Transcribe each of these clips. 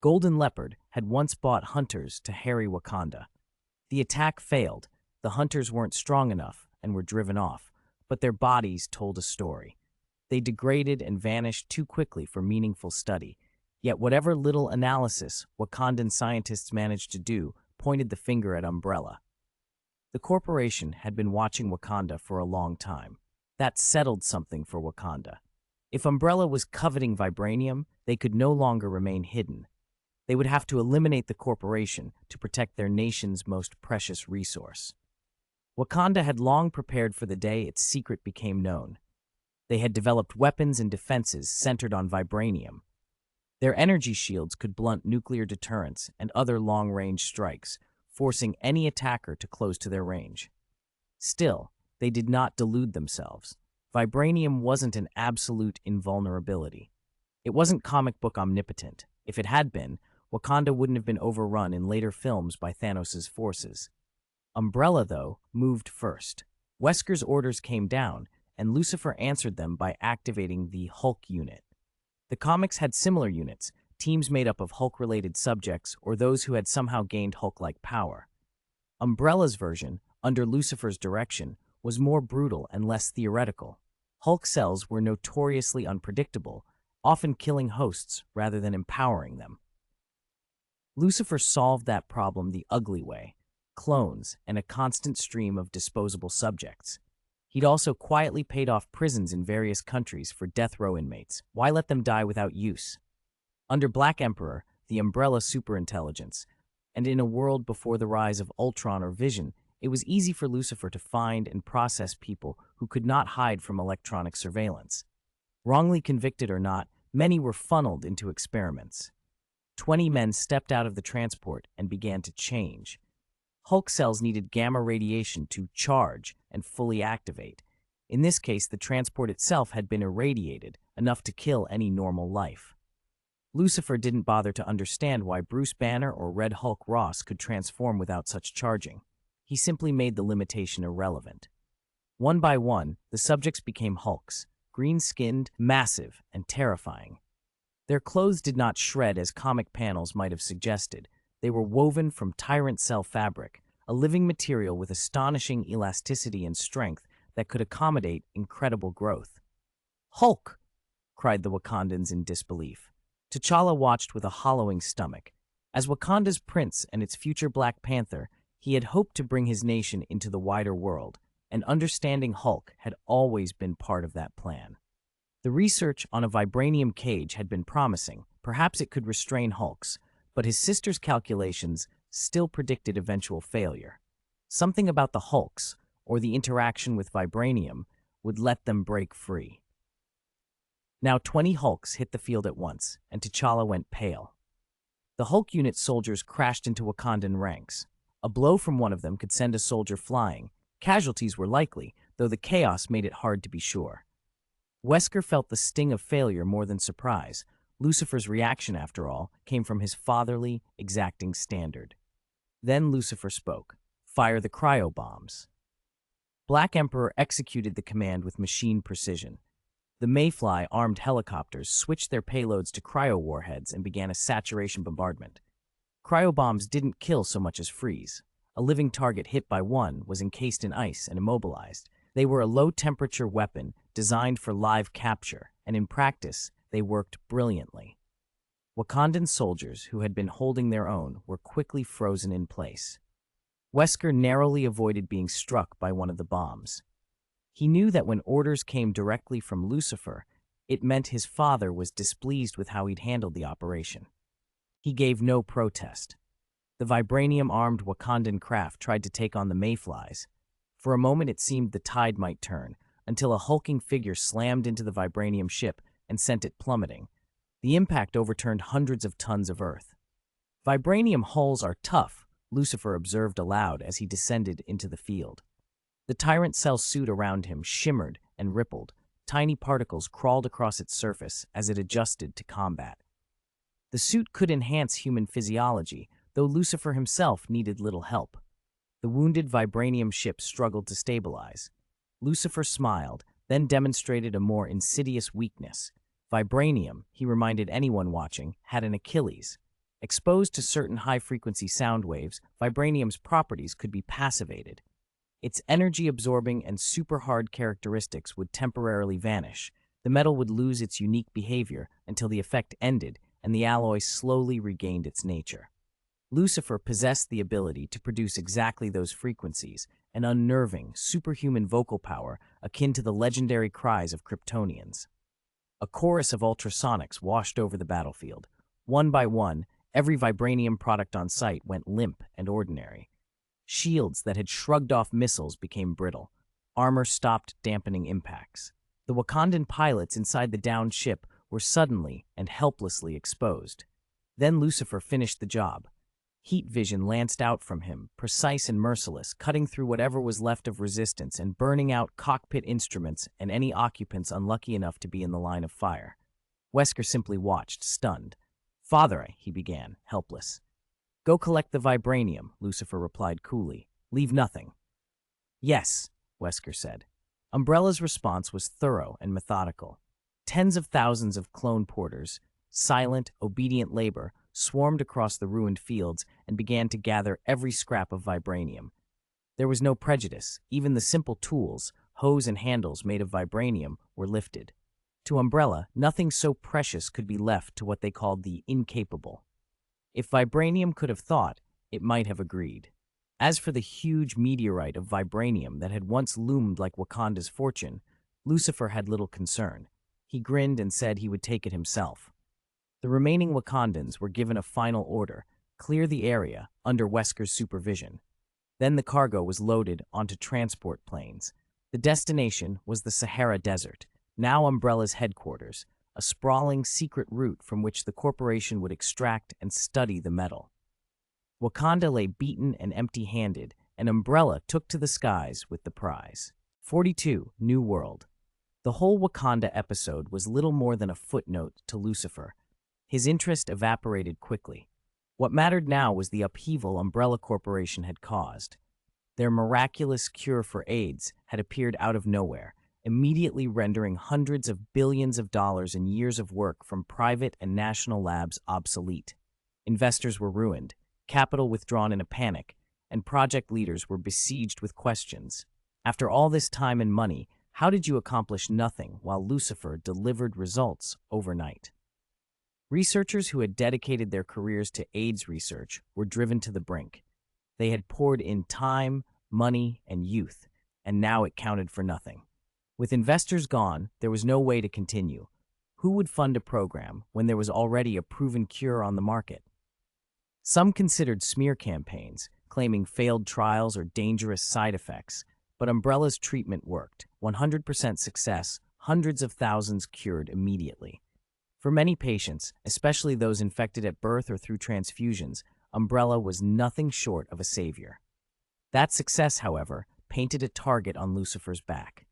Golden Leopard had once bought hunters to harry Wakanda. The attack failed, the hunters weren't strong enough and were driven off, but their bodies told a story. They degraded and vanished too quickly for meaningful study, yet whatever little analysis Wakandan scientists managed to do pointed the finger at Umbrella. The corporation had been watching Wakanda for a long time. That settled something for Wakanda. If Umbrella was coveting vibranium, they could no longer remain hidden. They would have to eliminate the corporation to protect their nation's most precious resource. Wakanda had long prepared for the day its secret became known. They had developed weapons and defenses centered on vibranium. Their energy shields could blunt nuclear deterrents and other long-range strikes, forcing any attacker to close to their range. Still, they did not delude themselves. Vibranium wasn't an absolute invulnerability. It wasn't comic book omnipotent. If it had been, Wakanda wouldn't have been overrun in later films by Thanos' forces. Umbrella, though, moved first. Wesker's orders came down, and Lucifer answered them by activating the Hulk unit. The comics had similar units, teams made up of Hulk-related subjects or those who had somehow gained Hulk-like power. Umbrella's version, under Lucifer's direction, was more brutal and less theoretical. Hulk cells were notoriously unpredictable, often killing hosts rather than empowering them. Lucifer solved that problem the ugly way: clones and a constant stream of disposable subjects. He'd also quietly paid off prisons in various countries for death row inmates. Why let them die without use? Under Black Emperor, the Umbrella superintelligence, and in a world before the rise of Ultron or Vision, it was easy for Lucifer to find and process people who could not hide from electronic surveillance. Wrongly convicted or not, many were funneled into experiments. 20 men stepped out of the transport and began to change. Hulk cells needed gamma radiation to charge and fully activate. In this case, the transport itself had been irradiated, enough to kill any normal life. Lucifer didn't bother to understand why Bruce Banner or Red Hulk Ross could transform without such charging. He simply made the limitation irrelevant. One by one, the subjects became Hulks, green-skinned, massive, and terrifying. Their clothes did not shred as comic panels might have suggested. They were woven from tyrant cell fabric, a living material with astonishing elasticity and strength that could accommodate incredible growth. "Hulk!" cried the Wakandans in disbelief. T'Challa watched with a hollowing stomach. As Wakanda's prince and its future Black Panther, he had hoped to bring his nation into the wider world, and understanding Hulk had always been part of that plan. The research on a vibranium cage had been promising. Perhaps it could restrain Hulks, but his sister's calculations still predicted eventual failure. Something about the Hulks, or the interaction with vibranium, would let them break free. Now 20 Hulks hit the field at once, and T'Challa went pale. The Hulk unit soldiers crashed into Wakandan ranks. A blow from one of them could send a soldier flying. Casualties were likely, though the chaos made it hard to be sure. Wesker felt the sting of failure more than surprise. Lucifer's reaction, after all, came from his fatherly, exacting standard. Then Lucifer spoke. "Fire the cryo-bombs." Black Emperor executed the command with machine precision. The Mayfly armed helicopters switched their payloads to cryo-warheads and began a saturation bombardment. Cryobombs didn't kill so much as freeze. A living target hit by one was encased in ice and immobilized. They were a low-temperature weapon designed for live capture, and in practice, they worked brilliantly. Wakandan soldiers who had been holding their own were quickly frozen in place. Wesker narrowly avoided being struck by one of the bombs. He knew that when orders came directly from Lucifer, it meant his father was displeased with how he'd handled the operation. He gave no protest. The vibranium-armed Wakandan craft tried to take on the Mayflies. For a moment it seemed the tide might turn, until a hulking figure slammed into the vibranium ship and sent it plummeting. The impact overturned hundreds of tons of earth. "Vibranium hulls are tough," Lucifer observed aloud as he descended into the field. The tyrant cell suit around him shimmered and rippled. Tiny particles crawled across its surface as it adjusted to combat. The suit could enhance human physiology, though Lucifer himself needed little help. The wounded vibranium ship struggled to stabilize. Lucifer smiled, then demonstrated a more insidious weakness. Vibranium, he reminded anyone watching, had an Achilles. Exposed to certain high-frequency sound waves, vibranium's properties could be passivated. Its energy-absorbing and super-hard characteristics would temporarily vanish. The metal would lose its unique behavior until the effect ended and the alloy slowly regained its nature. Lucifer possessed the ability to produce exactly those frequencies, an unnerving, superhuman vocal power akin to the legendary cries of Kryptonians. A chorus of ultrasonics washed over the battlefield. One by one, every vibranium product on site went limp and ordinary. Shields that had shrugged off missiles became brittle. Armor stopped dampening impacts. The Wakandan pilots inside the downed ship were suddenly and helplessly exposed. Then Lucifer finished the job. Heat vision lanced out from him, precise and merciless, cutting through whatever was left of resistance and burning out cockpit instruments and any occupants unlucky enough to be in the line of fire. Wesker simply watched, stunned. "Father," he began, helpless. "Go collect the vibranium," Lucifer replied coolly. "Leave nothing." "Yes," Wesker said. Umbrella's response was thorough and methodical. Tens of thousands of clone porters, silent, obedient labor, swarmed across the ruined fields and began to gather every scrap of vibranium. There was no prejudice. Even the simple tools, hose and handles made of vibranium, were lifted. To Umbrella, nothing so precious could be left to what they called the incapable. If vibranium could have thought, it might have agreed. As for the huge meteorite of vibranium that had once loomed like Wakanda's fortune, Lucifer had little concern. He grinned and said he would take it himself. The remaining Wakandans were given a final order: clear the area under Wesker's supervision. Then the cargo was loaded onto transport planes. The destination was the Sahara Desert, now Umbrella's headquarters, a sprawling secret route from which the corporation would extract and study the metal. Wakanda lay beaten and empty-handed, and Umbrella took to the skies with the prize. 42. New World. The whole Wakanda episode was little more than a footnote to Lucifer. His interest evaporated quickly. What mattered now was the upheaval Umbrella Corporation had caused. Their miraculous cure for AIDS had appeared out of nowhere, immediately rendering hundreds of billions of dollars and years of work from private and national labs obsolete. Investors were ruined, capital withdrawn in a panic, and project leaders were besieged with questions. After all this time and money, how did you accomplish nothing while Lucifer delivered results overnight? Researchers who had dedicated their careers to AIDS research were driven to the brink. They had poured in time, money, and youth, and now it counted for nothing. With investors gone, there was no way to continue. Who would fund a program when there was already a proven cure on the market? Some considered smear campaigns, claiming failed trials or dangerous side effects, but Umbrella's treatment worked. 100% success, hundreds of thousands cured immediately. For many patients, especially those infected at birth or through transfusions, Umbrella was nothing short of a savior. That success, however, painted a target on Lucifer's back.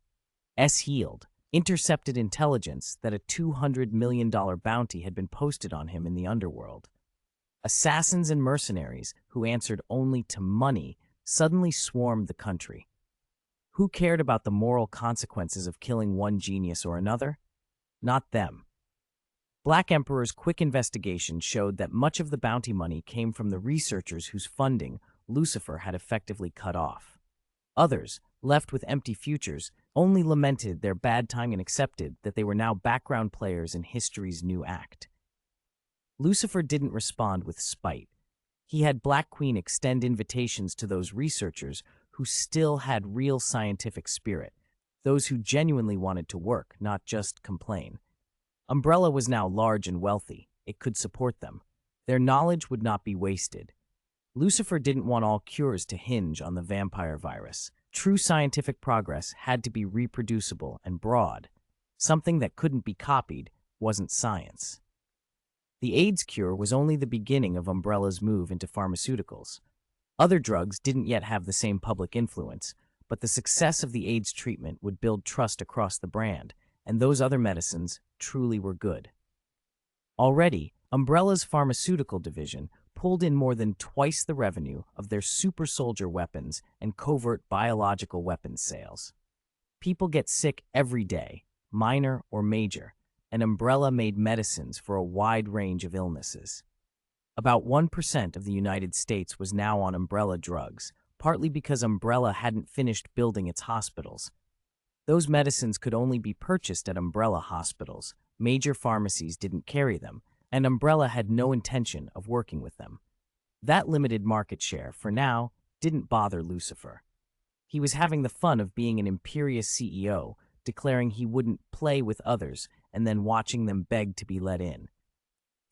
S-Healed intercepted intelligence that a $200 million bounty had been posted on him in the underworld. Assassins and mercenaries who answered only to money suddenly swarmed the country. Who cared about the moral consequences of killing one genius or another? Not them. Black Emperor's quick investigation showed that much of the bounty money came from the researchers whose funding Lucifer had effectively cut off. Others, left with empty futures, only lamented their bad time and accepted that they were now background players in history's new act. Lucifer didn't respond with spite. He had Black Queen extend invitations to those researchers who still had real scientific spirit, those who genuinely wanted to work, not just complain. Umbrella was now large and wealthy. It could support them. Their knowledge would not be wasted. Lucifer didn't want all cures to hinge on the vampire virus. True scientific progress had to be reproducible and broad. Something that couldn't be copied wasn't science. The AIDS cure was only the beginning of Umbrella's move into pharmaceuticals. Other drugs didn't yet have the same public influence, but the success of the AIDS treatment would build trust across the brand, and those other medicines truly were good. Already, Umbrella's pharmaceutical division pulled in more than twice the revenue of their super soldier weapons and covert biological weapons sales. People get sick every day, minor or major, and Umbrella made medicines for a wide range of illnesses. About 1% of the United States was now on umbrella drugs, partly because Umbrella hadn't finished building its hospitals. Those medicines could only be purchased at umbrella hospitals. Major pharmacies didn't carry them, and Umbrella had no intention of working with them. That limited market share, for now, didn't bother Lucifer. He was having the fun of being an imperious CEO, declaring he wouldn't play with others and then watching them beg to be let in.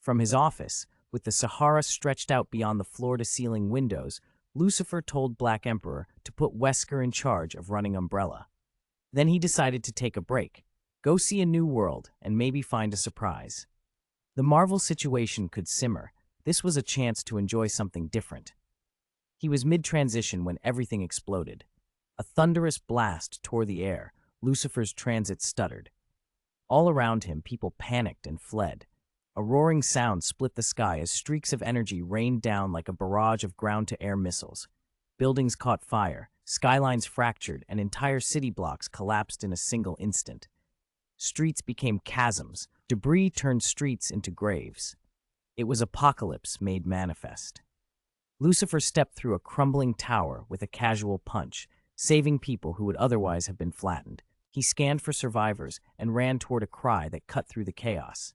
From his office, with the Sahara stretched out beyond the floor-to-ceiling windows, Lucifer told Black Emperor to put Wesker in charge of running Umbrella. Then he decided to take a break, go see a new world, and maybe find a surprise. The Marvel situation could simmer. This was a chance to enjoy something different. He was mid-transition when everything exploded. A thunderous blast tore the air. Lucifer's transit stuttered. All around him, people panicked and fled. A roaring sound split the sky as streaks of energy rained down like a barrage of ground-to-air missiles. Buildings caught fire, skylines fractured, and entire city blocks collapsed in a single instant. Streets became chasms. Debris turned streets into graves. It was apocalypse made manifest. Lucifer stepped through a crumbling tower with a casual punch, saving people who would otherwise have been flattened. He scanned for survivors and ran toward a cry that cut through the chaos.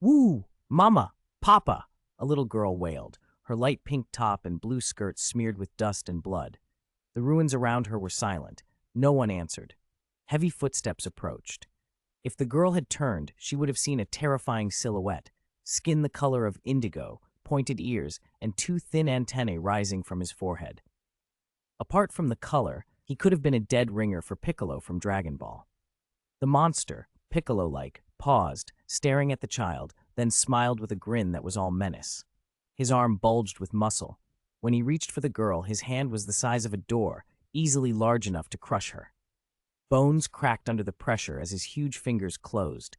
"Woo! Mama! Papa!" a little girl wailed, her light pink top and blue skirt smeared with dust and blood. The ruins around her were silent. No one answered. Heavy footsteps approached. If the girl had turned, she would have seen a terrifying silhouette, skin the color of indigo, pointed ears, and two thin antennae rising from his forehead. Apart from the color, he could have been a dead ringer for Piccolo from Dragon Ball. The monster, Piccolo-like, paused, staring at the child, then smiled with a grin that was all menace. His arm bulged with muscle. When he reached for the girl, his hand was the size of a door, easily large enough to crush her. Bones cracked under the pressure as his huge fingers closed,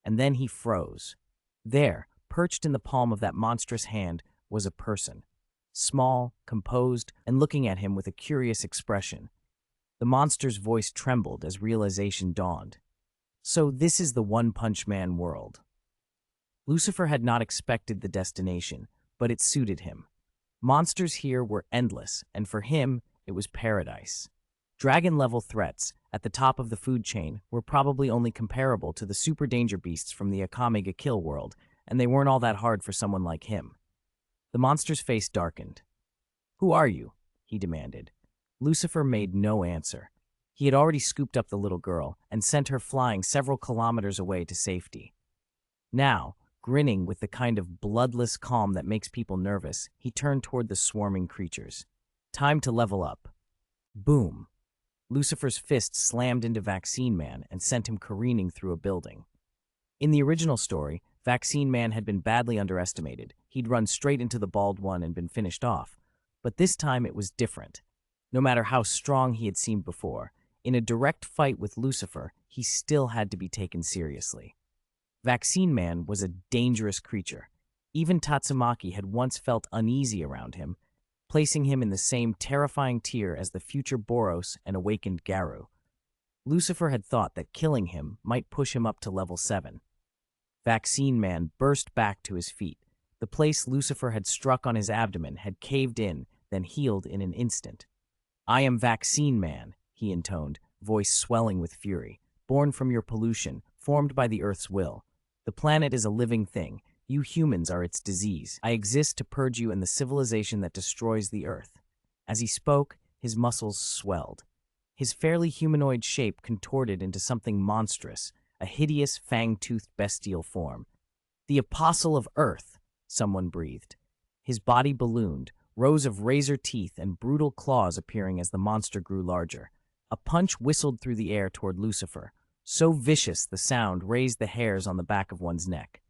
and then he froze. There, perched in the palm of that monstrous hand, was a person. Small, composed, and looking at him with a curious expression. The monster's voice trembled as realization dawned. So this is the One Punch Man world. Lucifer had not expected the destination, but it suited him. Monsters here were endless, and for him, it was paradise. Dragon-level threats, at the top of the food chain, were probably only comparable to the super danger beasts from the Akame ga Kill world, and they weren't all that hard for someone like him. The monster's face darkened. "Who are you?" he demanded. Lucifer made no answer. He had already scooped up the little girl and sent her flying several kilometers away to safety. Now, grinning with the kind of bloodless calm that makes people nervous, he turned toward the swarming creatures. Time to level up. Boom. Lucifer's fist slammed into Vaccine Man and sent him careening through a building. In the original story, Vaccine Man had been badly underestimated. He'd run straight into the bald one and been finished off. But this time it was different. No matter how strong he had seemed before, in a direct fight with Lucifer, he still had to be taken seriously. Vaccine Man was a dangerous creature. Even Tatsumaki had once felt uneasy around him, placing him in the same terrifying tier as the future Boros and awakened Garu. Lucifer had thought that killing him might push him up to level 7. Vaccine Man burst back to his feet. The place Lucifer had struck on his abdomen had caved in, then healed in an instant. "I am Vaccine Man," he intoned, voice swelling with fury. "Born from your pollution, formed by the Earth's will. The planet is a living thing. You humans are its disease. I exist to purge you and the civilization that destroys the Earth." As he spoke, his muscles swelled. His fairly humanoid shape contorted into something monstrous, a hideous, fang-toothed bestial form. "The Apostle of Earth," someone breathed. His body ballooned, rows of razor teeth and brutal claws appearing as the monster grew larger. A punch whistled through the air toward Lucifer. So vicious the sound raised the hairs on the back of one's neck.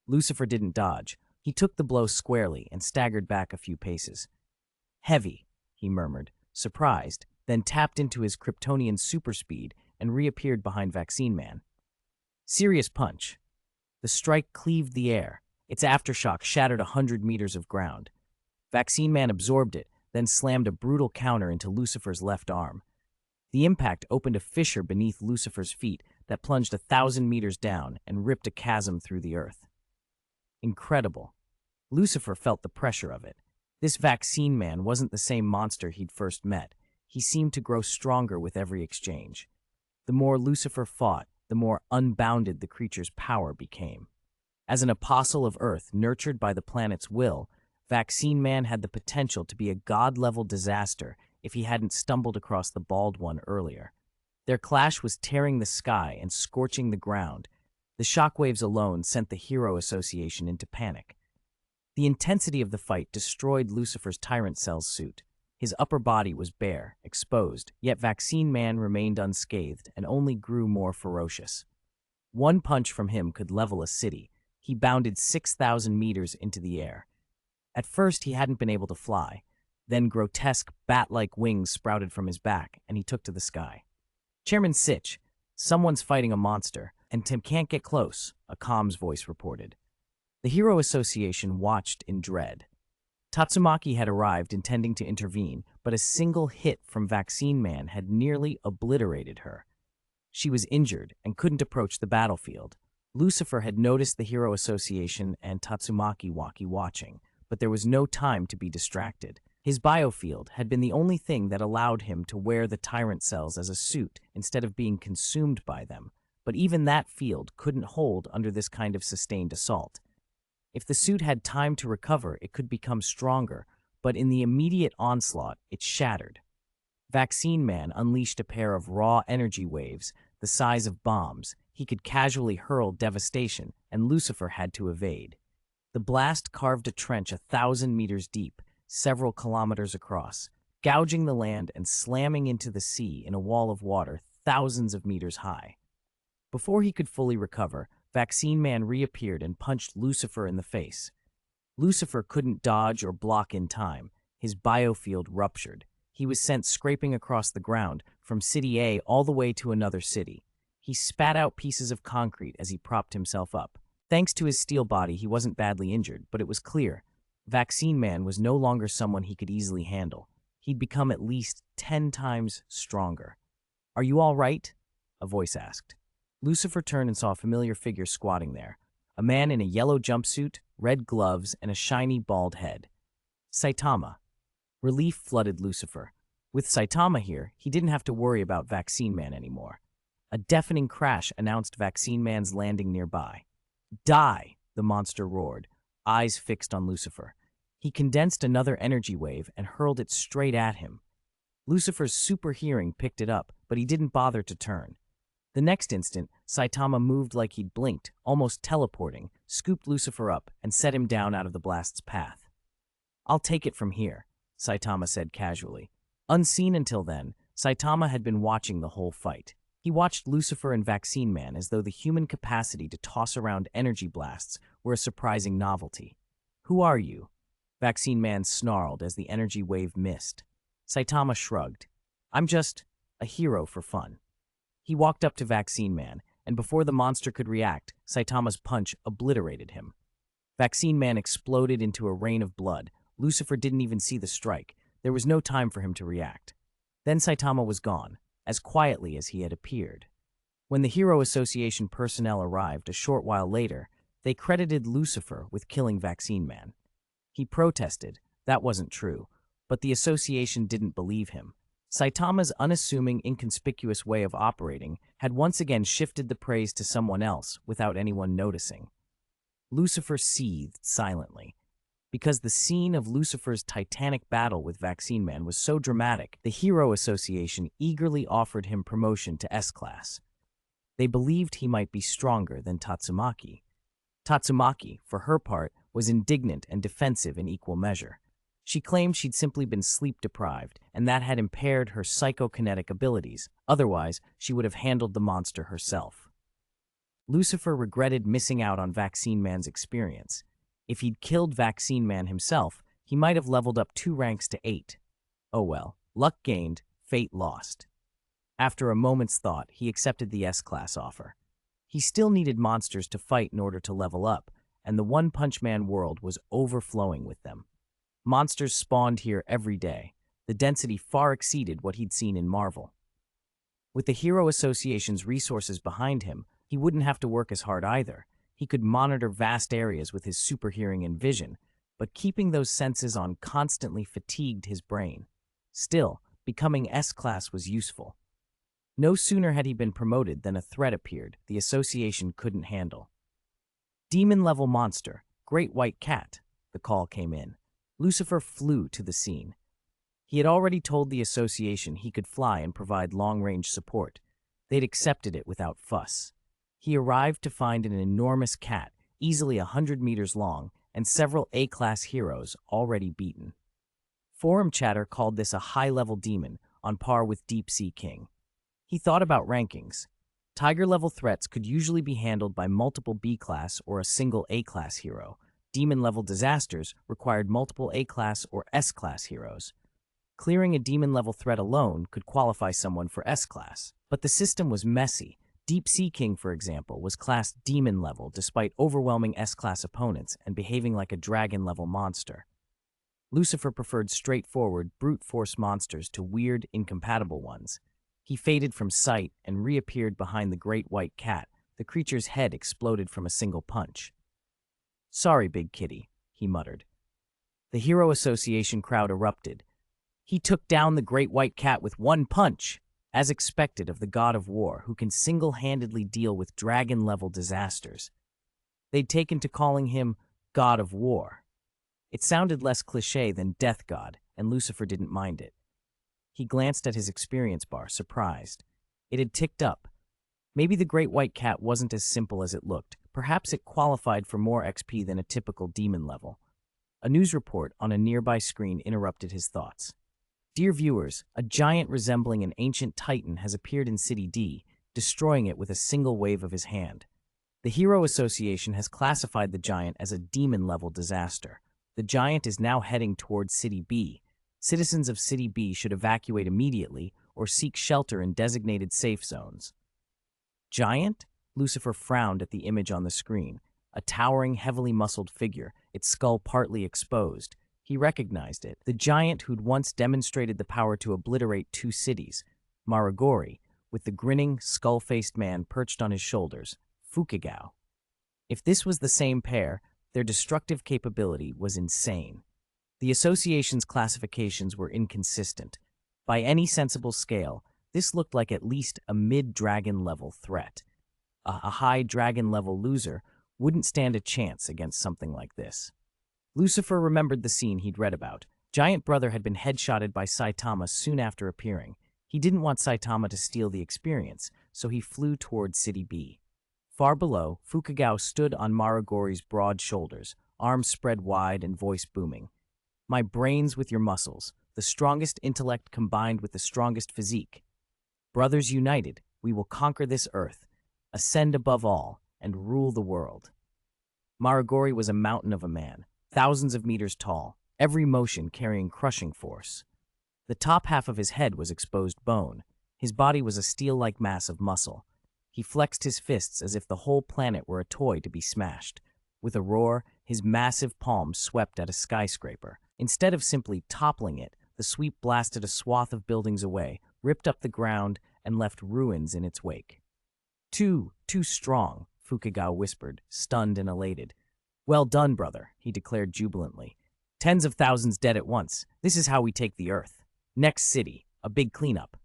Lucifer didn't dodge. He took the blow squarely and staggered back a few paces. "Heavy," he murmured, surprised, then tapped into his Kryptonian super speed and reappeared behind Vaccine Man. Serious punch. The strike cleaved the air. Its aftershock shattered 100 meters of ground. Vaccine Man absorbed it, then slammed a brutal counter into Lucifer's left arm. The impact opened a fissure beneath Lucifer's feet that plunged 1,000 meters down and ripped a chasm through the earth. Incredible. Lucifer felt the pressure of it. This vaccine man wasn't the same monster he'd first met. He seemed to grow stronger with every exchange. The more Lucifer fought, the more unbounded the creature's power became. As an apostle of Earth nurtured by the planet's will, Vaccine Man had the potential to be a god-level disaster if he hadn't stumbled across the Bald One earlier. Their clash was tearing the sky and scorching the ground. The shockwaves alone sent the Hero Association into panic. The intensity of the fight destroyed Lucifer's Tyrant Cell's suit. His upper body was bare, exposed, yet Vaccine Man remained unscathed and only grew more ferocious. One punch from him could level a city. He bounded 6,000 meters into the air. At first, he hadn't been able to fly. Then grotesque, bat-like wings sprouted from his back, and he took to the sky. Chairman Sitch, someone's fighting a monster, and Tim can't get close, a comms voice reported. The Hero Association watched in dread. Tatsumaki had arrived intending to intervene, but a single hit from Vaccine Man had nearly obliterated her. She was injured and couldn't approach the battlefield. Lucifer had noticed the Hero Association and Tatsumaki watching, but there was no time to be distracted. His biofield had been the only thing that allowed him to wear the Tyrant Cells as a suit instead of being consumed by them, but even that field couldn't hold under this kind of sustained assault. If the suit had time to recover, it could become stronger, but in the immediate onslaught, it shattered. Vaccine Man unleashed a pair of raw energy waves the size of bombs. He could casually hurl devastation, and Lucifer had to evade. The blast carved a trench 1,000 meters deep, several kilometers across, gouging the land and slamming into the sea in a wall of water thousands of meters high. Before he could fully recover, Vaccine Man reappeared and punched Lucifer in the face. Lucifer couldn't dodge or block in time. His biofield ruptured. He was sent scraping across the ground, from City A all the way to another city. He spat out pieces of concrete as he propped himself up. Thanks to his steel body, he wasn't badly injured, but it was clear. Vaccine Man was no longer someone he could easily handle. He'd become at least 10 times stronger. "Are you all right?" a voice asked. Lucifer turned and saw a familiar figure squatting there. A man in a yellow jumpsuit, red gloves, and a shiny bald head. Saitama. Relief flooded Lucifer. With Saitama here, he didn't have to worry about Vaccine Man anymore. A deafening crash announced Vaccine Man's landing nearby. "Die!" the monster roared, eyes fixed on Lucifer. He condensed another energy wave and hurled it straight at him. Lucifer's super hearing picked it up, but he didn't bother to turn. The next instant, Saitama moved like he'd blinked, almost teleporting, scooped Lucifer up, and set him down out of the blast's path. "I'll take it from here," Saitama said casually. Unseen until then, Saitama had been watching the whole fight. He watched Lucifer and Vaccine Man as though the human capacity to toss around energy blasts were a surprising novelty. "Who are you?" Vaccine Man snarled as the energy wave missed. Saitama shrugged. "I'm just a hero for fun." He walked up to Vaccine Man, and before the monster could react, Saitama's punch obliterated him. Vaccine Man exploded into a rain of blood. Lucifer didn't even see the strike. There was no time for him to react. Then Saitama was gone, as quietly as he had appeared. When the Hero Association personnel arrived a short while later, they credited Lucifer with killing Vaccine Man. He protested. That wasn't true, but the association didn't believe him. Saitama's unassuming, inconspicuous way of operating had once again shifted the praise to someone else without anyone noticing. Lucifer seethed silently. Because the scene of Lucifer's titanic battle with Vaccine Man was so dramatic, the Hero Association eagerly offered him promotion to S-Class. They believed he might be stronger than Tatsumaki. Tatsumaki, for her part, was indignant and defensive in equal measure. She claimed she'd simply been sleep-deprived, and that had impaired her psychokinetic abilities. Otherwise, she would have handled the monster herself. Lucifer regretted missing out on Vaccine Man's experience. If he'd killed Vaccine Man himself, he might have leveled up 2 ranks to 8. Oh well, luck gained, fate lost. After a moment's thought, he accepted the S-Class offer. He still needed monsters to fight in order to level up, and the One Punch Man world was overflowing with them. Monsters spawned here every day. The density far exceeded what he'd seen in Marvel. With the Hero Association's resources behind him, he wouldn't have to work as hard either. He could monitor vast areas with his super hearing and vision. but keeping those senses on constantly fatigued his brain. Still, becoming S-Class was useful. No sooner had he been promoted than a threat appeared the association couldn't handle. Demon-level monster, great white cat, the call came in. Lucifer flew to the scene. He had already told the association he could fly and provide long-range support. They'd accepted it without fuss. He arrived to find an enormous cat, easily 100 meters long, and several A-class heroes already beaten. Forum chatter called this a high-level demon, on par with Deep Sea King. He thought about rankings. Tiger-level threats could usually be handled by multiple B-class or a single A-class hero. Demon-level disasters required multiple A-class or S-class heroes. Clearing a demon-level threat alone could qualify someone for S-class. But the system was messy. Deep Sea King, for example, was classed demon-level despite overwhelming S-class opponents and behaving like a dragon-level monster. Lucifer preferred straightforward, brute-force monsters to weird, incompatible ones. He faded from sight and reappeared behind the great white cat. The creature's head exploded from a single punch. "Sorry, big kitty," he muttered. The Hero Association crowd erupted. He took down the great white cat with one punch, as expected of the god of war who can single-handedly deal with dragon-level disasters. They'd taken to calling him God of War. It sounded less cliché than Death God, and Lucifer didn't mind it. He glanced at his experience bar, surprised. It had ticked up. Maybe the great white cat wasn't as simple as it looked. Perhaps it qualified for more XP than a typical demon level. A news report on a nearby screen interrupted his thoughts. Dear viewers, a giant resembling an ancient titan has appeared in City D, destroying it with a single wave of his hand. The Hero Association has classified the giant as a demon-level disaster. The giant is now heading towards City B. Citizens of City B should evacuate immediately or seek shelter in designated safe zones. Giant? Lucifer frowned at the image on the screen. A towering, heavily muscled figure, its skull partly exposed. He recognized it. The giant who'd once demonstrated the power to obliterate 2 cities, Maragori, with the grinning, skull-faced man perched on his shoulders, Fukigao. If this was the same pair, their destructive capability was insane. The association's classifications were inconsistent. By any sensible scale, this looked like at least a mid-dragon level threat. A high dragon level loser wouldn't stand a chance against something like this. Lucifer remembered the scene he'd read about. Giant Brother had been headshotted by Saitama soon after appearing. He didn't want Saitama to steal the experience, so he flew toward City B. Far below, Fukigao stood on Maragori's broad shoulders, arms spread wide and voice booming. My brains with your muscles, the strongest intellect combined with the strongest physique. Brothers united, we will conquer this earth, ascend above all, and rule the world. Maragori was a mountain of a man, thousands of meters tall, every motion carrying crushing force. The top half of his head was exposed bone. His body was a steel-like mass of muscle. He flexed his fists as if the whole planet were a toy to be smashed. With a roar, his massive palms swept at a skyscraper. Instead of simply toppling it, the sweep blasted a swath of buildings away, ripped up the ground, and left ruins in its wake. Too strong, Fukigao whispered, stunned and elated. Well done, brother, he declared jubilantly. Tens of thousands dead at once. This is how we take the earth. Next city, a big cleanup.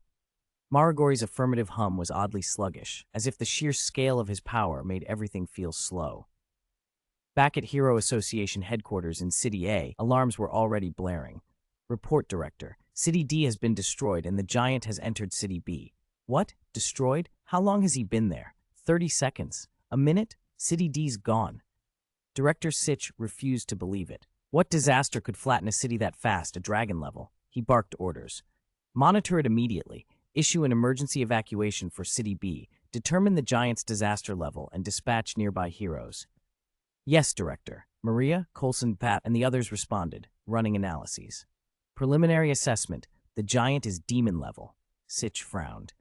Maragori's affirmative hum was oddly sluggish, as if the sheer scale of his power made everything feel slow. Back at Hero Association headquarters in City A, alarms were already blaring. Report Director, City D has been destroyed and the giant has entered City B. What? Destroyed? How long has he been there? 30 seconds? A minute? City D's gone. Director Sitch refused to believe it. What disaster could flatten a city that fast, a dragon level? He barked orders. Monitor it immediately. Issue an emergency evacuation for City B. Determine the giant's disaster level and dispatch nearby heroes. Yes, Director. Maria, Coulson, Pat, and the others responded, running analyses. Preliminary assessment. The giant is demon level. Sitch frowned.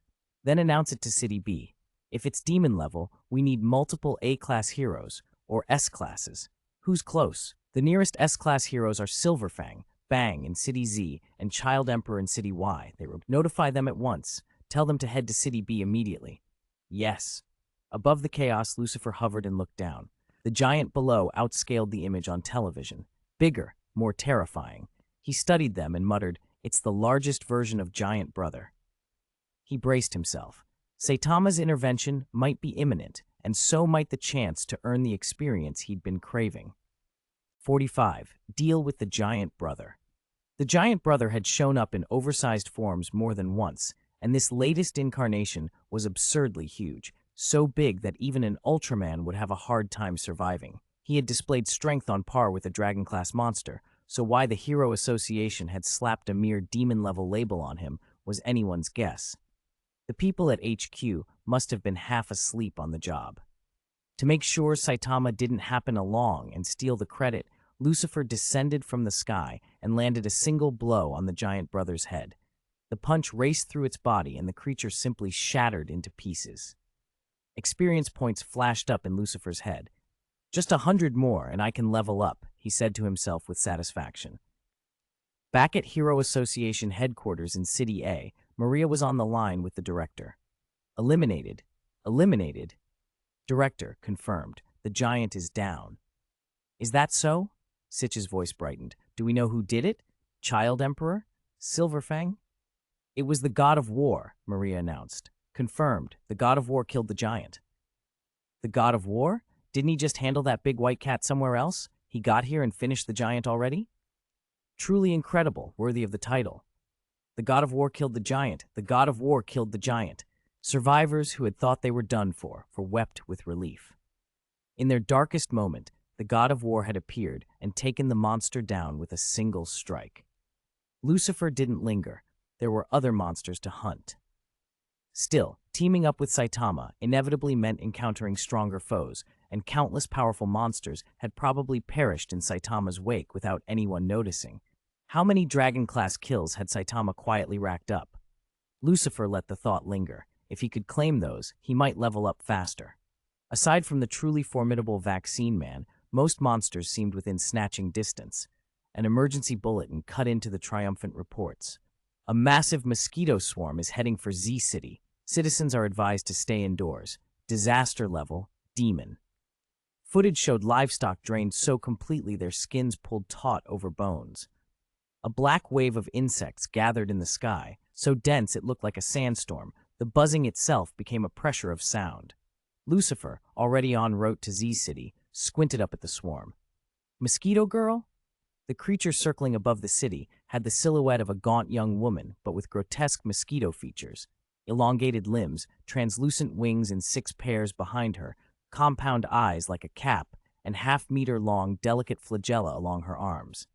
Then announce it to City B. If it's demon level, we need multiple A-class heroes, or S-classes. Who's close? The nearest S-class heroes are Silverfang, Bang in City Z, and Child Emperor in City Y. They wrote, notify them at once. Tell them to head to City B immediately. Yes. Above the chaos, Lucifer hovered and looked down. The giant below outscaled the image on television. bigger, more terrifying. He studied them and muttered, "It's the largest version of Giant Brother." He braced himself. Saitama's intervention might be imminent, and so might the chance to earn the experience he'd been craving. 45. Deal with the Giant Brother. The Giant Brother had shown up in oversized forms more than once, and this latest incarnation was absurdly huge, so big that even an Ultraman would have a hard time surviving. He had displayed strength on par with a Dragon-class monster, so why the Hero Association had slapped a mere demon-level label on him was anyone's guess. The people at HQ must have been half asleep on the job. To make sure Saitama didn't happen along and steal the credit, Lucifer descended from the sky and landed a single blow on the Giant Brother's head. The punch raced through its body and the creature simply shattered into pieces. Experience points flashed up in Lucifer's head. "Just 100 more and I can level up," he said to himself with satisfaction. Back at Hero Association headquarters in City A, Maria was on the line with the director. Eliminated. Eliminated. Director, confirmed. The giant is down. Is that so? Sitch's voice brightened. Do we know who did it? Child Emperor? Silverfang? It was the God of War, Maria announced. Confirmed. The God of War killed the giant. The God of War? Didn't he just handle that big white cat somewhere else? He got here and finished the giant already? Truly incredible, worthy of the title. The God of War killed the giant. The God of War killed the giant. Survivors who had thought they were done for wept with relief. In their darkest moment, the God of War had appeared and taken the monster down with a single strike. Lucifer didn't linger. There were other monsters to hunt. Still, teaming up with Saitama inevitably meant encountering stronger foes, and countless powerful monsters had probably perished in Saitama's wake without anyone noticing. How many Dragon-class kills had Saitama quietly racked up? Lucifer let the thought linger. If he could claim those, he might level up faster. Aside from the truly formidable Vaccine Man, most monsters seemed within snatching distance. An emergency bulletin cut into the triumphant reports. A massive mosquito swarm is heading for Z City. Citizens are advised to stay indoors. Disaster level, demon. Footage showed livestock drained so completely their skins pulled taut over bones. A black wave of insects gathered in the sky, so dense it looked like a sandstorm. The buzzing itself became a pressure of sound. Lucifer, already en route to Z City, squinted up at the swarm. Mosquito Girl? The creature circling above the city had the silhouette of a gaunt young woman, but with grotesque mosquito features. Elongated limbs, translucent wings in 6 pairs behind her, compound eyes like a cap, and half-meter-long delicate flagella along her arms.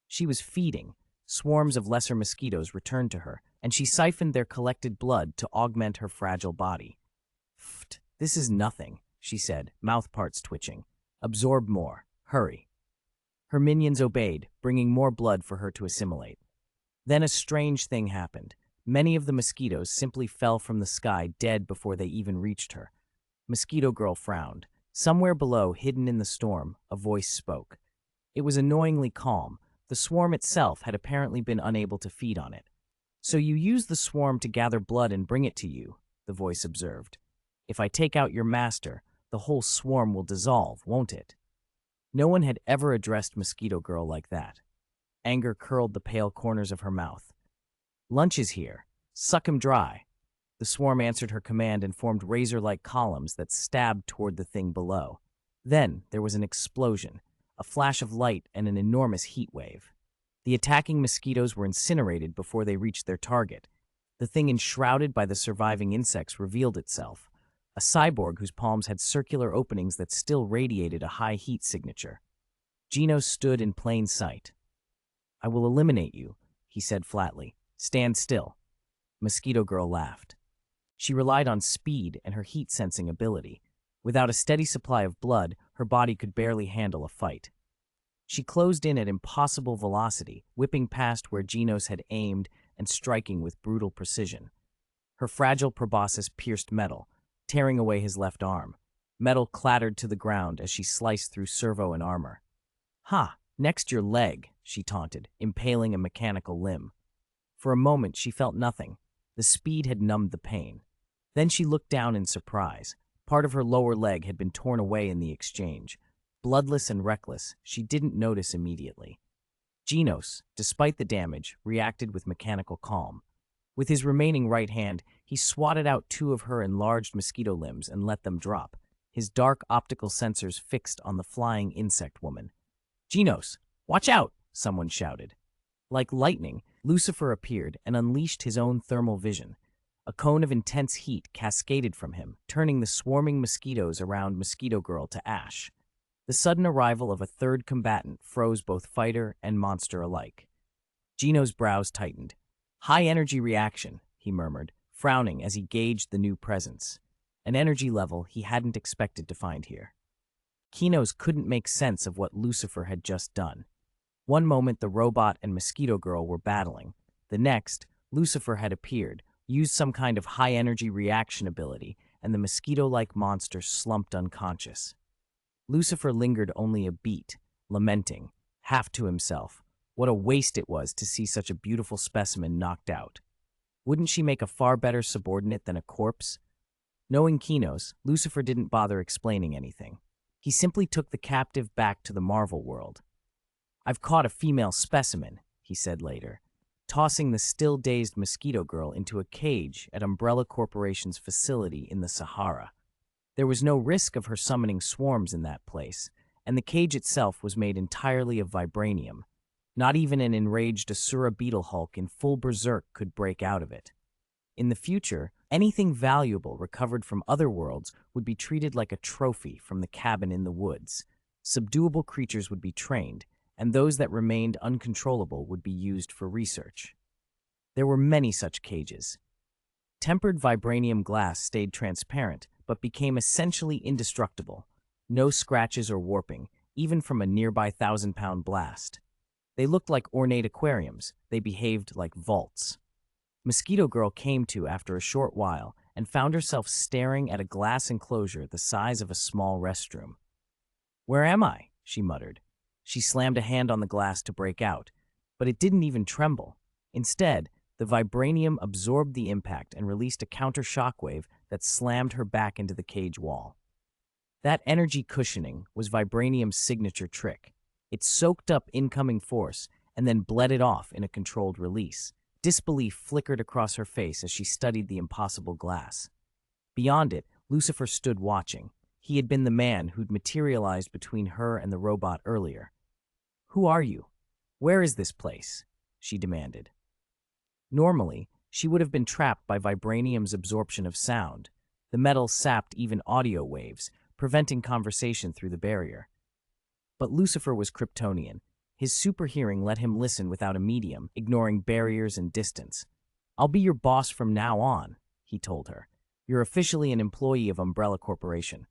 She was feeding. Swarms of lesser mosquitoes returned to her, and she siphoned their collected blood to augment her fragile body. "Pfft, this is nothing," she said, mouth parts twitching. "Absorb more. Hurry." Her minions obeyed, bringing more blood for her to assimilate. Then a strange thing happened. Many of the mosquitoes simply fell from the sky dead before they even reached her. Mosquito Girl frowned. Somewhere below, hidden in the storm, a voice spoke. It was annoyingly calm. The swarm itself had apparently been unable to feed on it. "So you use the swarm to gather blood and bring it to you," the voice observed. "If I take out your master, the whole swarm will dissolve, won't it?" No one had ever addressed Mosquito Girl like that. Anger curled the pale corners of her mouth. "Lunch is here. Suck him dry." The swarm answered her command and formed razor-like columns that stabbed toward the thing below. Then there was an explosion, a flash of light and an enormous heat wave. The attacking mosquitoes were incinerated before they reached their target. The thing enshrouded by the surviving insects revealed itself, a cyborg whose palms had circular openings that still radiated a high heat signature. Gino stood in plain sight. "I will eliminate you," he said flatly. "Stand still." Mosquito Girl laughed. She relied on speed and her heat-sensing ability. Without a steady supply of blood, her body could barely handle a fight. She closed in at impossible velocity, whipping past where Genos had aimed and striking with brutal precision. Her fragile proboscis pierced metal, tearing away his left arm. Metal clattered to the ground as she sliced through servo and armor. "Ha! Next your leg," she taunted, impaling a mechanical limb. For a moment she felt nothing. The speed had numbed the pain. Then she looked down in surprise. Part of her lower leg had been torn away in the exchange. Bloodless and reckless, she didn't notice immediately. Genos, despite the damage, reacted with mechanical calm. With his remaining right hand, he swatted out two of her enlarged mosquito limbs and let them drop, his dark optical sensors fixed on the flying insect woman. "Genos, watch out!" someone shouted. Like lightning, Lucifer appeared and unleashed his own thermal vision. A cone of intense heat cascaded from him, turning the swarming mosquitoes around Mosquito Girl to ash. The sudden arrival of a third combatant froze both fighter and monster alike. Gino's brows tightened. "High-energy reaction," he murmured, frowning as he gauged the new presence. An energy level he hadn't expected to find here. Kinos couldn't make sense of what Lucifer had just done. One moment the robot and Mosquito Girl were battling. The next, Lucifer had appeared, used some kind of high-energy reaction ability, and the mosquito-like monster slumped unconscious. Lucifer lingered only a beat, lamenting, half to himself, what a waste it was to see such a beautiful specimen knocked out. Wouldn't she make a far better subordinate than a corpse? Knowing Kinos, Lucifer didn't bother explaining anything. He simply took the captive back to the Marvel world. "I've caught a female specimen," he said later, tossing the still-dazed Mosquito Girl into a cage at Umbrella Corporation's facility in the Sahara. There was no risk of her summoning swarms in that place, and the cage itself was made entirely of vibranium. Not even an enraged Asura beetle Hulk in full berserk could break out of it. In the future, anything valuable recovered from other worlds would be treated like a trophy from the cabin in the woods. Subduable creatures would be trained, and those that remained uncontrollable would be used for research. There were many such cages. Tempered vibranium glass stayed transparent, but became essentially indestructible. No scratches or warping, even from a nearby 1,000-pound blast. They looked like ornate aquariums. They behaved like vaults. Mosquito Girl came to after a short while and found herself staring at a glass enclosure the size of a small restroom. "Where am I?" she muttered. She slammed a hand on the glass to break out, but it didn't even tremble. Instead, the vibranium absorbed the impact and released a counter shockwave that slammed her back into the cage wall. That energy cushioning was vibranium's signature trick. It soaked up incoming force and then bled it off in a controlled release. Disbelief flickered across her face as she studied the impossible glass. Beyond it, Lucifer stood watching. He had been the man who'd materialized between her and the robot earlier. "Who are you? Where is this place?" she demanded. Normally, she would have been trapped by vibranium's absorption of sound. The metal sapped even audio waves, preventing conversation through the barrier. But Lucifer was Kryptonian. His super hearing let him listen without a medium, ignoring barriers and distance. "I'll be your boss from now on," he told her. "You're officially an employee of Umbrella Corporation."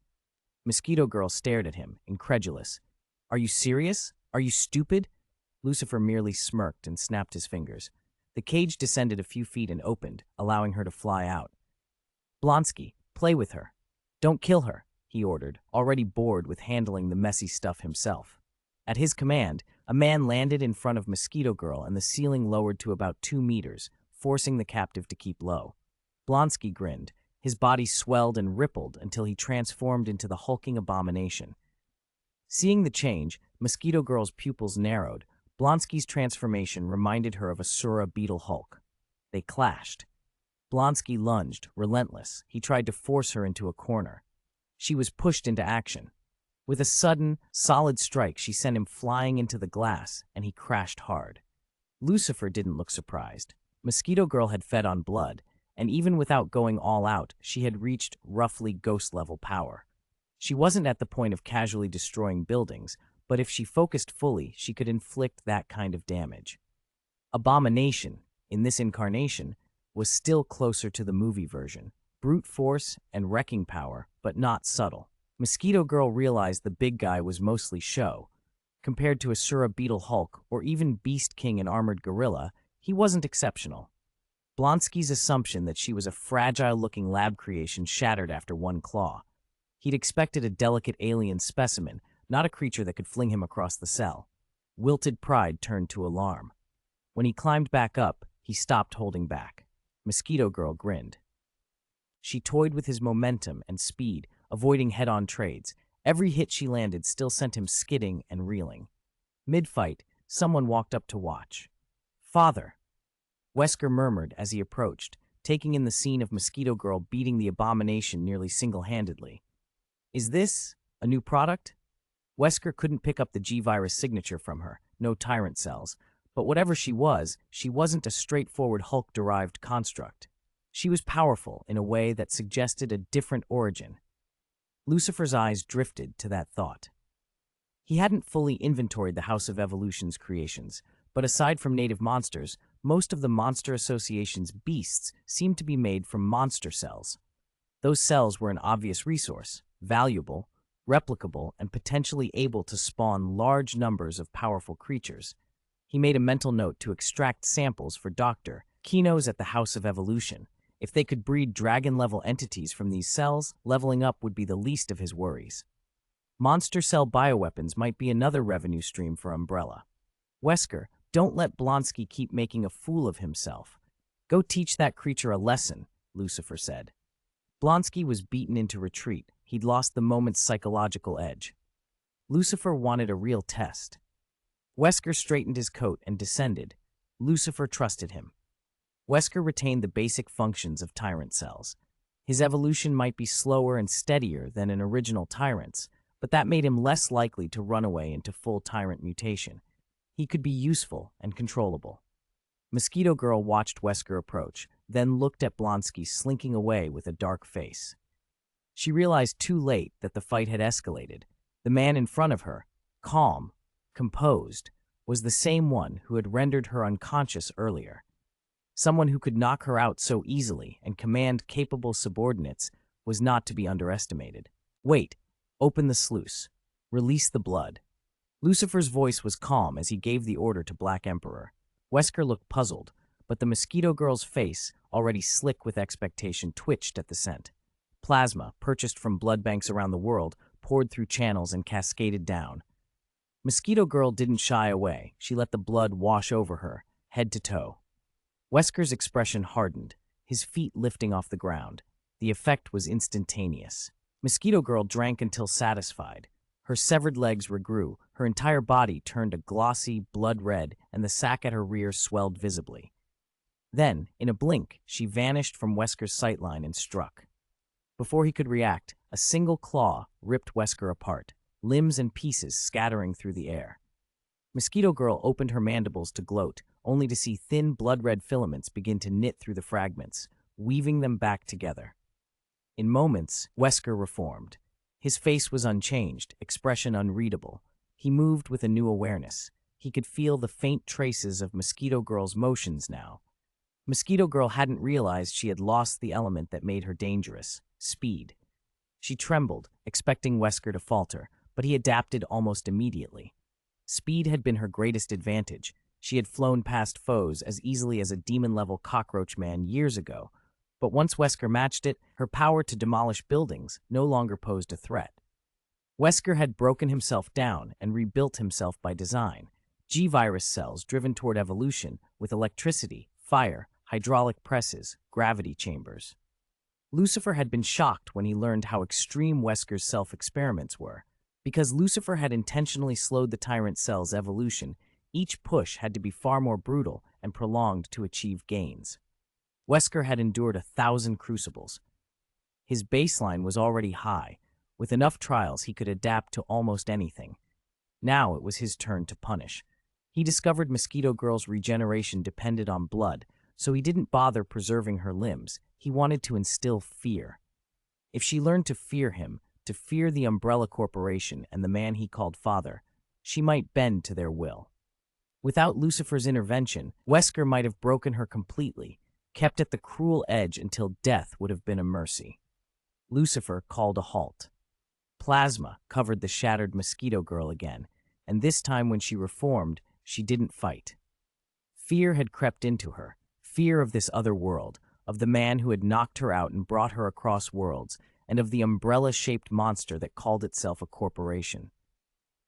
Mosquito Girl stared at him, incredulous. "Are you serious? Are you stupid?" Lucifer merely smirked and snapped his fingers. The cage descended a few feet and opened, allowing her to fly out. "Blonsky, play with her. Don't kill her," he ordered, already bored with handling the messy stuff himself. At his command, a man landed in front of Mosquito Girl and the ceiling lowered to about 2 meters, forcing the captive to keep low. Blonsky grinned. His body swelled and rippled until he transformed into the hulking abomination. Seeing the change, Mosquito Girl's pupils narrowed. Blonsky's transformation reminded her of Asura beetle Hulk. They clashed. Blonsky lunged, relentless. He tried to force her into a corner. She was pushed into action. With a sudden, solid strike, she sent him flying into the glass, and he crashed hard. Lucifer didn't look surprised. Mosquito Girl had fed on blood, and even without going all out, she had reached roughly ghost-level power. She wasn't at the point of casually destroying buildings, but if she focused fully, she could inflict that kind of damage. Abomination, in this incarnation, was still closer to the movie version. Brute force and wrecking power, but not subtle. Mosquito Girl realized the big guy was mostly show. Compared to Asura beetle Hulk or even Beast King and Armored Gorilla, he wasn't exceptional. Blonsky's assumption that she was a fragile-looking lab creation shattered after one claw. He'd expected a delicate alien specimen, not a creature that could fling him across the cell. Wilted pride turned to alarm. When he climbed back up, he stopped holding back. Mosquito Girl grinned. She toyed with his momentum and speed, avoiding head-on trades, Every hit she landed still sent him skidding and reeling. Mid-fight, someone walked up to watch. "Father," Wesker murmured as he approached, taking in the scene of Mosquito Girl beating the abomination nearly single-handedly. "Is this a new product?" Wesker couldn't pick up the G-Virus signature from her, no tyrant cells, but whatever she wasn't a straightforward Hulk-derived construct. She was powerful in a way that suggested a different origin. Lucifer's eyes drifted to that thought. He hadn't fully inventoried the House of Evolution's creations, but aside from native monsters, most of the Monster Association's beasts seemed to be made from monster cells. Those cells were an obvious resource, valuable, replicable, and potentially able to spawn large numbers of powerful creatures. He made a mental note to extract samples for Dr. Kino's at the House of Evolution. If they could breed dragon-level entities from these cells, leveling up would be the least of his worries. Monster cell bioweapons might be another revenue stream for Umbrella. "Wesker, don't let Blonsky keep making a fool of himself. Go teach that creature a lesson," Lucifer said. Blonsky was beaten into retreat. He'd lost the moment's psychological edge. Lucifer wanted a real test. Wesker straightened his coat and descended. Lucifer trusted him. Wesker retained the basic functions of tyrant cells. His evolution might be slower and steadier than an original tyrant's, but that made him less likely to run away into full tyrant mutation. He could be useful and controllable. Mosquito Girl watched Wesker approach, then looked at Blonsky slinking away with a dark face. She realized too late that the fight had escalated. The man in front of her, calm, composed, was the same one who had rendered her unconscious earlier. Someone who could knock her out so easily and command capable subordinates was not to be underestimated. "Wait, open the sluice. Release the blood." Lucifer's voice was calm as he gave the order to Black Emperor. Wesker looked puzzled, but the Mosquito Girl's face, already slick with expectation, twitched at the scent. Plasma, purchased from blood banks around the world, poured through channels and cascaded down. Mosquito Girl didn't shy away. She let the blood wash over her, head to toe. Wesker's expression hardened, his feet lifting off the ground. The effect was instantaneous. Mosquito Girl drank until satisfied. Her severed legs regrew, her entire body turned a glossy blood red, and the sack at her rear swelled visibly. Then, in a blink, she vanished from Wesker's sightline and struck. Before he could react, a single claw ripped Wesker apart, limbs and pieces scattering through the air. Mosquito Girl opened her mandibles to gloat, only to see thin blood-red filaments begin to knit through the fragments, weaving them back together. In moments, Wesker reformed. His face was unchanged, expression unreadable. He moved with a new awareness. He could feel the faint traces of Mosquito Girl's motions now. Mosquito Girl hadn't realized she had lost the element that made her dangerous, speed. She trembled, expecting Wesker to falter, but he adapted almost immediately. Speed had been her greatest advantage. She had flown past foes as easily as a demon-level cockroach man years ago, but once Wesker matched it, her power to demolish buildings no longer posed a threat. Wesker had broken himself down and rebuilt himself by design. G-virus cells driven toward evolution with electricity, fire, hydraulic presses, gravity chambers. Lucifer had been shocked when he learned how extreme Wesker's self-experiments were. Because Lucifer had intentionally slowed the tyrant cell's evolution, each push had to be far more brutal and prolonged to achieve gains. Wesker had endured 1,000 crucibles. His baseline was already high. With enough trials, he could adapt to almost anything. Now it was his turn to punish. He discovered Mosquito Girl's regeneration depended on blood, so he didn't bother preserving her limbs. He wanted to instill fear. If she learned to fear him, to fear the Umbrella Corporation and the man he called father, she might bend to their will. Without Lucifer's intervention, Wesker might have broken her completely, kept at the cruel edge until death would have been a mercy. Lucifer called a halt. Plasma covered the shattered Mosquito Girl again, and this time when she reformed, she didn't fight. Fear had crept into her, fear of this other world, of the man who had knocked her out and brought her across worlds, and of the umbrella-shaped monster that called itself a corporation.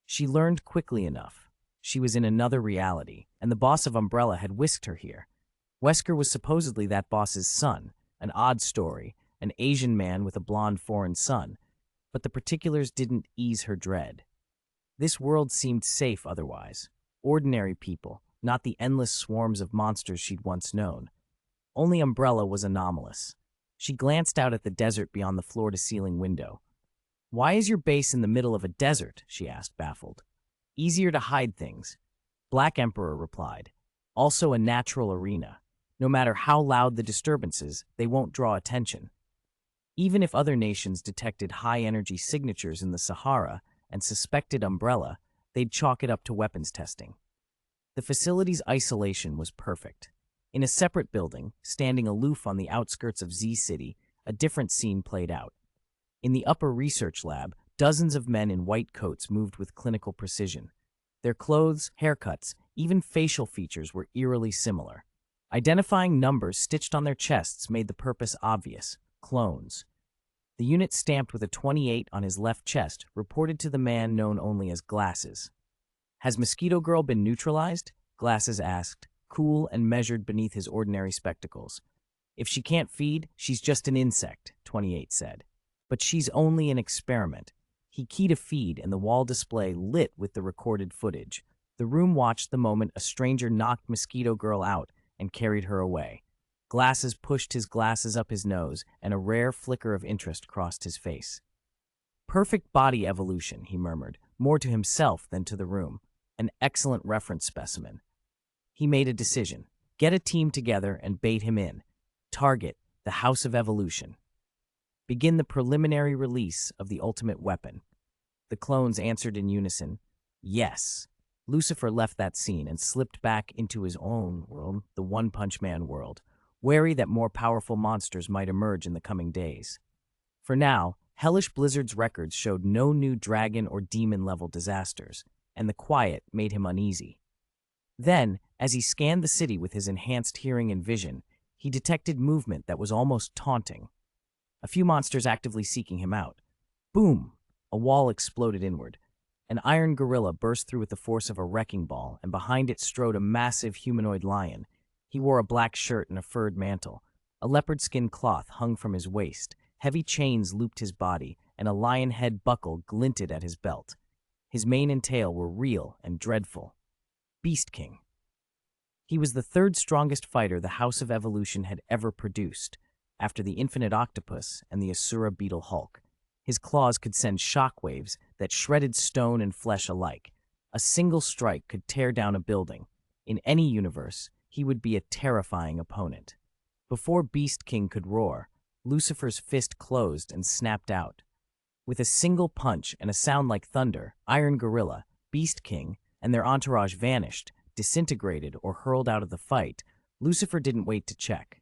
She learned quickly enough. She was in another reality, and the boss of Umbrella had whisked her here. Wesker was supposedly that boss's son, an odd story, an Asian man with a blonde foreign son. but the particulars didn't ease her dread. This world seemed safe otherwise. Ordinary people, not the endless swarms of monsters she'd once known. Only Umbrella was anomalous. She glanced out at the desert beyond the floor-to-ceiling window. "Why is your base in the middle of a desert?" she asked, baffled. "Easier to hide things," Black Emperor replied. "Also a natural arena. No matter how loud the disturbances, they won't draw attention." Even if other nations detected high-energy signatures in the Sahara and suspected Umbrella, they'd chalk it up to weapons testing. The facility's isolation was perfect. In a separate building, standing aloof on the outskirts of Z-City, a different scene played out. In the upper research lab, dozens of men in white coats moved with clinical precision. Their clothes, haircuts, even facial features were eerily similar. Identifying numbers stitched on their chests made the purpose obvious: clones. The unit stamped with a 28 on his left chest reported to the man known only as Glasses. "Has Mosquito Girl been neutralized?" Glasses asked, cool and measured beneath his ordinary spectacles. "If she can't feed, she's just an insect," 28 said. "But she's only an experiment." He keyed a feed and the wall display lit with the recorded footage. The room watched the moment a stranger knocked Mosquito Girl out and carried her away. Glasses pushed his glasses up his nose, and a rare flicker of interest crossed his face. "Perfect body evolution," he murmured, more to himself than to the room. "An excellent reference specimen." He made a decision. Get a team together and bait him in. Target: the House of Evolution. Begin the preliminary release of the ultimate weapon. The clones answered in unison, "Yes." Lucifer left that scene and slipped back into his own world, the One Punch Man world, wary that more powerful monsters might emerge in the coming days. For now, Hellish Blizzard's records showed no new dragon or demon-level disasters, and the quiet made him uneasy. Then, as he scanned the city with his enhanced hearing and vision, he detected movement that was almost taunting. A few monsters actively seeking him out. Boom! A wall exploded inward. An iron gorilla burst through with the force of a wrecking ball, and behind it strode a massive humanoid lion. He wore a black shirt and a furred mantle. A leopard skin cloth hung from his waist, heavy chains looped his body, and a lion head buckle glinted at his belt. His mane and tail were real and dreadful. Beast King. He was the third strongest fighter the House of Evolution had ever produced, after the Infinite Octopus and the Asura Beetle Hulk. His claws could send shockwaves that shredded stone and flesh alike. A single strike could tear down a building. In any universe, he would be a terrifying opponent. Before Beast King could roar, Lucifer's fist closed and snapped out. With a single punch and a sound like thunder, Iron Gorilla, Beast King, and their entourage vanished, disintegrated, or hurled out of the fight. Lucifer didn't wait to check.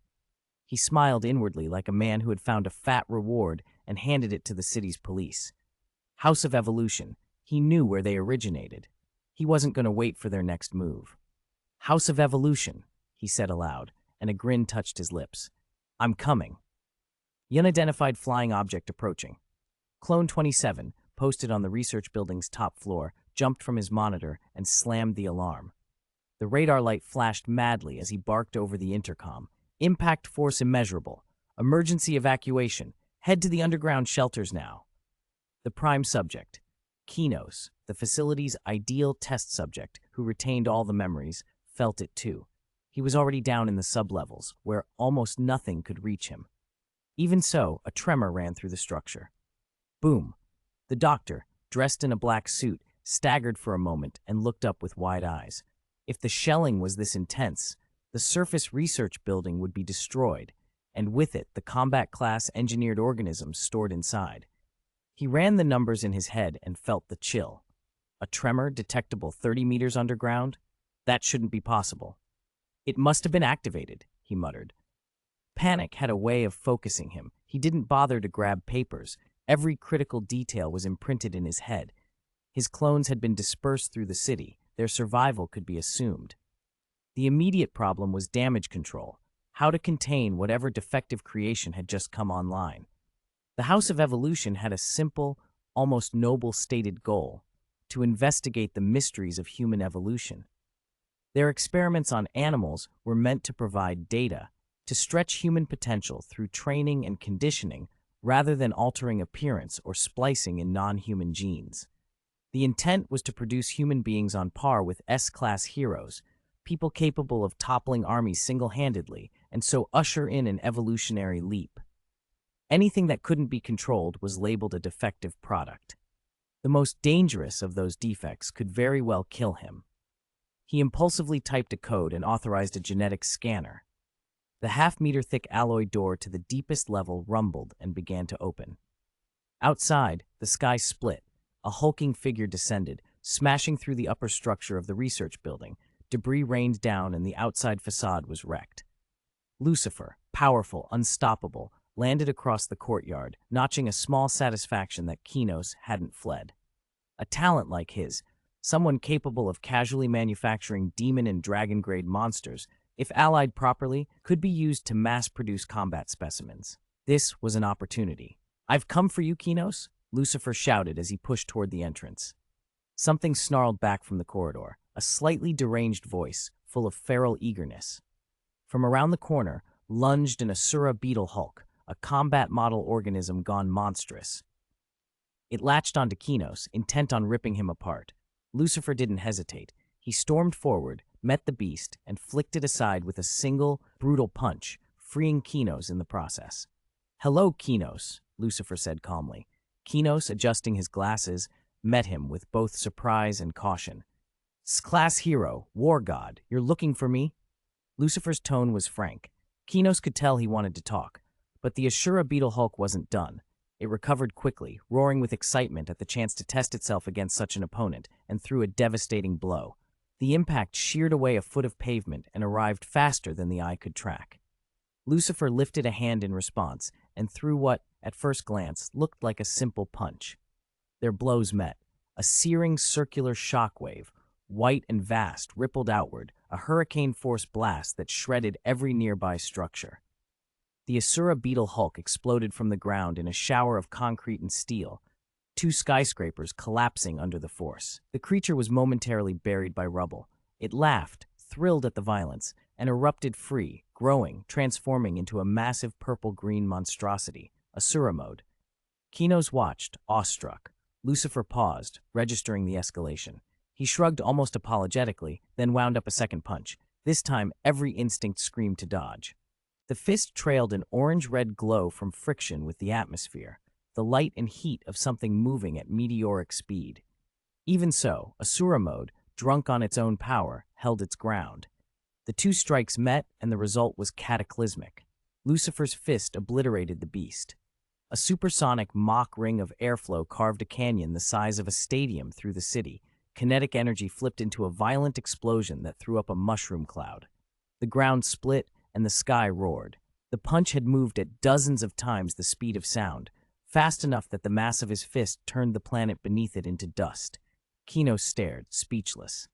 He smiled inwardly like a man who had found a fat reward and handed it to the city's police. House of Evolution. He knew where they originated. He wasn't going to wait for their next move. "House of Evolution," he said aloud, and a grin touched his lips. "I'm coming." The unidentified flying object approaching. Clone 27, posted on the research building's top floor, jumped from his monitor and slammed the alarm. The radar light flashed madly as he barked over the intercom. "Impact force immeasurable. Emergency evacuation. Head to the underground shelters now." The prime subject, Kinos, the facility's ideal test subject who retained all the memories, felt it too. He was already down in the sublevels, where almost nothing could reach him. Even so, a tremor ran through the structure. Boom! The doctor, dressed in a black suit, staggered for a moment and looked up with wide eyes. If the shelling was this intense, the surface research building would be destroyed, and with it the combat-class engineered organisms stored inside. He ran the numbers in his head and felt the chill. A tremor detectable 30 meters underground? That shouldn't be possible. "It must have been activated," he muttered. Panic had a way of focusing him. He didn't bother to grab papers. Every critical detail was imprinted in his head. His clones had been dispersed through the city. Their survival could be assumed. The immediate problem was damage control, how to contain whatever defective creation had just come online. The House of Evolution had a simple, almost noble stated goal: to investigate the mysteries of human evolution. Their experiments on animals were meant to provide data, to stretch human potential through training and conditioning rather than altering appearance or splicing in non-human genes. The intent was to produce human beings on par with S-class heroes, people capable of toppling armies single-handedly, and so usher in an evolutionary leap. Anything that couldn't be controlled was labeled a defective product. The most dangerous of those defects could very well kill him. He impulsively typed a code and authorized a genetic scanner. The half-meter-thick alloy door to the deepest level rumbled and began to open. Outside, the sky split. A hulking figure descended, smashing through the upper structure of the research building. Debris rained down and the outside facade was wrecked. Lucifer, powerful, unstoppable, landed across the courtyard, notching a small satisfaction that Kinos hadn't fled. A talent like his, someone capable of casually manufacturing demon and dragon-grade monsters, if allied properly, could be used to mass-produce combat specimens. This was an opportunity. "I've come for you, Kinos," Lucifer shouted as he pushed toward the entrance. Something snarled back from the corridor, a slightly deranged voice, full of feral eagerness. From around the corner lunged an Asura beetle hulk, a combat model organism gone monstrous. It latched onto Kinos, intent on ripping him apart. Lucifer didn't hesitate. He stormed forward, met the beast, and flicked it aside with a single, brutal punch, freeing Kinos in the process. "Hello, Kinos," Lucifer said calmly. Kinos, adjusting his glasses, met him with both surprise and caution. "Class hero, war god, you're looking for me?" Lucifer's tone was frank. Kinos could tell he wanted to talk, but the Asura beetle hulk wasn't done. It recovered quickly, roaring with excitement at the chance to test itself against such an opponent, and threw a devastating blow. The impact sheared away a foot of pavement and arrived faster than the eye could track. Lucifer lifted a hand in response and threw what, at first glance, looked like a simple punch. Their blows met. A searing circular shockwave, white and vast, rippled outward, a hurricane-force blast that shredded every nearby structure. The Asura beetle hulk exploded from the ground in a shower of concrete and steel, two skyscrapers collapsing under the force. The creature was momentarily buried by rubble. It laughed, thrilled at the violence, and erupted free, growing, transforming into a massive purple-green monstrosity, Asura mode. Kinos watched, awestruck. Lucifer paused, registering the escalation. He shrugged almost apologetically, then wound up a second punch. This time, every instinct screamed to dodge. The fist trailed an orange-red glow from friction with the atmosphere, the light and heat of something moving at meteoric speed. Even so, Asura mode, drunk on its own power, held its ground. The two strikes met, and the result was cataclysmic. Lucifer's fist obliterated the beast. A supersonic mock ring of airflow carved a canyon the size of a stadium through the city. Kinetic energy flipped into a violent explosion that threw up a mushroom cloud. The ground split, and the sky roared. The punch had moved at dozens of times the speed of sound, fast enough that the mass of his fist turned the planet beneath it into dust. Kinos stared, speechless.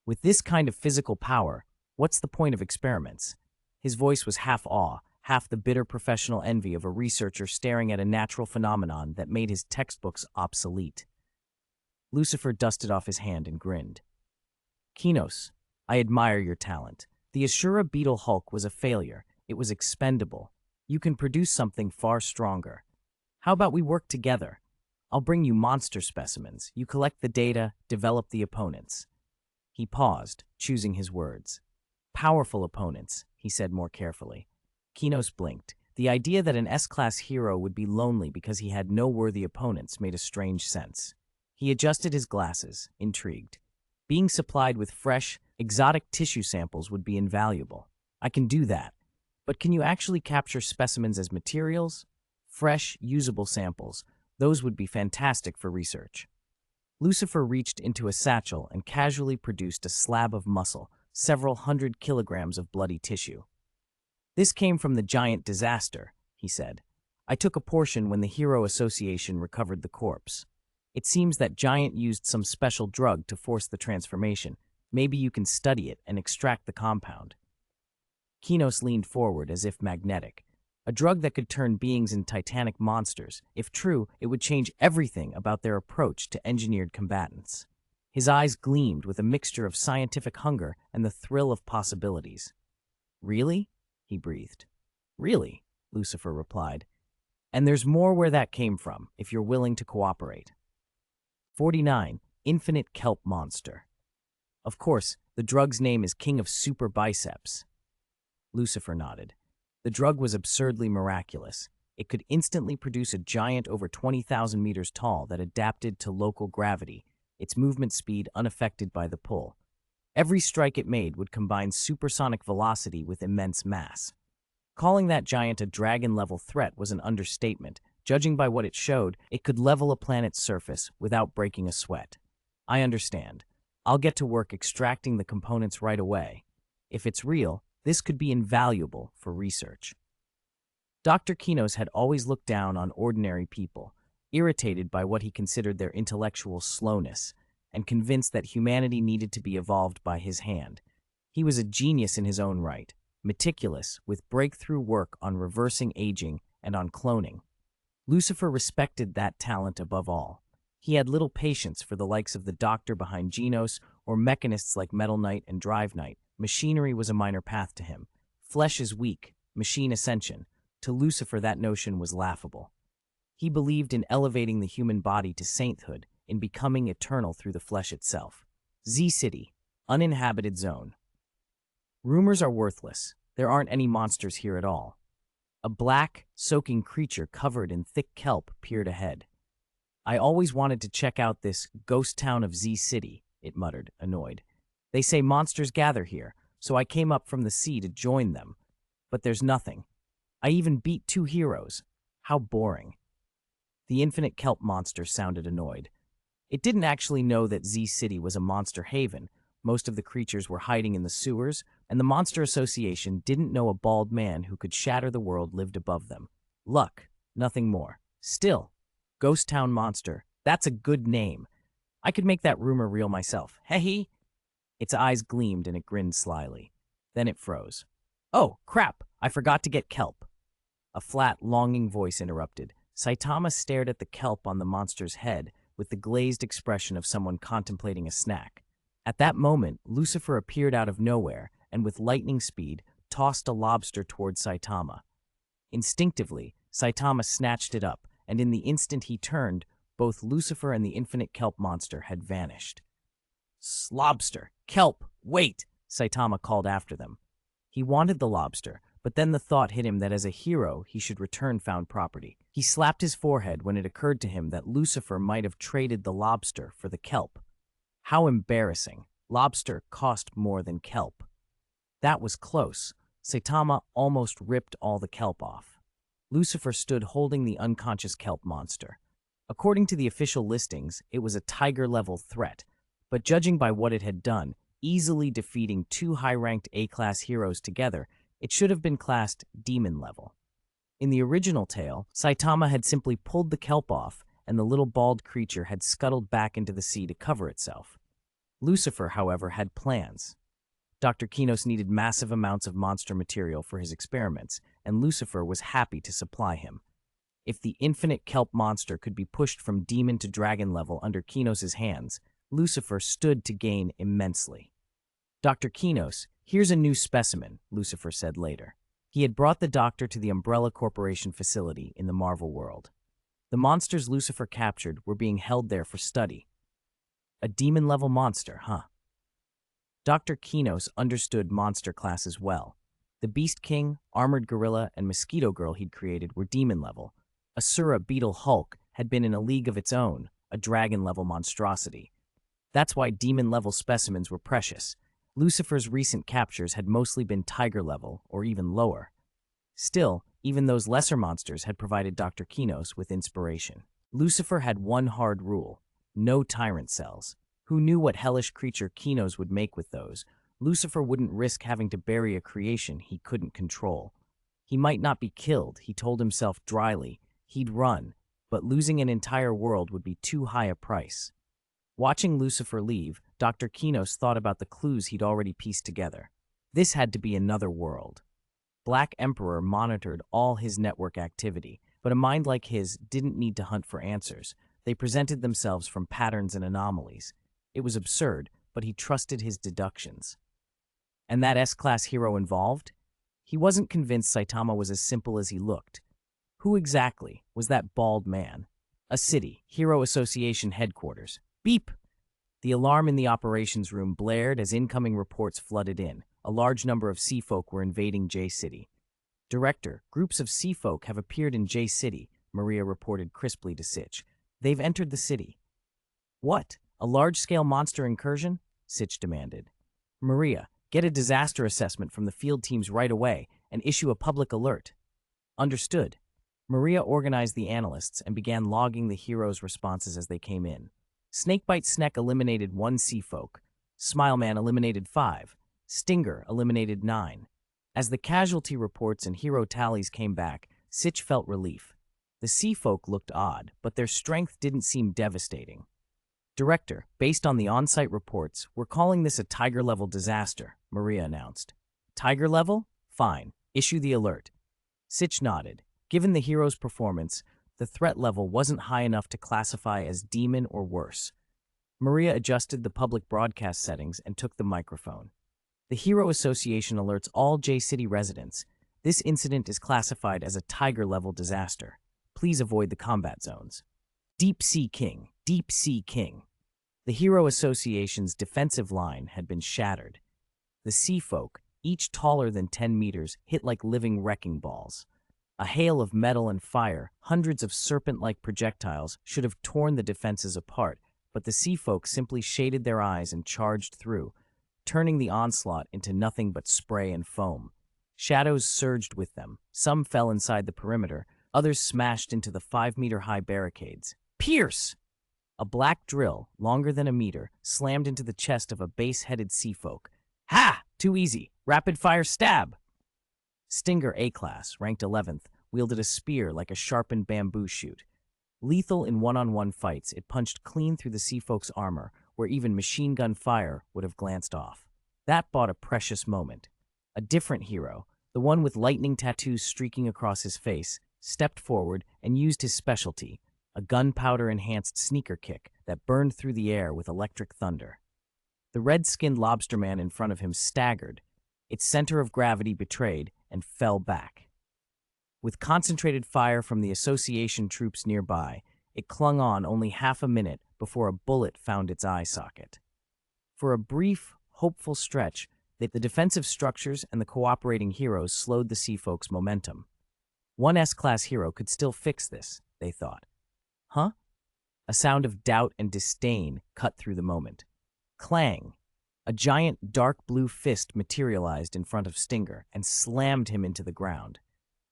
With this kind of physical power, what's the point of experiments? His voice was half awe, half the bitter professional envy of a researcher staring at a natural phenomenon that made his textbooks obsolete. Lucifer dusted off his hand and grinned. "Kinos, I admire your talent. The Asura beetle hulk was a failure. It was expendable. You can produce something far stronger. How about we work together? I'll bring you monster specimens. You collect the data, develop the opponents." He paused, choosing his words. "Powerful opponents," he said more carefully. Kinos blinked. The idea that an S-class hero would be lonely because he had no worthy opponents made a strange sense. He adjusted his glasses, intrigued. Being supplied with fresh, exotic tissue samples would be invaluable. "I can do that. But can you actually capture specimens as materials? Fresh, usable samples. Those would be fantastic for research." Lucifer reached into a satchel and casually produced a slab of muscle, several 100 kilograms of bloody tissue. "This came from the giant disaster," he said. "I took a portion when the Hero Association recovered the corpse. It seems that Giant used some special drug to force the transformation. Maybe you can study it and extract the compound." Kinos leaned forward as if magnetic. A drug that could turn beings into titanic monsters. If true, it would change everything about their approach to engineered combatants. His eyes gleamed with a mixture of scientific hunger and the thrill of possibilities. "Really?" he breathed. "Really," Lucifer replied. And there's more where that came from, if you're willing to cooperate. 49. Infinite Kelp Monster. Of course, the drug's name is King of Super Biceps. Lucifer nodded. The drug was absurdly miraculous. It could instantly produce a giant over 20,000 meters tall that adapted to local gravity, its movement speed unaffected by the pull. Every strike it made would combine supersonic velocity with immense mass. Calling that giant a dragon-level threat was an understatement. Judging by what it showed, it could level a planet's surface without breaking a sweat. I understand. I'll get to work extracting the components right away. If it's real, this could be invaluable for research. Dr. Kinos had always looked down on ordinary people, irritated by what he considered their intellectual slowness, and convinced that humanity needed to be evolved by his hand. He was a genius in his own right, meticulous, with breakthrough work on reversing aging and on cloning. Lucifer respected that talent above all. He had little patience for the likes of the doctor behind Genos or mechanists like Metal Knight and Drive Knight. Machinery was a minor path to him. Flesh is weak, machine ascension. To Lucifer, that notion was laughable. He believed in elevating the human body to sainthood, in becoming eternal through the flesh itself. Z-City, uninhabited zone. Rumors are worthless. There aren't any monsters here at all. A black, soaking creature covered in thick kelp peered ahead. I always wanted to check out this ghost town of Z-City, it muttered, annoyed. They say monsters gather here, so I came up from the sea to join them. But there's nothing. I even beat 2 heroes. How boring. The infinite kelp monster sounded annoyed. It didn't actually know that Z-City was a monster haven. Most of the creatures were hiding in the sewers, and the Monster Association didn't know a bald man who could shatter the world lived above them. Luck, nothing more. Still, Ghost Town Monster, that's a good name. I could make that rumor real myself. Heh. Its eyes gleamed and it grinned slyly. Then it froze. Oh, crap, I forgot to get kelp. A flat, longing voice interrupted. Saitama stared at the kelp on the monster's head with the glazed expression of someone contemplating a snack. At that moment, Lucifer appeared out of nowhere and with lightning speed tossed a lobster toward Saitama. Instinctively, Saitama snatched it up, and in the instant he turned, both Lucifer and the infinite kelp monster had vanished. Lobster! Kelp! Wait! Saitama called after them. He wanted the lobster, but then the thought hit him that as a hero he should return found property. He slapped his forehead when it occurred to him that Lucifer might have traded the lobster for the kelp. How embarrassing. Lobster cost more than kelp. That was close. Saitama almost ripped all the kelp off. Lucifer stood holding the unconscious kelp monster. According to the official listings, it was a tiger-level threat, but judging by what it had done, easily defeating 2 high-ranked A-class heroes together, it should have been classed demon-level. In the original tale, Saitama had simply pulled the kelp off, and the little bald creature had scuttled back into the sea to cover itself. Lucifer, however, had plans. Dr. Kinos needed massive amounts of monster material for his experiments, and Lucifer was happy to supply him. If the infinite kelp monster could be pushed from demon to dragon level under Kinos' hands, Lucifer stood to gain immensely. Dr. Kinos, here's a new specimen, Lucifer said later. He had brought the doctor to the Umbrella Corporation facility in the Marvel world. The monsters Lucifer captured were being held there for study. A demon-level monster, huh? Dr. Kinos understood monster classes well. The Beast King, Armored Gorilla, and Mosquito Girl he'd created were demon-level. Asura Beetle Hulk had been in a league of its own, a dragon-level monstrosity. That's why demon-level specimens were precious. Lucifer's recent captures had mostly been tiger-level, or even lower. Still, even those lesser monsters had provided Dr. Kinos with inspiration. Lucifer had one hard rule: no tyrant cells. Who knew what hellish creature Kinos would make with those? Lucifer wouldn't risk having to bury a creation he couldn't control. He might not be killed, he told himself dryly. He'd run, but losing an entire world would be too high a price. Watching Lucifer leave, Dr. Kinos thought about the clues he'd already pieced together. This had to be another world. Black Emperor monitored all his network activity, but a mind like his didn't need to hunt for answers. They presented themselves from patterns and anomalies. It was absurd, but he trusted his deductions. And that S-class hero involved? He wasn't convinced Saitama was as simple as he looked. Who exactly was that bald man? A city, Hero Association headquarters. Beep! The alarm in the operations room blared as incoming reports flooded in. A large number of sea folk were invading J City. Director, groups of sea folk have appeared in J City, Maria reported crisply to Sitch. They've entered the city. What? A large-scale monster incursion? Sitch demanded. Maria, get a disaster assessment from the field teams right away and issue a public alert. Understood. Maria organized the analysts and began logging the heroes' responses as they came in. Snakebite Sneck eliminated 1 sea folk. Smileman eliminated 5. Stinger eliminated 9. As the casualty reports and hero tallies came back, Sitch felt relief. The sea folk looked odd, but their strength didn't seem devastating. Director, based on the on-site reports, we're calling this a Tiger-level disaster, Maria announced. Tiger level? Fine. Issue the alert. Sitch nodded. Given the hero's performance, the threat level wasn't high enough to classify as demon or worse. Maria adjusted the public broadcast settings and took the microphone. The Hero Association alerts all J-City residents. This incident is classified as a Tiger-level disaster. Please avoid the combat zones. Deep Sea King, Deep Sea King. The Hero Association's defensive line had been shattered. The sea folk, each taller than 10 meters, hit like living wrecking balls. A hail of metal and fire, hundreds of serpent-like projectiles, should have torn the defenses apart, but the sea folk simply shaded their eyes and charged through, turning the onslaught into nothing but spray and foam. Shadows surged with them. Some fell inside the perimeter, others smashed into the 5-meter-high barricades. Pierce! A black drill, longer than a meter, slammed into the chest of a base-headed sea folk. Ha! Too easy. Rapid-fire stab! Stinger A-Class, ranked 11th, wielded a spear like a sharpened bamboo shoot. Lethal in one-on-one fights, it punched clean through the sea folk's armor, where even machine gun fire would have glanced off. That bought a precious moment. A different hero, the one with lightning tattoos streaking across his face, stepped forward and used his specialty, a gunpowder-enhanced sneaker kick that burned through the air with electric thunder. The red-skinned lobsterman in front of him staggered, its center of gravity betrayed, and fell back. With concentrated fire from the association troops nearby, it clung on only half a minute before a bullet found its eye socket. For a brief, hopeful stretch, the defensive structures and the cooperating heroes slowed the sea folk's momentum. One S-Class hero could still fix this, they thought. Huh? A sound of doubt and disdain cut through the moment. Clang! A giant dark blue fist materialized in front of Stinger and slammed him into the ground.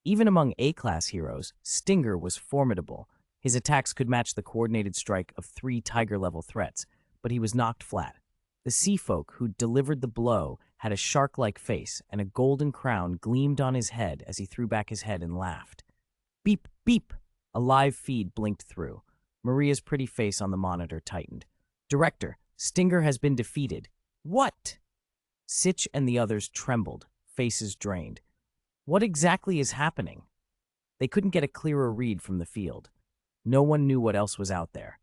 Even among A-Class heroes, Stinger was formidable. His attacks could match the coordinated strike of 3 Tiger-level threats, but he was knocked flat. The sea folk who delivered the blow had a shark-like face, and a golden crown gleamed on his head as he threw back his head and laughed. Beep, beep! A live feed blinked through. Maria's pretty face on the monitor tightened. Director, Stinger has been defeated. What? Sitch and the others trembled, faces drained. What exactly is happening? They couldn't get a clearer read from the field. No one knew what else was out there.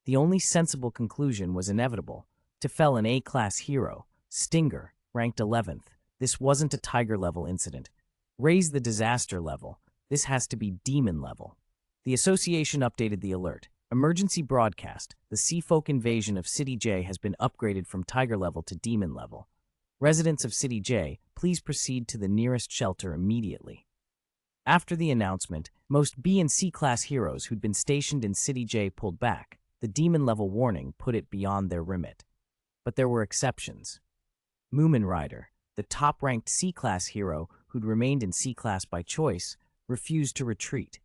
The only sensible conclusion was inevitable. To fell an A-Class hero, Stinger, ranked 11th. This wasn't a Tiger-level incident. Raise the disaster level. This has to be demon level. The association updated the alert. Emergency broadcast. The Sea Folk invasion of City J has been upgraded from Tiger level to demon level. Residents of City J, please proceed to the nearest shelter immediately. After the announcement, most B and C-class heroes who'd been stationed in City J pulled back. The demon-level warning put it beyond their remit. But there were exceptions. Moomin Rider, the top-ranked C-class hero who'd remained in C-class by choice, refused to retreat.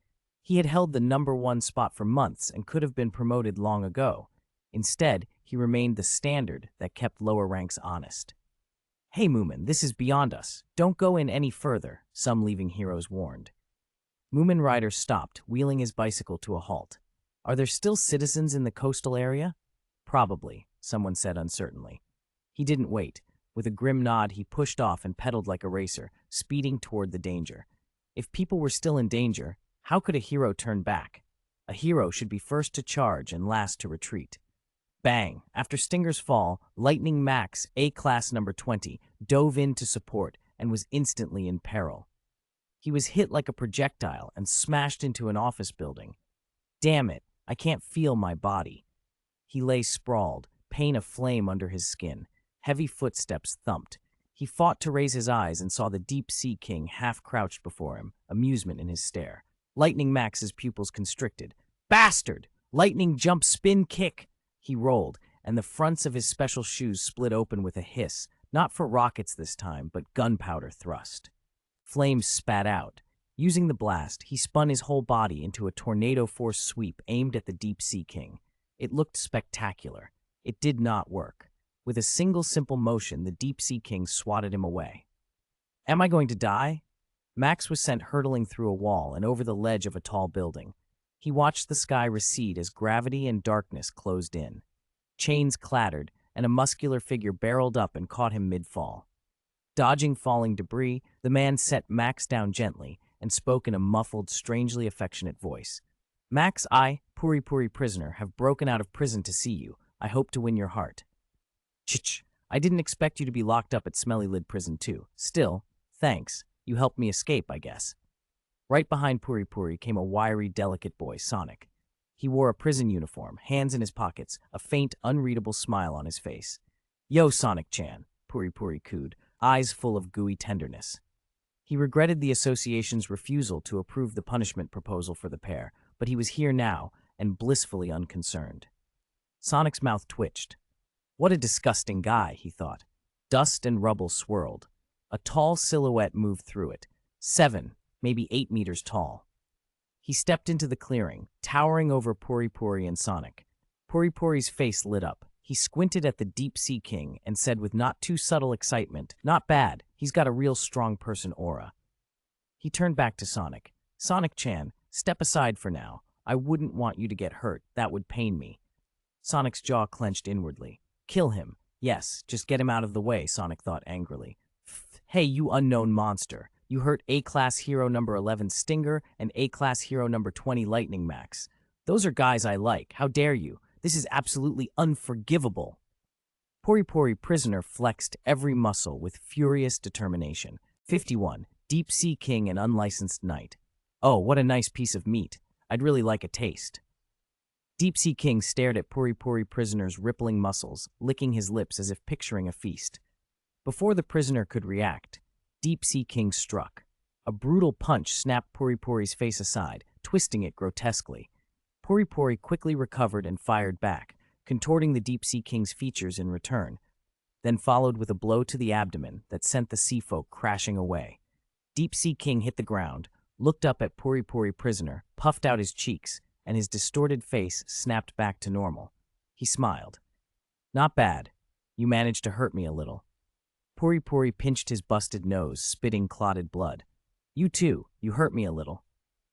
He had held the #1 spot for months and could have been promoted long ago. Instead, he remained the standard that kept lower ranks honest. Hey Moomin, this is beyond us. Don't go in any further, some leaving heroes warned. Moomin Rider stopped, wheeling his bicycle to a halt. Are there still citizens in the coastal area? Probably, someone said uncertainly. He didn't wait. With a grim nod, he pushed off and pedaled like a racer, speeding toward the danger. If people were still in danger, how could a hero turn back? A hero should be first to charge and last to retreat. Bang! After Stinger's fall, Lightning Max, A-Class number 20, dove in to support and was instantly in peril. He was hit like a projectile and smashed into an office building. Damn it, I can't feel my body. He lay sprawled, pain aflame under his skin. Heavy footsteps thumped. He fought to raise his eyes and saw the Deep Sea King half-crouched before him, amusement in his stare. Lightning Max's pupils constricted. Bastard! Lightning jump spin kick! He rolled, and the fronts of his special shoes split open with a hiss, not for rockets this time, but gunpowder thrust. Flames spat out. Using the blast, he spun his whole body into a tornado force sweep aimed at the Deep Sea King. It looked spectacular. It did not work. With a single simple motion, the Deep Sea King swatted him away. Am I going to die? Max was sent hurtling through a wall and over the ledge of a tall building. He watched the sky recede as gravity and darkness closed in. Chains clattered, and a muscular figure barreled up and caught him mid-fall. Dodging falling debris, the man set Max down gently and spoke in a muffled, strangely affectionate voice. Max, I, Puri Puri prisoner, have broken out of prison to see you. I hope to win your heart. Ch, I didn't expect you to be locked up at Smelly Lid Prison too. Still, thanks. You helped me escape, I guess. Right behind Puri Puri came a wiry, delicate boy, Sonic. He wore a prison uniform, hands in his pockets, a faint, unreadable smile on his face. Yo, Sonic-chan, Puri Puri cooed, eyes full of gooey tenderness. He regretted the association's refusal to approve the punishment proposal for the pair, but he was here now and blissfully unconcerned. Sonic's mouth twitched. What a disgusting guy, he thought. Dust and rubble swirled. A tall silhouette moved through it, 7, maybe 8 meters tall. He stepped into the clearing, towering over Puri Puri and Sonic. Puri Puri's face lit up. He squinted at the Deep Sea King and said with not too subtle excitement, "Not bad, he's got a real strong person aura." He turned back to Sonic. "Sonic-chan, step aside for now. I wouldn't want you to get hurt. That would pain me." Sonic's jaw clenched inwardly. Kill him. Yes, just get him out of the way, Sonic thought angrily. Hey, you unknown monster. You hurt A-Class Hero number 11 Stinger and A-Class Hero number 20 Lightning Max. Those are guys I like. How dare you? This is absolutely unforgivable. Puri Puri prisoner flexed every muscle with furious determination. 51. Deep Sea King and Unlicensed Knight. Oh, what a nice piece of meat. I'd really like a taste. Deep Sea King stared at Puri Puri prisoner's rippling muscles, licking his lips as if picturing a feast. Before the prisoner could react, Deep Sea King struck. A brutal punch snapped Puri Puri's face aside, twisting it grotesquely. Puri Puri quickly recovered and fired back, contorting the Deep Sea King's features in return, then followed with a blow to the abdomen that sent the sea folk crashing away. Deep Sea King hit the ground, looked up at Puri Puri prisoner, puffed out his cheeks, and his distorted face snapped back to normal. He smiled. Not bad. You managed to hurt me a little. Puri Puri pinched his busted nose, spitting clotted blood. You too. You hurt me a little.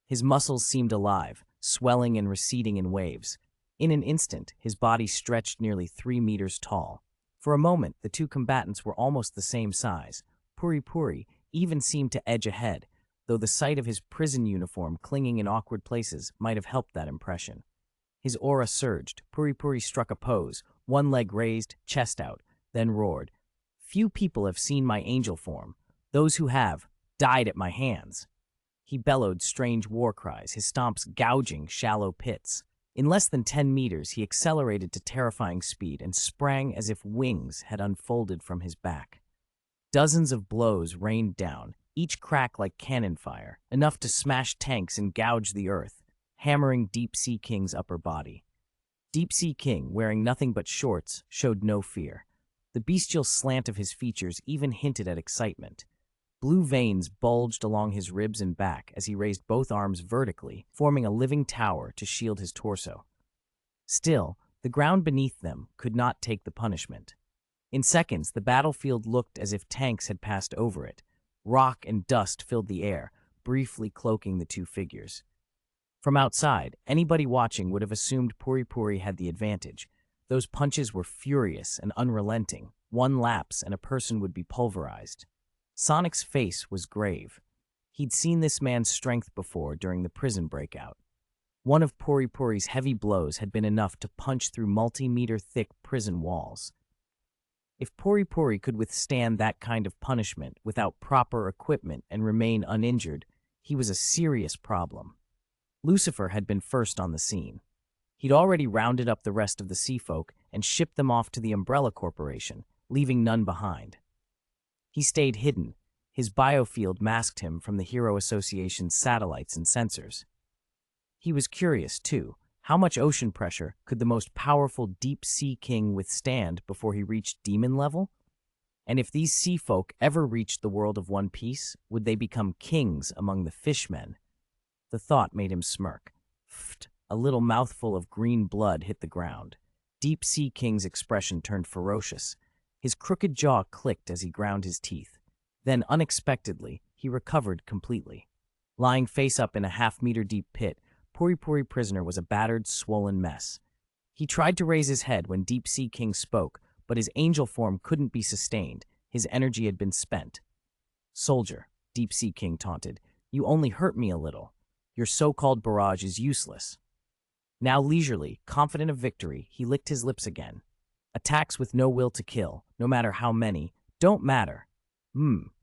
His muscles seemed alive, swelling and receding in waves. In an instant, his body stretched nearly 3 meters tall. For a moment, the two combatants were almost the same size. Puri Puri even seemed to edge ahead, though the sight of his prison uniform clinging in awkward places might have helped that impression. His aura surged. Puri Puri struck a pose, one leg raised, chest out, then roared. Few people have seen my angel form. Those who have died at my hands. He bellowed strange war cries, his stomps gouging shallow pits. In less than 10 meters, he accelerated to terrifying speed and sprang as if wings had unfolded from his back. Dozens of blows rained down, each crack like cannon fire, enough to smash tanks and gouge the earth, hammering Deep Sea King's upper body. Deep Sea King, wearing nothing but shorts, showed no fear. The bestial slant of his features even hinted at excitement. Blue veins bulged along his ribs and back as he raised both arms vertically, forming a living tower to shield his torso. Still, the ground beneath them could not take the punishment. In seconds, the battlefield looked as if tanks had passed over it. Rock and dust filled the air, briefly cloaking the two figures. From outside, anybody watching would have assumed Puri Puri had the advantage. Those punches were furious and unrelenting. One lapse and a person would be pulverized. Sonic's face was grave. He'd seen this man's strength before during the prison breakout. One of Puri Puri's heavy blows had been enough to punch through multi-meter-thick prison walls. If Puri Puri could withstand that kind of punishment without proper equipment and remain uninjured, He was a serious problem. Lucifer had been first on the scene. He'd already rounded up the rest of the sea folk and shipped them off to the Umbrella Corporation, leaving none behind. He stayed hidden. His biofield masked him from the Hero Association's satellites and sensors. He was curious, too. How much ocean pressure could the most powerful deep-sea king withstand before he reached demon level? And if these sea folk ever reached the world of One Piece, would they become kings among the fishmen? The thought made him smirk. Pfft, a little mouthful of green blood hit the ground. Deep Sea King's expression turned ferocious. His crooked jaw clicked as he ground his teeth. Then, unexpectedly, he recovered completely. Lying face up in a half-meter-deep pit, Puri Puri Prisoner was a battered, swollen mess. He tried to raise his head when Deep Sea King spoke, but his angel form couldn't be sustained. His energy had been spent. "Soldier," Deep Sea King taunted, "you only hurt me a little. Your so-called barrage is useless." Now leisurely, confident of victory, he licked his lips again. Attacks with no will to kill, no matter how many, don't matter.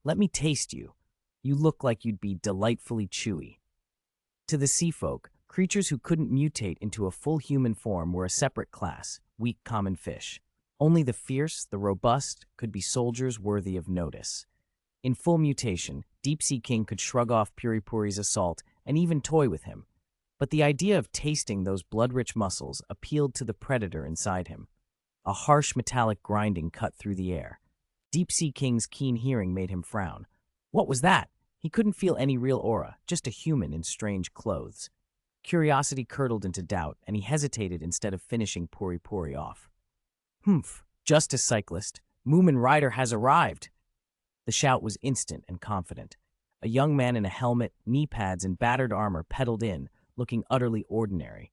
Let me taste you. You look like you'd be delightfully chewy. To the sea folk, creatures who couldn't mutate into a full human form were a separate class, weak common fish. Only the fierce, the robust, could be soldiers worthy of notice. In full mutation, Deep Sea King could shrug off Puri Puri's assault and even toy with him. But the idea of tasting those blood-rich muscles appealed to the predator inside him. A harsh metallic grinding cut through the air. Deep Sea King's keen hearing made him frown. What was that? He couldn't feel any real aura, just a human in strange clothes. Curiosity curdled into doubt, and he hesitated instead of finishing Puri Puri off. Justice Cyclist, Moomin Rider has arrived. The shout was instant and confident. A young man in a helmet, knee pads, and battered armor pedaled in, looking utterly ordinary.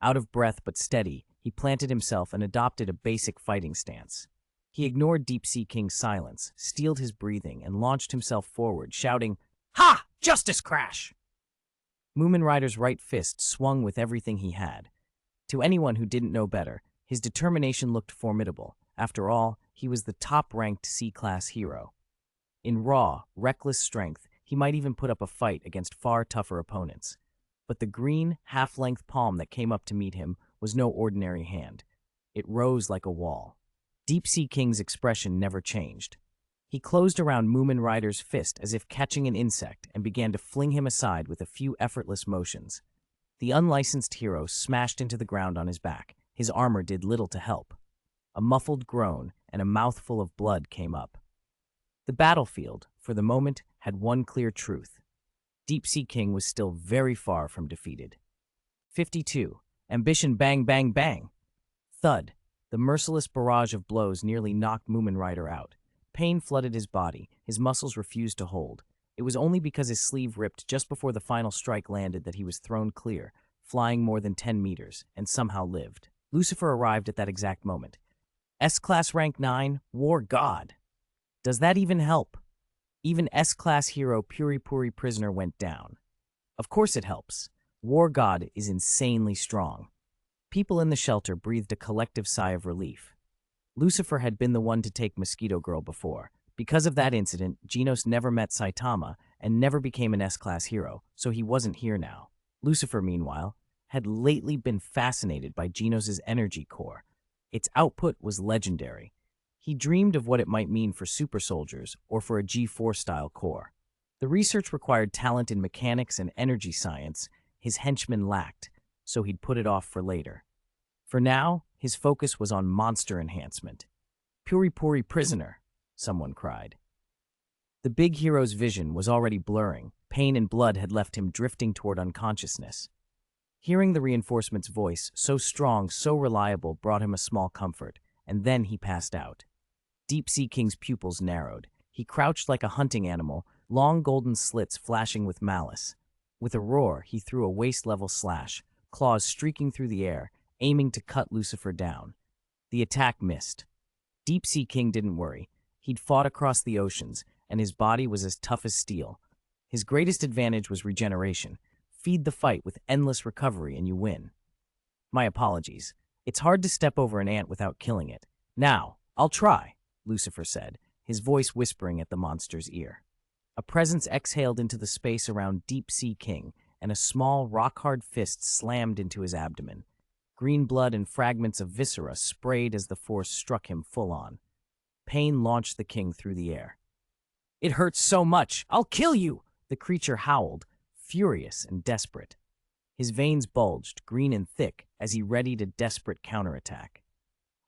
Out of breath but steady, he planted himself and adopted a basic fighting stance. He ignored Deep Sea King's silence, steeled his breathing, and launched himself forward, shouting, "Ha! Justice Crash!" Moomin Rider's right fist swung with everything he had. To anyone who didn't know better, his determination looked formidable. After all, he was the top-ranked C-class hero. In raw, reckless strength, he might even put up a fight against far tougher opponents. But the green, half-length palm that came up to meet him was no ordinary hand. It rose like a wall. Deep Sea King's expression never changed. He closed around Moomin Rider's fist as if catching an insect and began to fling him aside with a few effortless motions. The unlicensed hero smashed into the ground on his back. His armor did little to help. A muffled groan and a mouthful of blood came up. The battlefield, for the moment, had one clear truth. Deep Sea King was still very far from defeated. 52. Ambition bang bang bang. Thud. The merciless barrage of blows nearly knocked Moomin Rider out. Pain flooded his body. His muscles refused to hold. It was only because his sleeve ripped just before the final strike landed that he was thrown clear, flying more than 10 meters, and somehow lived. Lucifer arrived at that exact moment. S-Class Rank 9, War God. Does that even help? Even S-Class hero Puri Puri Prisoner went down. Of course it helps. War God is insanely strong. People in the shelter breathed a collective sigh of relief. Lucifer had been the one to take Mosquito Girl before. Because of that incident, Genos never met Saitama and never became an S-Class hero, so he wasn't here now. Lucifer, meanwhile, had lately been fascinated by Genos' energy core. Its output was legendary. He dreamed of what it might mean for super soldiers or for a G4-style core. The research required talent in mechanics and energy science his henchmen lacked, so he'd put it off for later. For now, his focus was on monster enhancement. Puri Puri Prisoner, someone cried. The big hero's vision was already blurring. Pain and blood had left him drifting toward unconsciousness. Hearing the reinforcement's voice, so strong, so reliable, brought him a small comfort, and then he passed out. Deep Sea King's pupils narrowed. He crouched like a hunting animal, long golden slits flashing with malice. With a roar, he threw a waist-level slash, claws streaking through the air, aiming to cut Lucifer down. The attack missed. Deep Sea King didn't worry. He'd fought across the oceans, and his body was as tough as steel. His greatest advantage was regeneration. Feed the fight with endless recovery and you win. My apologies. It's hard to step over an ant without killing it. Now, I'll try, Lucifer said, his voice whispering at the monster's ear. A presence exhaled into the space around Deep Sea King, and a small, rock-hard fist slammed into his abdomen. Green blood and fragments of viscera sprayed as the force struck him full on. Pain launched the king through the air. "It hurts so much! I'll kill you!" The creature howled, furious and desperate. His veins bulged, green and thick, as he readied a desperate counterattack.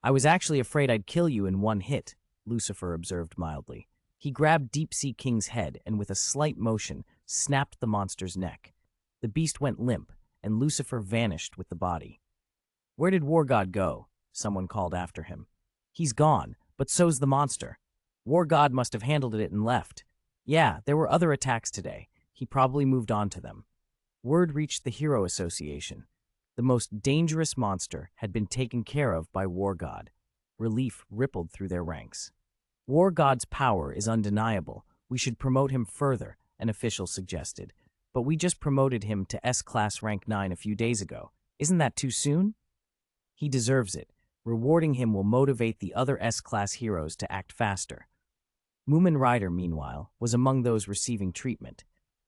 "I was actually afraid I'd kill you in one hit," Lucifer observed mildly. He grabbed Deep Sea King's head and with a slight motion snapped the monster's neck. The beast went limp, and Lucifer vanished with the body. "Where did War God go?" someone called after him. "He's gone, but so's the monster. War God must have handled it and left. Yeah, there were other attacks today. He probably moved on to them." Word reached the Hero Association. The most dangerous monster had been taken care of by War God. Relief rippled through their ranks. "War God's power is undeniable. We should promote him further," an official suggested. "But we just promoted him to S-Class Rank 9 a few days ago. Isn't that too soon?" "He deserves it. Rewarding him will motivate the other S-Class heroes to act faster." Moomin Rider, meanwhile, was among those receiving treatment.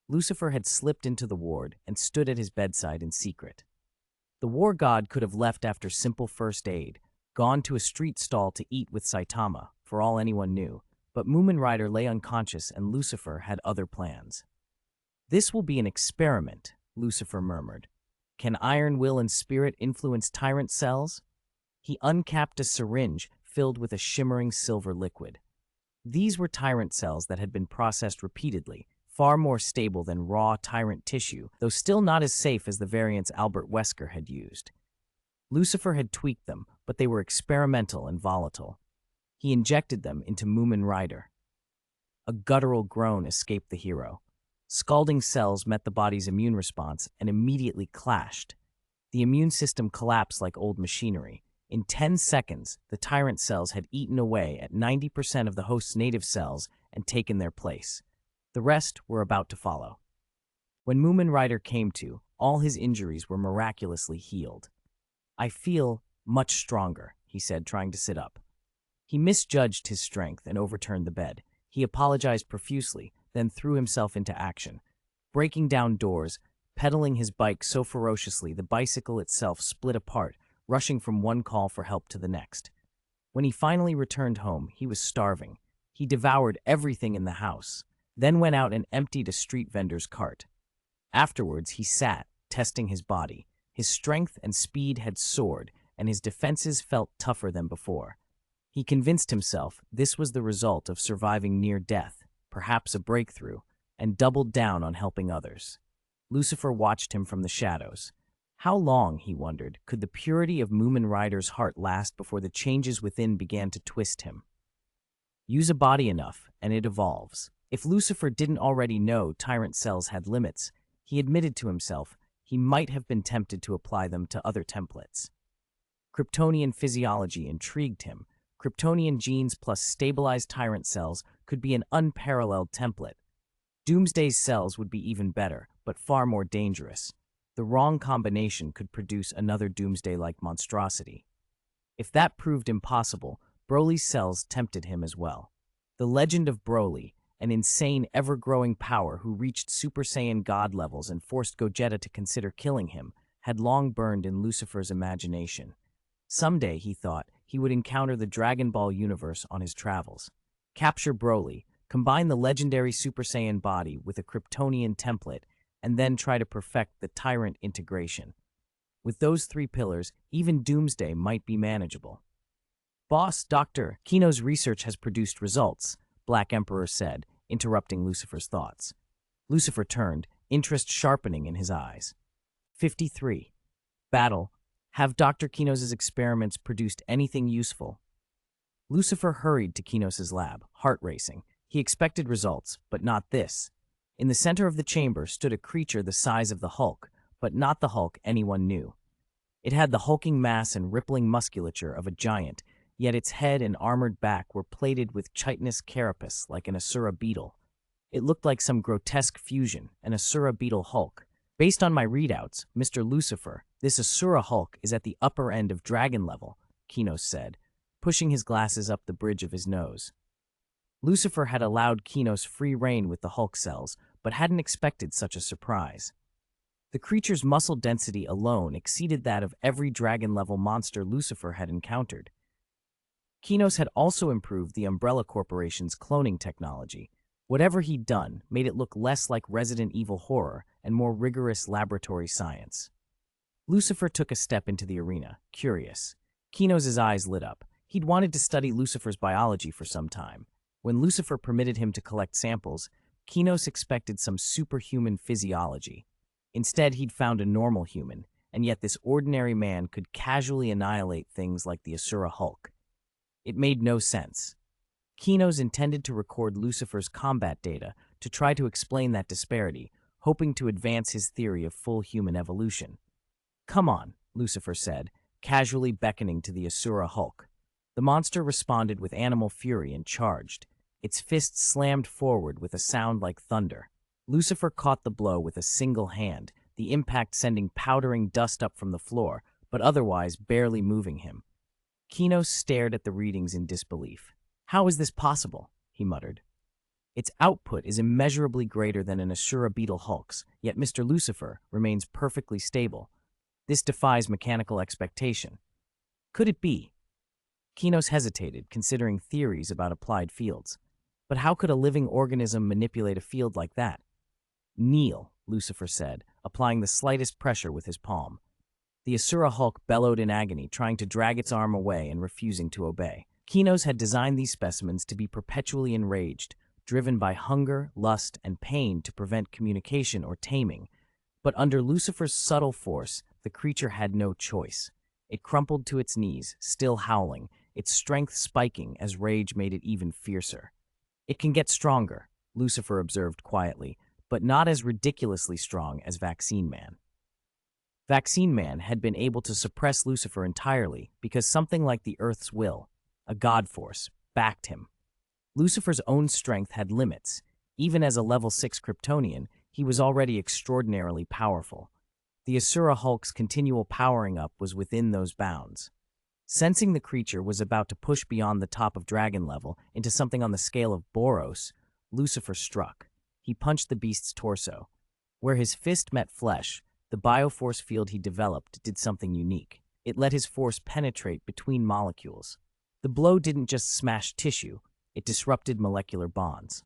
Lucifer had slipped into the ward and stood at his bedside in secret. The War God could have left after simple first aid, gone to a street stall to eat with Saitama, for all anyone knew, but Moomin Rider lay unconscious and Lucifer had other plans. "This will be an experiment," Lucifer murmured. "Can iron will and spirit influence tyrant cells?" He uncapped a syringe filled with a shimmering silver liquid. These were tyrant cells that had been processed repeatedly, far more stable than raw tyrant tissue, though still not as safe as the variants Albert Wesker had used. Lucifer had tweaked them, but they were experimental and volatile. He injected them into Moomin Rider. A guttural groan escaped the hero. Scalding cells met the body's immune response and immediately clashed. The immune system collapsed like old machinery. In 10 seconds, the tyrant cells had eaten away at 90% of the host's native cells and taken their place. The rest were about to follow. When Moomin Rider came to, all his injuries were miraculously healed. "I feel much stronger," he said, trying to sit up. He misjudged his strength and overturned the bed. He apologized profusely, then threw himself into action. Breaking down doors, pedaling his bike so ferociously the bicycle itself split apart, rushing from one call for help to the next. When he finally returned home, he was starving. He devoured everything in the house, then went out and emptied a street vendor's cart. Afterwards, he sat, testing his body. His strength and speed had soared, and his defenses felt tougher than before. He convinced himself this was the result of surviving near death, perhaps a breakthrough, and doubled down on helping others. Lucifer watched him from the shadows. How long, he wondered, could the purity of Moomin Rider's heart last before the changes within began to twist him? Use a body enough, and it evolves. If Lucifer didn't already know tyrant cells had limits, he admitted to himself he might have been tempted to apply them to other templates. Kryptonian physiology intrigued him. Kryptonian genes plus stabilized tyrant cells could be an unparalleled template. Doomsday's cells would be even better, but far more dangerous. The wrong combination could produce another Doomsday-like monstrosity. If that proved impossible, Broly's cells tempted him as well. The legend of Broly, an insane, ever-growing power who reached Super Saiyan God levels and forced Gogeta to consider killing him, had long burned in Lucifer's imagination. Someday, he thought, he would encounter the Dragon Ball universe on his travels. Capture Broly, combine the legendary Super Saiyan body with a Kryptonian template, and then try to perfect the Tyrant integration. With those three pillars, even Doomsday might be manageable. "Boss, Dr. Kino's research has produced results," Black Emperor said, interrupting Lucifer's thoughts. Lucifer turned, interest sharpening in his eyes. 53. Battle. Have Dr. Kino's experiments produced anything useful? Lucifer hurried to Kinos' lab, heart racing. He expected results, but not this. In the center of the chamber stood a creature the size of the Hulk, but not the Hulk anyone knew. It had the hulking mass and rippling musculature of a giant, yet its head and armored back were plated with chitinous carapace like an Asura beetle. It looked like some grotesque fusion, an Asura beetle Hulk. "Based on my readouts, Mr. Lucifer, this Asura Hulk is at the upper end of dragon level," Kinos said, pushing his glasses up the bridge of his nose. Lucifer had allowed Kinos free rein with the Hulk cells, but hadn't expected such a surprise. The creature's muscle density alone exceeded that of every dragon-level monster Lucifer had encountered. Kinos had also improved the Umbrella Corporation's cloning technology. Whatever he'd done made it look less like Resident Evil horror and more rigorous laboratory science. Lucifer took a step into the arena, curious. Kinos' eyes lit up. He'd wanted to study Lucifer's biology for some time. When Lucifer permitted him to collect samples, Kinos expected some superhuman physiology. Instead, he'd found a normal human, and yet this ordinary man could casually annihilate things like the Asura Hulk. It made no sense. Kinos intended to record Lucifer's combat data to try to explain that disparity, hoping to advance his theory of full human evolution. "Come on," Lucifer said, casually beckoning to the Asura Hulk. The monster responded with animal fury and charged. Its fists slammed forward with a sound like thunder. Lucifer caught the blow with a single hand, the impact sending powdering dust up from the floor, but otherwise barely moving him. Kinos stared at the readings in disbelief. "How is this possible?" he muttered. "Its output is immeasurably greater than an Asura Beetle Hulk's, yet Mr. Lucifer remains perfectly stable. This defies mechanical expectation. Could it be?" Kinos hesitated, considering theories about applied fields. But how could a living organism manipulate a field like that? "Kneel," Lucifer said, applying the slightest pressure with his palm. The Asura Hulk bellowed in agony, trying to drag its arm away and refusing to obey. Kinos had designed these specimens to be perpetually enraged, driven by hunger, lust, and pain to prevent communication or taming. But under Lucifer's subtle force, the creature had no choice. It crumpled to its knees, still howling, its strength spiking as rage made it even fiercer. "It can get stronger," Lucifer observed quietly, but not as ridiculously strong as Vaccine Man. Vaccine Man had been able to suppress Lucifer entirely because something like the Earth's will, a god force, backed him. Lucifer's own strength had limits. Even as a level 6 Kryptonian, he was already extraordinarily powerful. The Asura Hulk's continual powering up was within those bounds. Sensing the creature was about to push beyond the top of dragon level into something on the scale of Boros, Lucifer struck. He punched the beast's torso. Where his fist met flesh, the bioforce field he developed did something unique. It let his force penetrate between molecules. The blow didn't just smash tissue, it disrupted molecular bonds.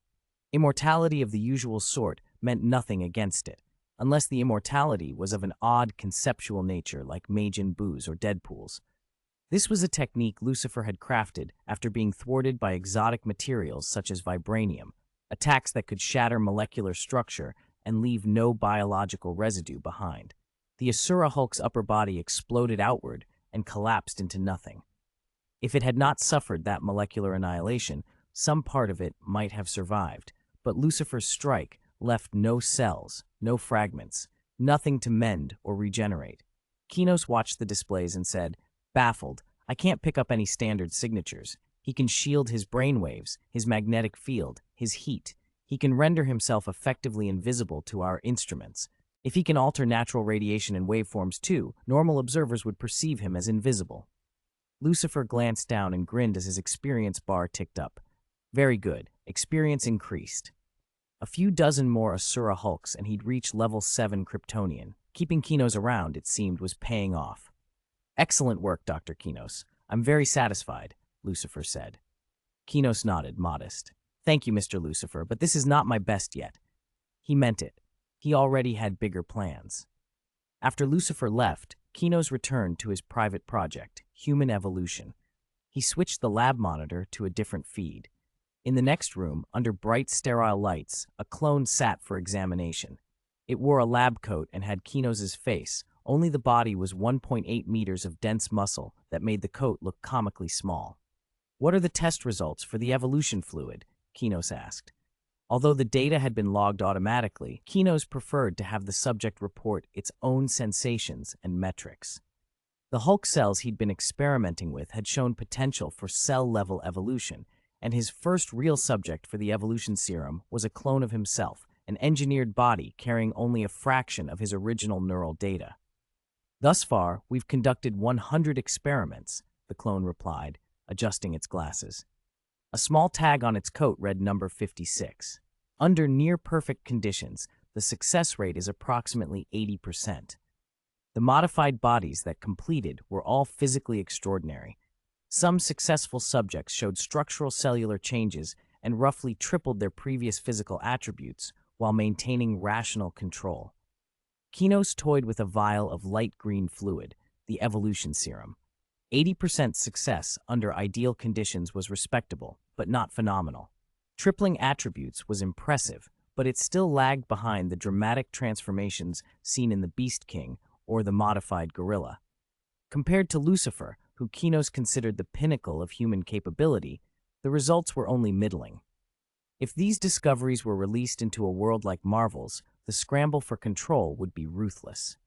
Immortality of the usual sort meant nothing against it, unless the immortality was of an odd conceptual nature like Majin Buu's or Deadpool's. This was a technique Lucifer had crafted after being thwarted by exotic materials such as vibranium, attacks that could shatter molecular structure and leave no biological residue behind. The Asura Hulk's upper body exploded outward and collapsed into nothing. If it had not suffered that molecular annihilation, some part of it might have survived, but Lucifer's strike left no cells, no fragments, nothing to mend or regenerate. Kinos watched the displays and said, "Baffled, I can't pick up any standard signatures. He can shield his brainwaves, his magnetic field, his heat. He can render himself effectively invisible to our instruments. If he can alter natural radiation and waveforms too, normal observers would perceive him as invisible." Lucifer glanced down and grinned as his experience bar ticked up. Very good. Experience increased. A few dozen more Asura Hulks and he'd reach level 7 Kryptonian. Keeping Kinos around, it seemed, was paying off. "Excellent work, Dr. Kinos. I'm very satisfied," Lucifer said. Kinos nodded, modest. "Thank you, Mr. Lucifer, but this is not my best yet." He meant it. He already had bigger plans. After Lucifer left, Kinos returned to his private project, Human Evolution. He switched the lab monitor to a different feed. In the next room, under bright, sterile lights, a clone sat for examination. It wore a lab coat and had Kinos' face, only the body was 1.8 meters of dense muscle that made the coat look comically small. "What are the test results for the evolution fluid?" Kinos asked. Although the data had been logged automatically, Kinos preferred to have the subject report its own sensations and metrics. The Hulk cells he'd been experimenting with had shown potential for cell-level evolution, and his first real subject for the evolution serum was a clone of himself, an engineered body carrying only a fraction of his original neural data. "Thus far, we've conducted 100 experiments," the clone replied, adjusting its glasses. A small tag on its coat read number 56. Under near-perfect conditions, the success rate is approximately 80%. The modified bodies that completed were all physically extraordinary. Some successful subjects showed structural cellular changes and roughly tripled their previous physical attributes while maintaining rational control. Kinos toyed with a vial of light green fluid, the evolution serum. 80% success under ideal conditions was respectable, but not phenomenal. Tripling attributes was impressive, but it still lagged behind the dramatic transformations seen in the Beast King or the modified gorilla. Compared to Lucifer, who Kinos considered the pinnacle of human capability, the results were only middling. If these discoveries were released into a world like Marvel's, the scramble for control would be ruthless.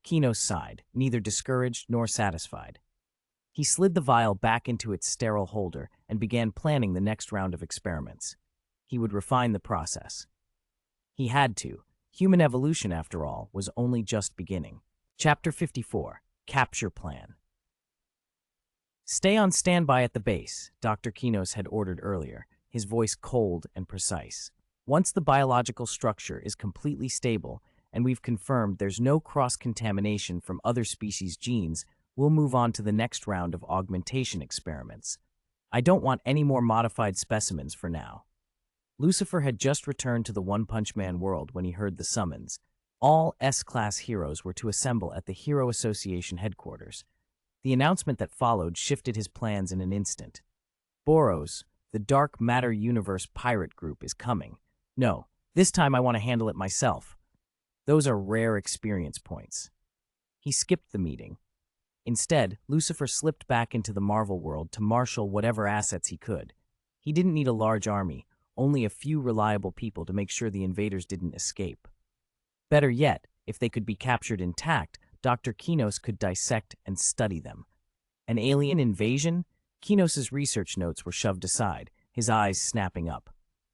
Kinos sighed, neither discouraged nor satisfied. He slid the vial back into its sterile holder and began planning the next round of experiments. He would refine the process. He had to. Human evolution, after all, was only just beginning. Chapter 54, Capture Plan. Stay on standby at the base, Dr. Kinos had ordered earlier, his voice cold and precise. Once the biological structure is completely stable and we've confirmed there's no cross-contamination from other species' genes, we'll move on to the next round of augmentation experiments. I don't want any more modified specimens for now. Lucifer had just returned to the One Punch Man world when he heard the summons. All S-Class heroes were to assemble at the Hero Association headquarters. The announcement that followed shifted his plans in an instant. Boros, the Dark Matter Universe pirate group, is coming. No, this time I want to handle it myself. Those are rare experience points. He skipped the meeting. Instead, Lucifer slipped back into the Marvel world to marshal whatever assets he could. He didn't need a large army, only a few reliable people to make sure the invaders didn't escape. Better yet, if they could be captured intact, Dr. Kinos could dissect and study them. An alien invasion? Kinos's research notes were shoved aside, his eyes snapping up.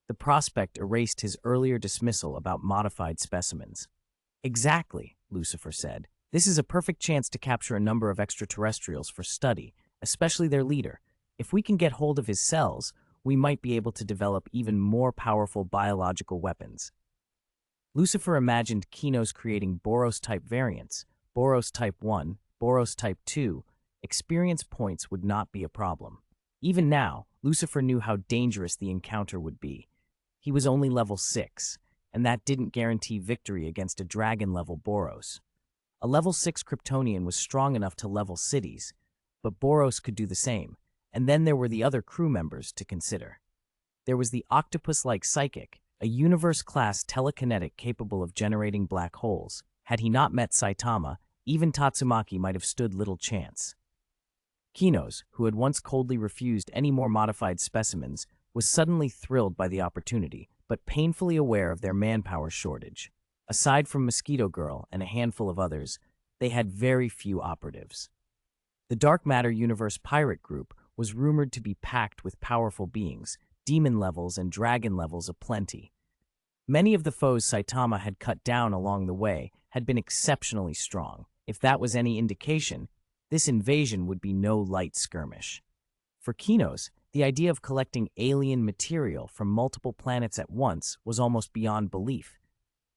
The prospect erased his earlier dismissal about modified specimens. Exactly, Lucifer said. This is a perfect chance to capture a number of extraterrestrials for study, especially their leader. If we can get hold of his cells, we might be able to develop even more powerful biological weapons. Lucifer imagined Kinos creating Boros-type variants. Boros Type 1, Boros Type 2, experience points would not be a problem. Even now, Lucifer knew how dangerous the encounter would be. He was only level 6, and that didn't guarantee victory against a dragon-level Boros. A level 6 Kryptonian was strong enough to level cities, but Boros could do the same, and then there were the other crew members to consider. There was the octopus-like Psychic, a universe-class telekinetic capable of generating black holes. Had he not met Saitama, even Tatsumaki might have stood little chance. Kinos, who had once coldly refused any more modified specimens, was suddenly thrilled by the opportunity, but painfully aware of their manpower shortage. Aside from Mosquito Girl and a handful of others, they had very few operatives. The Dark Matter Universe pirate group was rumored to be packed with powerful beings, demon levels and dragon levels aplenty. Many of the foes Saitama had cut down along the way had been exceptionally strong. If that was any indication, this invasion would be no light skirmish. For Kinos, the idea of collecting alien material from multiple planets at once was almost beyond belief.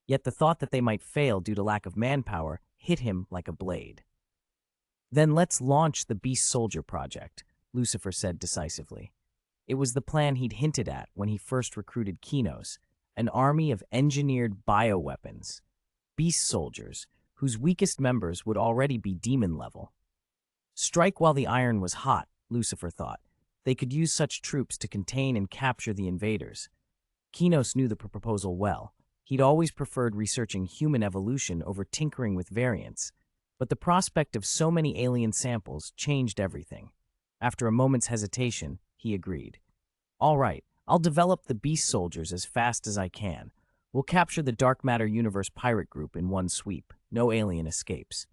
Yet the thought that they might fail due to lack of manpower hit him like a blade. Then let's launch the Beast Soldier project, Lucifer said decisively. It was the plan he'd hinted at when he first recruited Kinos, an army of engineered bioweapons, Beast Soldiers, whose weakest members would already be demon level. Strike while the iron was hot, Lucifer thought. They could use such troops to contain and capture the invaders. Kinos knew the proposal well. He'd always preferred researching human evolution over tinkering with variants, but the prospect of so many alien samples changed everything. After a moment's hesitation, he agreed. All right, I'll develop the Beast Soldiers as fast as I can. We'll capture the Dark Matter Universe pirate group in one sweep. No alien escapes.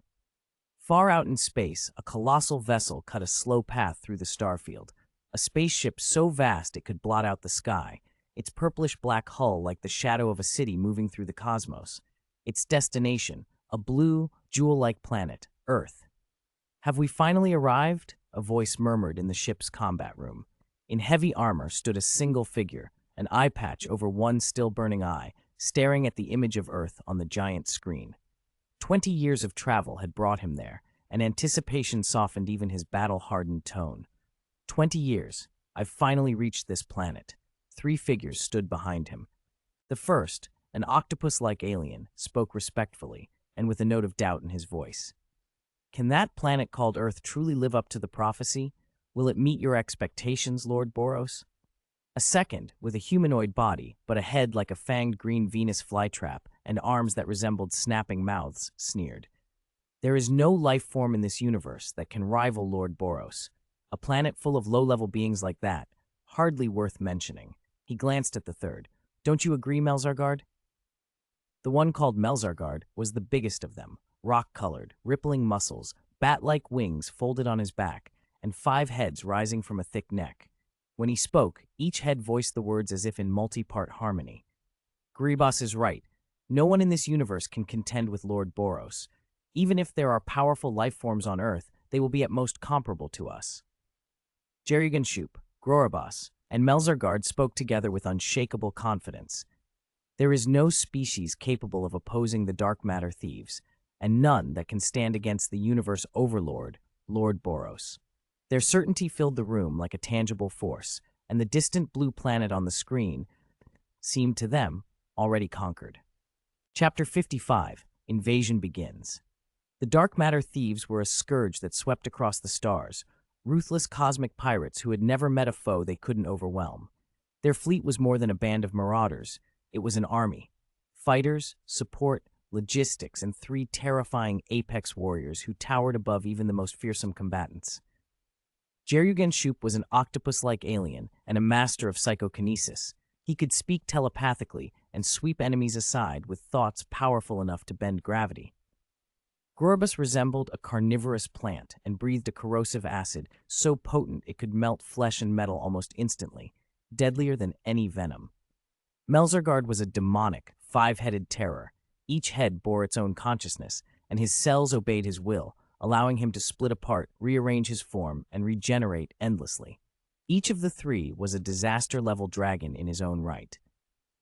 Far out in space, a colossal vessel cut a slow path through the starfield. A spaceship so vast it could blot out the sky, its purplish-black hull like the shadow of a city moving through the cosmos. Its destination, a blue, jewel-like planet, Earth. Have we finally arrived? A voice murmured in the ship's combat room. In heavy armor stood a single figure, an eye patch over one still-burning eye, staring at the image of Earth on the giant screen. 20 years of travel had brought him there, and anticipation softened even his battle-hardened tone. 20 years. I've finally reached this planet. 3 figures stood behind him. The first, an octopus-like alien, spoke respectfully, and with a note of doubt in his voice. Can that planet called Earth truly live up to the prophecy? Will it meet your expectations, Lord Boros? A second, with a humanoid body, but a head like a fanged green Venus flytrap and arms that resembled snapping mouths, sneered. There is no life form in this universe that can rival Lord Boros. A planet full of low-level beings like that, hardly worth mentioning. He glanced at the third. Don't you agree, Melzargard? The one called Melzargard was the biggest of them, rock-colored, rippling muscles, bat-like wings folded on his back, and 5 heads rising from a thick neck. When he spoke, each head voiced the words as if in multi-part harmony. Gribas is right. No one in this universe can contend with Lord Boros. Even if there are powerful life forms on Earth, they will be at most comparable to us. Jerryganshoop, Groribas, and Melzargard spoke together with unshakable confidence. There is no species capable of opposing the dark matter thieves, and none that can stand against the universe overlord, Lord Boros. Their certainty filled the room like a tangible force, and the distant blue planet on the screen seemed to them already conquered. Chapter 55, Invasion Begins. The dark matter thieves were a scourge that swept across the stars, ruthless cosmic pirates who had never met a foe they couldn't overwhelm. Their fleet was more than a band of marauders. It was an army. Fighters, support, logistics, and 3 terrifying apex warriors who towered above even the most fearsome combatants. Jerryganshoop was an octopus-like alien and a master of psychokinesis. He could speak telepathically and sweep enemies aside with thoughts powerful enough to bend gravity. Groribas resembled a carnivorous plant and breathed a corrosive acid so potent it could melt flesh and metal almost instantly, deadlier than any venom. Melzargard was a demonic, 5-headed terror. Each head bore its own consciousness, and his cells obeyed his will, allowing him to split apart, rearrange his form, and regenerate endlessly. Each of the 3 was a disaster-level dragon in his own right.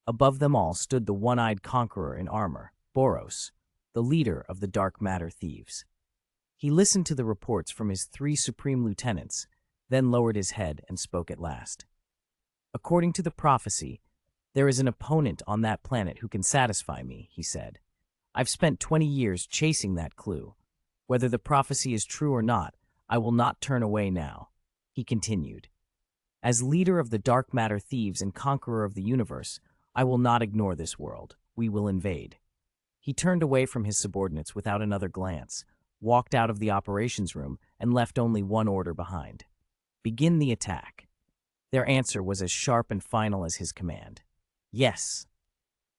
Above them all stood the one-eyed conqueror in armor, Boros, the leader of the dark matter thieves. He listened to the reports from his 3 supreme lieutenants, then lowered his head and spoke at last. According to the prophecy, there is an opponent on that planet who can satisfy me, he said. I've spent 20 years chasing that clue. Whether the prophecy is true or not, I will not turn away now, he continued. As leader of the dark matter thieves and conqueror of the universe, I will not ignore this world. We will invade. He turned away from his subordinates without another glance, walked out of the operations room, and left only one order behind. Begin the attack. Their answer was as sharp and final as his command. Yes.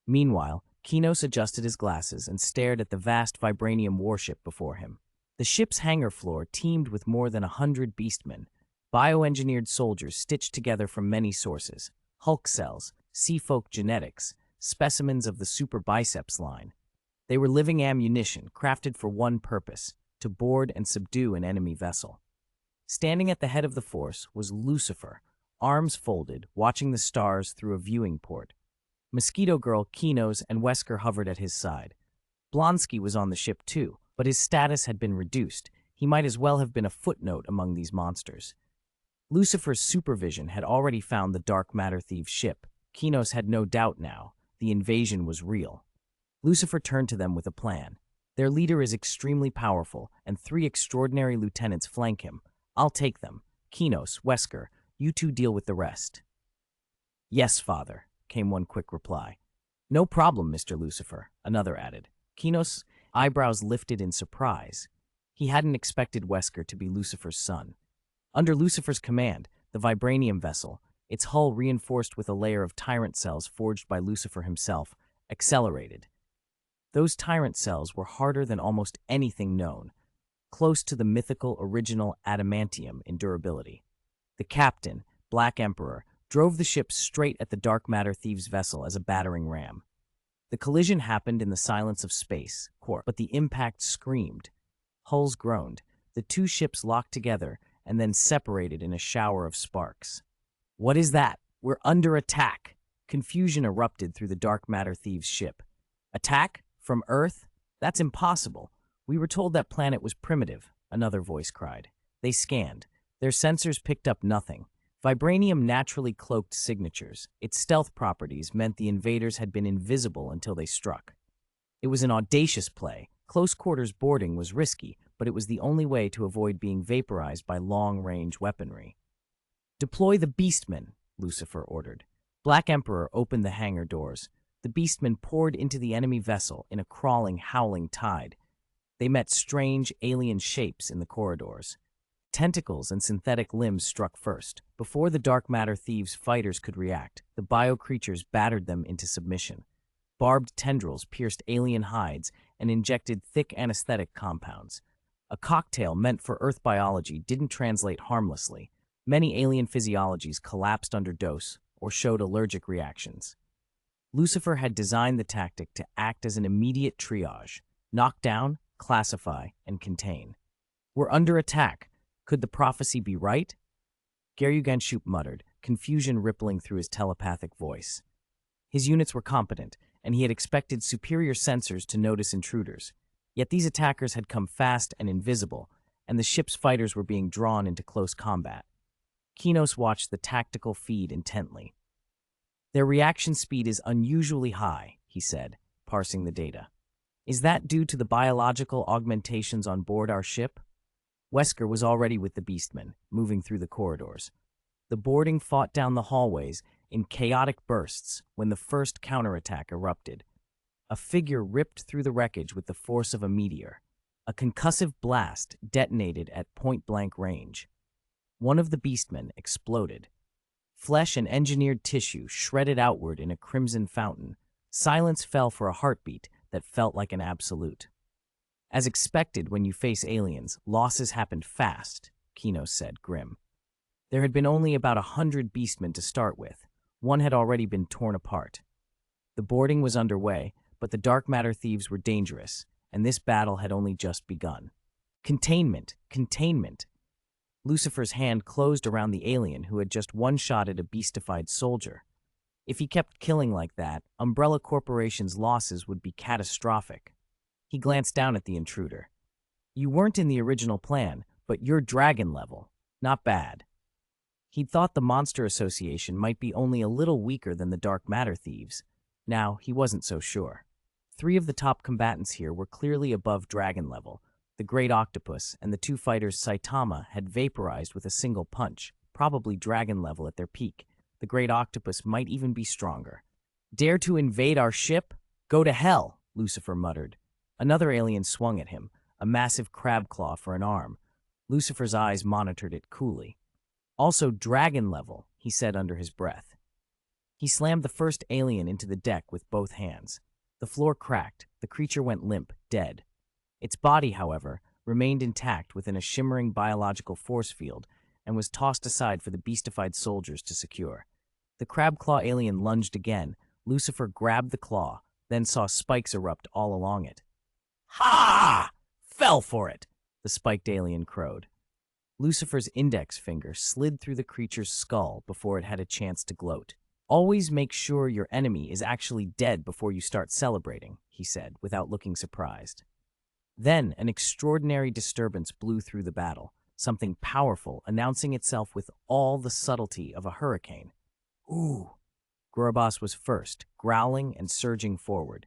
Meanwhile, Kinos adjusted his glasses and stared at the vast vibranium warship before him. The ship's hangar floor teemed with more than 100 beastmen, bioengineered soldiers stitched together from many sources, Hulk cells, Seafolk genetics, specimens of the super biceps line. They were living ammunition crafted for one purpose, to board and subdue an enemy vessel. Standing at the head of the force was Lucifer, arms folded, watching the stars through a viewing port. Mosquito Girl, Kinos, and Wesker hovered at his side. Blonsky was on the ship too, but his status had been reduced. He might as well have been a footnote among these monsters. Lucifer's supervision had already found the dark matter thieves' ship. Kinos had no doubt now. The invasion was real. Lucifer turned to them with a plan. Their leader is extremely powerful, and 3 extraordinary lieutenants flank him. I'll take them. Kinos, Wesker, you 2 deal with the rest. Yes, father, came one quick reply. No problem, Mr. Lucifer, another added. Kinos' eyebrows lifted in surprise. He hadn't expected Wesker to be Lucifer's son. Under Lucifer's command, the vibranium vessel, its hull reinforced with a layer of tyrant cells forged by Lucifer himself, accelerated. Those tyrant cells were harder than almost anything known, close to the mythical original adamantium in durability. The captain, Black Emperor, drove the ship straight at the dark matter thieves' vessel as a battering ram. The collision happened in the silence of space, but the impact screamed. Hulls groaned, the 2 ships locked together and then separated in a shower of sparks. What is that? We're under attack. Confusion erupted through the dark matter thieves' ship. Attack? From Earth? That's impossible. We were told that planet was primitive, another voice cried. They scanned. Their sensors picked up nothing. Vibranium naturally cloaked signatures. Its stealth properties meant the invaders had been invisible until they struck. It was an audacious play. Close-quarters boarding was risky, but it was the only way to avoid being vaporized by long-range weaponry. Deploy the Beastmen, Lucifer ordered. Black Emperor opened the hangar doors. The Beastmen poured into the enemy vessel in a crawling, howling tide. They met strange, alien shapes in the corridors. Tentacles and synthetic limbs struck first. Before the dark matter thieves' fighters could react, the bio-creatures battered them into submission. Barbed tendrils pierced alien hides and injected thick anesthetic compounds. A cocktail meant for Earth biology didn't translate harmlessly. Many alien physiologies collapsed under dose or showed allergic reactions. Lucifer had designed the tactic to act as an immediate triage: knock down, classify, and contain. We're under attack. Could the prophecy be right? Geryuganshup muttered, confusion rippling through his telepathic voice. His units were competent, and he had expected superior sensors to notice intruders. Yet these attackers had come fast and invisible, and the ship's fighters were being drawn into close combat. Kinos watched the tactical feed intently. Their reaction speed is unusually high, he said, parsing the data. Is that due to the biological augmentations on board our ship? Wesker was already with the Beastmen, moving through the corridors. The boarding fought down the hallways in chaotic bursts when the first counterattack erupted. A figure ripped through the wreckage with the force of a meteor. A concussive blast detonated at point-blank range. One of the Beastmen exploded. Flesh and engineered tissue shredded outward in a crimson fountain. Silence fell for a heartbeat that felt like an absolute. As expected when you face aliens, losses happened fast, Kinos said, grim. There had been only about 100 Beastmen to start with. One had already been torn apart. The boarding was underway, but the dark matter thieves were dangerous, and this battle had only just begun. Containment! Containment! Lucifer's hand closed around the alien who had just one-shotted a beastified soldier. If he kept killing like that, Umbrella Corporation's losses would be catastrophic. He glanced down at the intruder. You weren't in the original plan, but you're dragon level. Not bad. He'd thought the Monster Association might be only a little weaker than the dark matter thieves. Now, he wasn't so sure. 3 of the top combatants here were clearly above dragon level. The Great Octopus and the 2 fighters Saitama had vaporized with a single punch, probably dragon level at their peak. The Great Octopus might even be stronger. Dare to invade our ship? Go to hell, Lucifer muttered. Another alien swung at him, a massive crab claw for an arm. Lucifer's eyes monitored it coolly. Also dragon level, he said under his breath. He slammed the first alien into the deck with both hands. The floor cracked, the creature went limp, dead. Its body, however, remained intact within a shimmering biological force field and was tossed aside for the beastified soldiers to secure. The crab claw alien lunged again. Lucifer grabbed the claw, then saw spikes erupt all along it. Ha! Fell for it, the spiked alien crowed. Lucifer's index finger slid through the creature's skull before it had a chance to gloat. Always make sure your enemy is actually dead before you start celebrating, he said, without looking surprised. Then an extraordinary disturbance blew through the battle, something powerful announcing itself with all the subtlety of a hurricane. Ooh! Gorobas was first, growling and surging forward.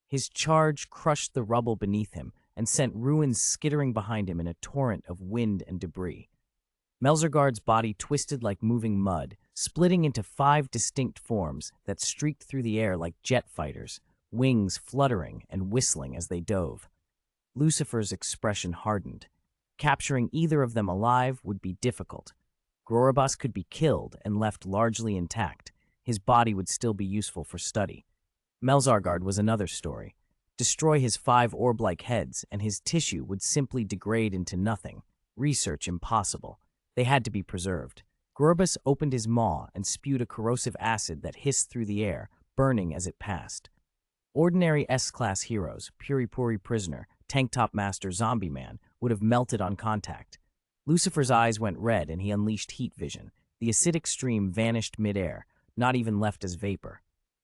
His charge crushed the rubble beneath him and sent ruins skittering behind him in a torrent of wind and debris. Melzergaard's body twisted like moving mud, splitting into 5 distinct forms that streaked through the air like jet fighters, wings fluttering and whistling as they dove. Lucifer's expression hardened. Capturing either of them alive would be difficult. Gorobas could be killed and left largely intact. His body would still be useful for study. Melzargard was another story. Destroy his 5 orb-like heads, and his tissue would simply degrade into nothing. Research impossible. They had to be preserved. Gorobas opened his maw and spewed a corrosive acid that hissed through the air, burning as it passed. Ordinary S-class heroes, Puri Prisoner, Tank Top Master Zombie Man, would have melted on contact. Lucifer's eyes went red and he unleashed heat vision. The acidic stream vanished midair, not even left as vapor.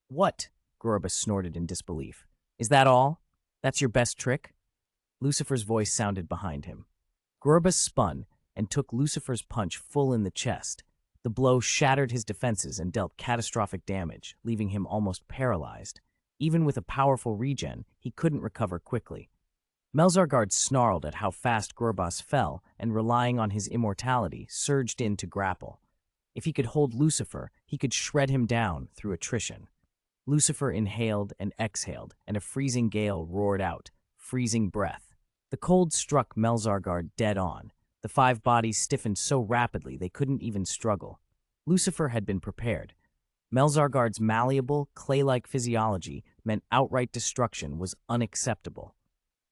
"What?" Gorobus snorted in disbelief. "Is that all? That's your best trick?" Lucifer's voice sounded behind him. Gorobus spun and took Lucifer's punch full in the chest. The blow shattered his defenses and dealt catastrophic damage, leaving him almost paralyzed. Even with a powerful regen, he couldn't recover quickly. Melzargard snarled at how fast Gorobus fell and, relying on his immortality, surged in to grapple. If he could hold Lucifer, he could shred him down through attrition. Lucifer inhaled and exhaled, and a freezing gale roared out, freezing breath. The cold struck Melzargard dead on. The five bodies stiffened so rapidly they couldn't even struggle. Lucifer had been prepared. Melzargard's malleable, clay-like physiology meant outright destruction was unacceptable.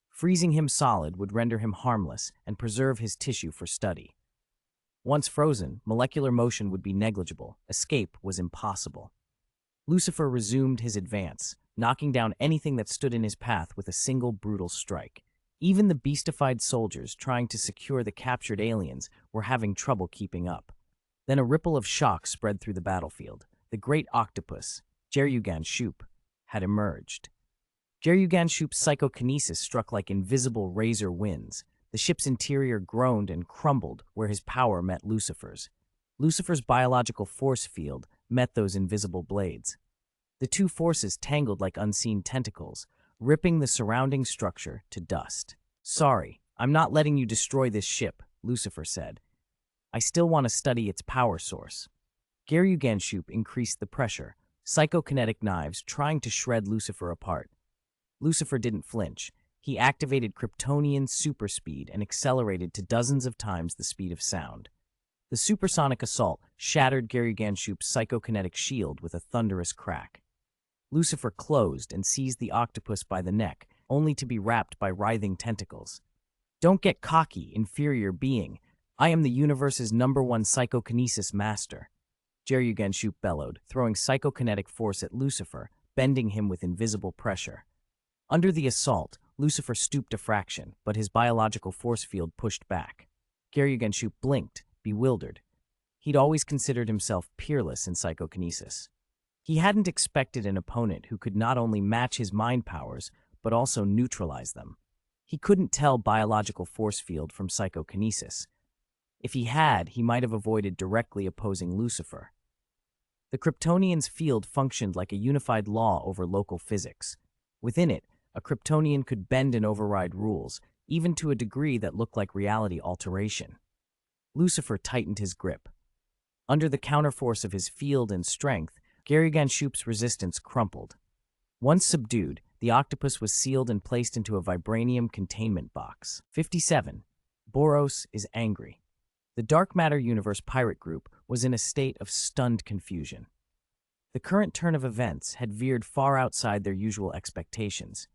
Freezing him solid would render him harmless and preserve his tissue for study. Once frozen, molecular motion would be negligible. Escape was impossible. Lucifer resumed his advance, knocking down anything that stood in his path with a single brutal strike. Even the beastified soldiers trying to secure the captured aliens were having trouble keeping up. Then a ripple of shock spread through the battlefield. The great octopus, Jeryugan Shoop, had emerged. Jeryugan Shoop's psychokinesis struck like invisible razor winds. The ship's interior groaned and crumbled where his power met Lucifer's. Lucifer's biological force field met those invisible blades. The two forces tangled like unseen tentacles, ripping the surrounding structure to dust. "Sorry, I'm not letting you destroy this ship," Lucifer said. "I still want to study its power source." Jeryugan Shoop increased the pressure, psychokinetic knives trying to shred Lucifer apart. Lucifer didn't flinch. He activated Kryptonian super speed and accelerated to dozens of times the speed of sound. The supersonic assault shattered Jeryugan Shoop's psychokinetic shield with a thunderous crack. Lucifer closed and seized the octopus by the neck, only to be wrapped by writhing tentacles. "Don't get cocky, inferior being. I am the universe's #1 psychokinesis master," Jeryugan Shoop bellowed, throwing psychokinetic force at Lucifer, bending him with invisible pressure. Under the assault, Lucifer stooped a fraction, but his biological force field pushed back. Jeryugan Shoop blinked, bewildered. He'd always considered himself peerless in psychokinesis. He hadn't expected an opponent who could not only match his mind powers, but also neutralize them. He couldn't tell biological force field from psychokinesis. If he had, he might have avoided directly opposing Lucifer. The Kryptonian's field functioned like a unified law over local physics. Within it, a Kryptonian could bend and override rules, even to a degree that looked like reality alteration. Lucifer tightened his grip. Under the counterforce of his field and strength, Jeryugan Shoop's resistance crumpled. Once subdued, the octopus was sealed and placed into a vibranium containment box. 57. Boros is angry. The Dark Matter Universe pirate group was in a state of stunned confusion. The current turn of events had veered far outside their usual expectations.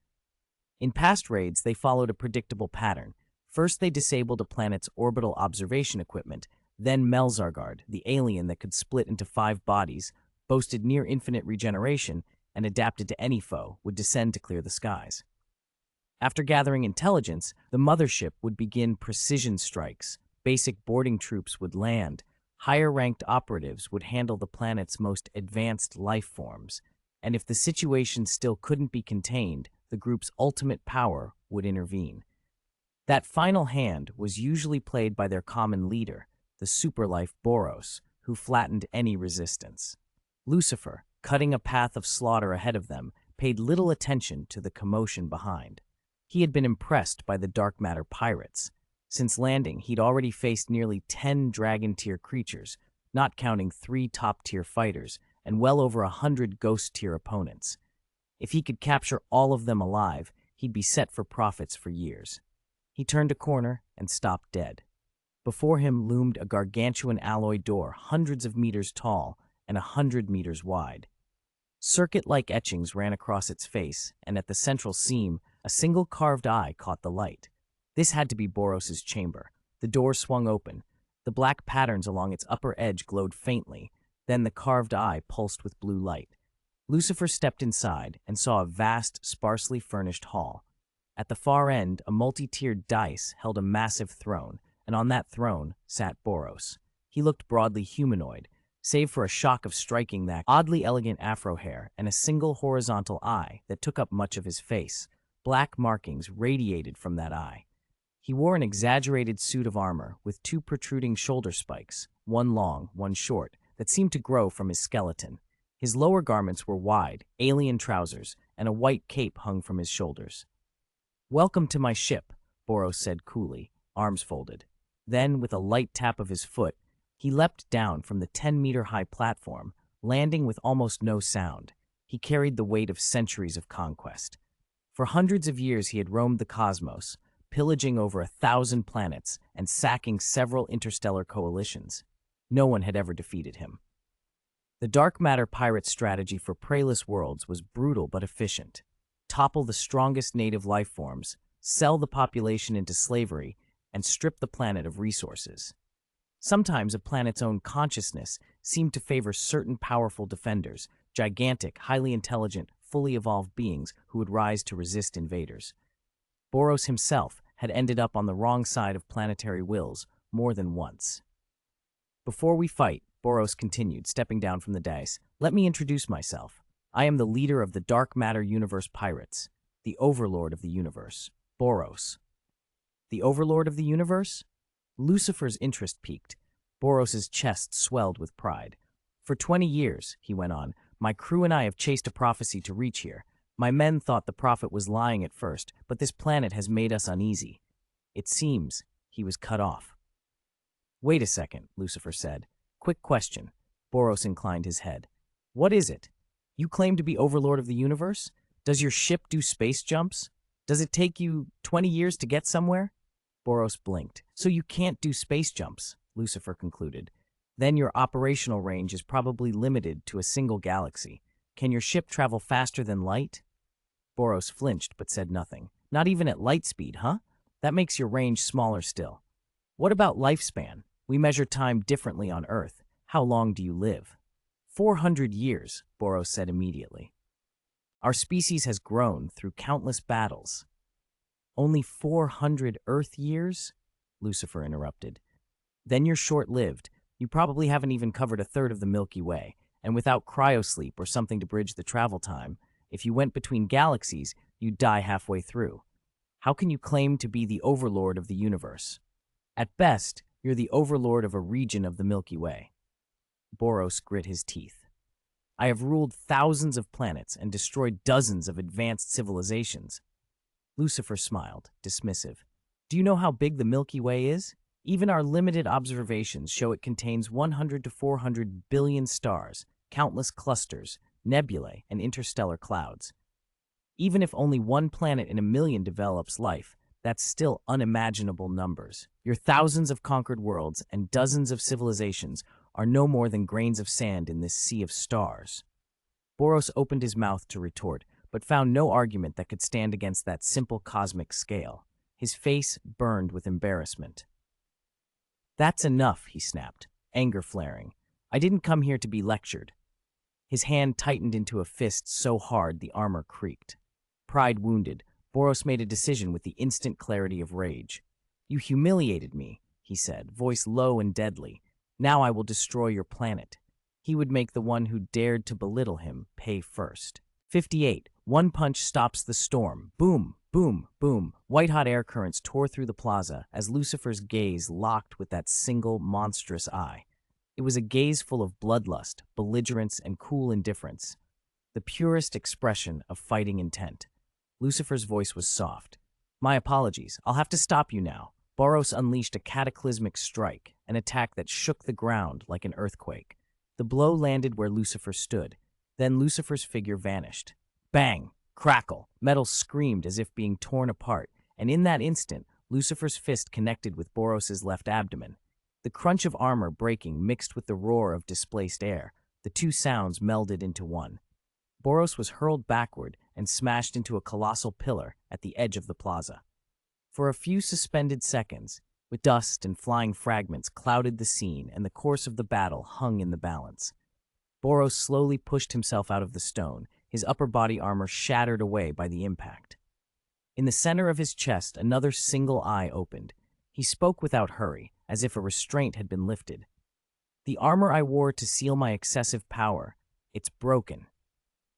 In past raids, they followed a predictable pattern. First, they disabled a planet's orbital observation equipment. Then Melzargard, the alien that could split into 5 bodies, boasted near-infinite regeneration, and adapted to any foe, would descend to clear the skies. After gathering intelligence, the mothership would begin precision strikes. Basic boarding troops would land. Higher-ranked operatives would handle the planet's most advanced life forms. And if the situation still couldn't be contained, the group's ultimate power would intervene. That final hand was usually played by their common leader, the superlife Boros, who flattened any resistance. Lucifer, cutting a path of slaughter ahead of them, paid little attention to the commotion behind. He had been impressed by the dark matter pirates. Since landing, he'd already faced nearly 10 dragon-tier creatures, not counting 3 top-tier fighters, and well over 100 ghost-tier opponents. If he could capture all of them alive, he'd be set for profits for years. He turned a corner and stopped dead. Before him loomed a gargantuan alloy door, hundreds of meters tall and 100 meters wide. Circuit-like etchings ran across its face, and at the central seam, a single carved eye caught the light. This had to be Boros's chamber. The door swung open. The black patterns along its upper edge glowed faintly. Then the carved eye pulsed with blue light. Lucifer stepped inside and saw a vast, sparsely furnished hall. At the far end, a multi-tiered dais held a massive throne, and on that throne sat Boros. He looked broadly humanoid, save for a shock of striking that oddly elegant afro hair and a single horizontal eye that took up much of his face. Black markings radiated from that eye. He wore an exaggerated suit of armor with two protruding shoulder spikes, one long, one short, that seemed to grow from his skeleton. His lower garments were wide, alien trousers, and a white cape hung from his shoulders. "Welcome to my ship," Boros said coolly, arms folded. Then, with a light tap of his foot, he leapt down from the 10-meter-high platform, landing with almost no sound. He carried the weight of centuries of conquest. For hundreds of years he had roamed the cosmos, pillaging over 1,000 planets and sacking several interstellar coalitions. No one had ever defeated him. The dark matter pirate strategy for prey-less worlds was brutal but efficient. Topple the strongest native life forms, sell the population into slavery, and strip the planet of resources. Sometimes a planet's own consciousness seemed to favor certain powerful defenders, gigantic, highly intelligent, fully evolved beings who would rise to resist invaders. Boros himself had ended up on the wrong side of planetary wills more than once. "Before we fight," Boros continued, stepping down from the dais, "let me introduce myself. I am the leader of the Dark Matter Universe Pirates, the Overlord of the Universe, Boros." "The Overlord of the Universe?" Lucifer's interest piqued. Boros's chest swelled with pride. "For 20 years," he went on, "my crew and I have chased a prophecy to reach here. My men thought the prophet was lying at first, but this planet has made us uneasy." It seems he was cut off. "Wait a second," Lucifer said. "Quick question." Boros inclined his head. "What is it? You claim to be Overlord of the Universe? Does your ship do space jumps? Does it take you 20 years to get somewhere?" Boros blinked. "So you can't do space jumps," Lucifer concluded. "Then your operational range is probably limited to a single galaxy. Can your ship travel faster than light?" Boros flinched but said nothing. "Not even at light speed, huh? That makes your range smaller still. What about lifespan? We measure time differently on Earth. How long do you live?" 400 years, Boros said immediately. "Our species has grown through countless battles." "Only 400 Earth years?" Lucifer interrupted. "Then you're short-lived. You probably haven't even covered a third of the Milky Way, and without cryosleep or something to bridge the travel time, if you went between galaxies, you'd die halfway through. How can you claim to be the Overlord of the universe? At best, you're the Overlord of a region of the Milky Way." Boros grit his teeth. "I have ruled thousands of planets and destroyed dozens of advanced civilizations." Lucifer smiled, dismissive. "Do you know how big the Milky Way is? Even our limited observations show it contains 100 to 400 billion stars, countless clusters, nebulae, and interstellar clouds. Even if only one planet in a million develops life, that's still unimaginable numbers. Your thousands of conquered worlds and dozens of civilizations are no more than grains of sand in this sea of stars." Boros opened his mouth to retort, but found no argument that could stand against that simple cosmic scale. His face burned with embarrassment. "That's enough," he snapped, anger flaring. "I didn't come here to be lectured." His hand tightened into a fist so hard the armor creaked. Pride wounded, Boros made a decision with the instant clarity of rage. "You humiliated me," he said, voice low and deadly. "Now I will destroy your planet." He would make the one who dared to belittle him pay first. 58. One punch stops the storm. Boom, boom, boom. White-hot air currents tore through the plaza as Lucifer's gaze locked with that single monstrous eye. It was a gaze full of bloodlust, belligerence, and cool indifference, the purest expression of fighting intent. Lucifer's voice was soft. "My apologies. I'll have to stop you now." Boros unleashed a cataclysmic strike, an attack that shook the ground like an earthquake. The blow landed where Lucifer stood. Then Lucifer's figure vanished. Bang! Crackle! Metal screamed as if being torn apart, and in that instant, Lucifer's fist connected with Boros's left abdomen. The crunch of armor breaking mixed with the roar of displaced air. The two sounds melded into one. Boros was hurled backward and smashed into a colossal pillar at the edge of the plaza. For a few suspended seconds, with dust and flying fragments clouded the scene and the course of the battle hung in the balance. Boros slowly pushed himself out of the stone, his upper body armor shattered away by the impact. In the center of his chest, another single eye opened. He spoke without hurry, as if a restraint had been lifted. The armor I wore to seal my excessive power, it's broken.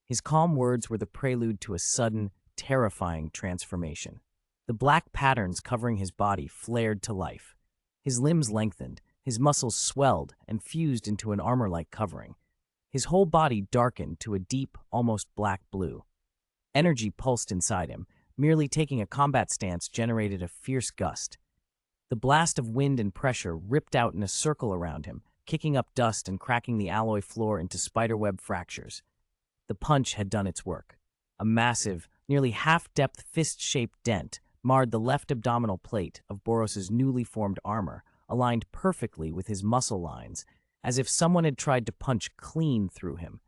His calm words were the prelude to a sudden, terrifying transformation. The black patterns covering his body flared to life. His limbs lengthened, his muscles swelled and fused into an armor-like covering. His whole body darkened to a deep, almost black blue. Energy pulsed inside him. Merely taking a combat stance generated a fierce gust. The blast of wind and pressure ripped out in a circle around him, kicking up dust and cracking the alloy floor into spiderweb fractures. The punch had done its work. A massive, nearly half-depth fist-shaped dent marred the left abdominal plate of Boros's newly formed armor, aligned perfectly with his muscle lines, as if someone had tried to punch clean through him.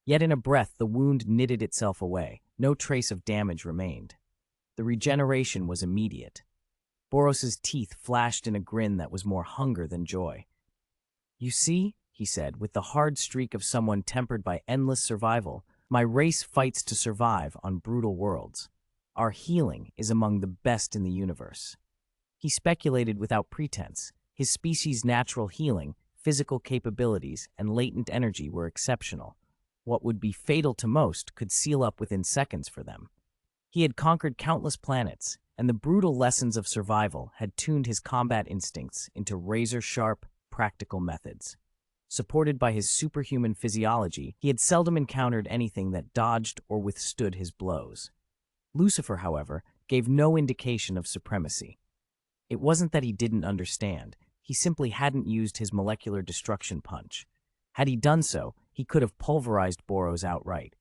Yet in a breath, the wound knitted itself away. No trace of damage remained. The regeneration was immediate. Boros's teeth flashed in a grin that was more hunger than joy. "You see," he said, with the hard streak of someone tempered by endless survival, "my race fights to survive on brutal worlds. Our healing is among the best in the universe." He speculated without pretense. His species' natural healing, physical capabilities, and latent energy were exceptional. What would be fatal to most could seal up within seconds for them. He had conquered countless planets, and the brutal lessons of survival had tuned his combat instincts into razor-sharp, practical methods. Supported by his superhuman physiology, he had seldom encountered anything that dodged or withstood his blows. Lucifer, however, gave no indication of supremacy. It wasn't that he didn't understand. He simply hadn't used his molecular destruction punch. Had he done so, he could have pulverized Boros outright.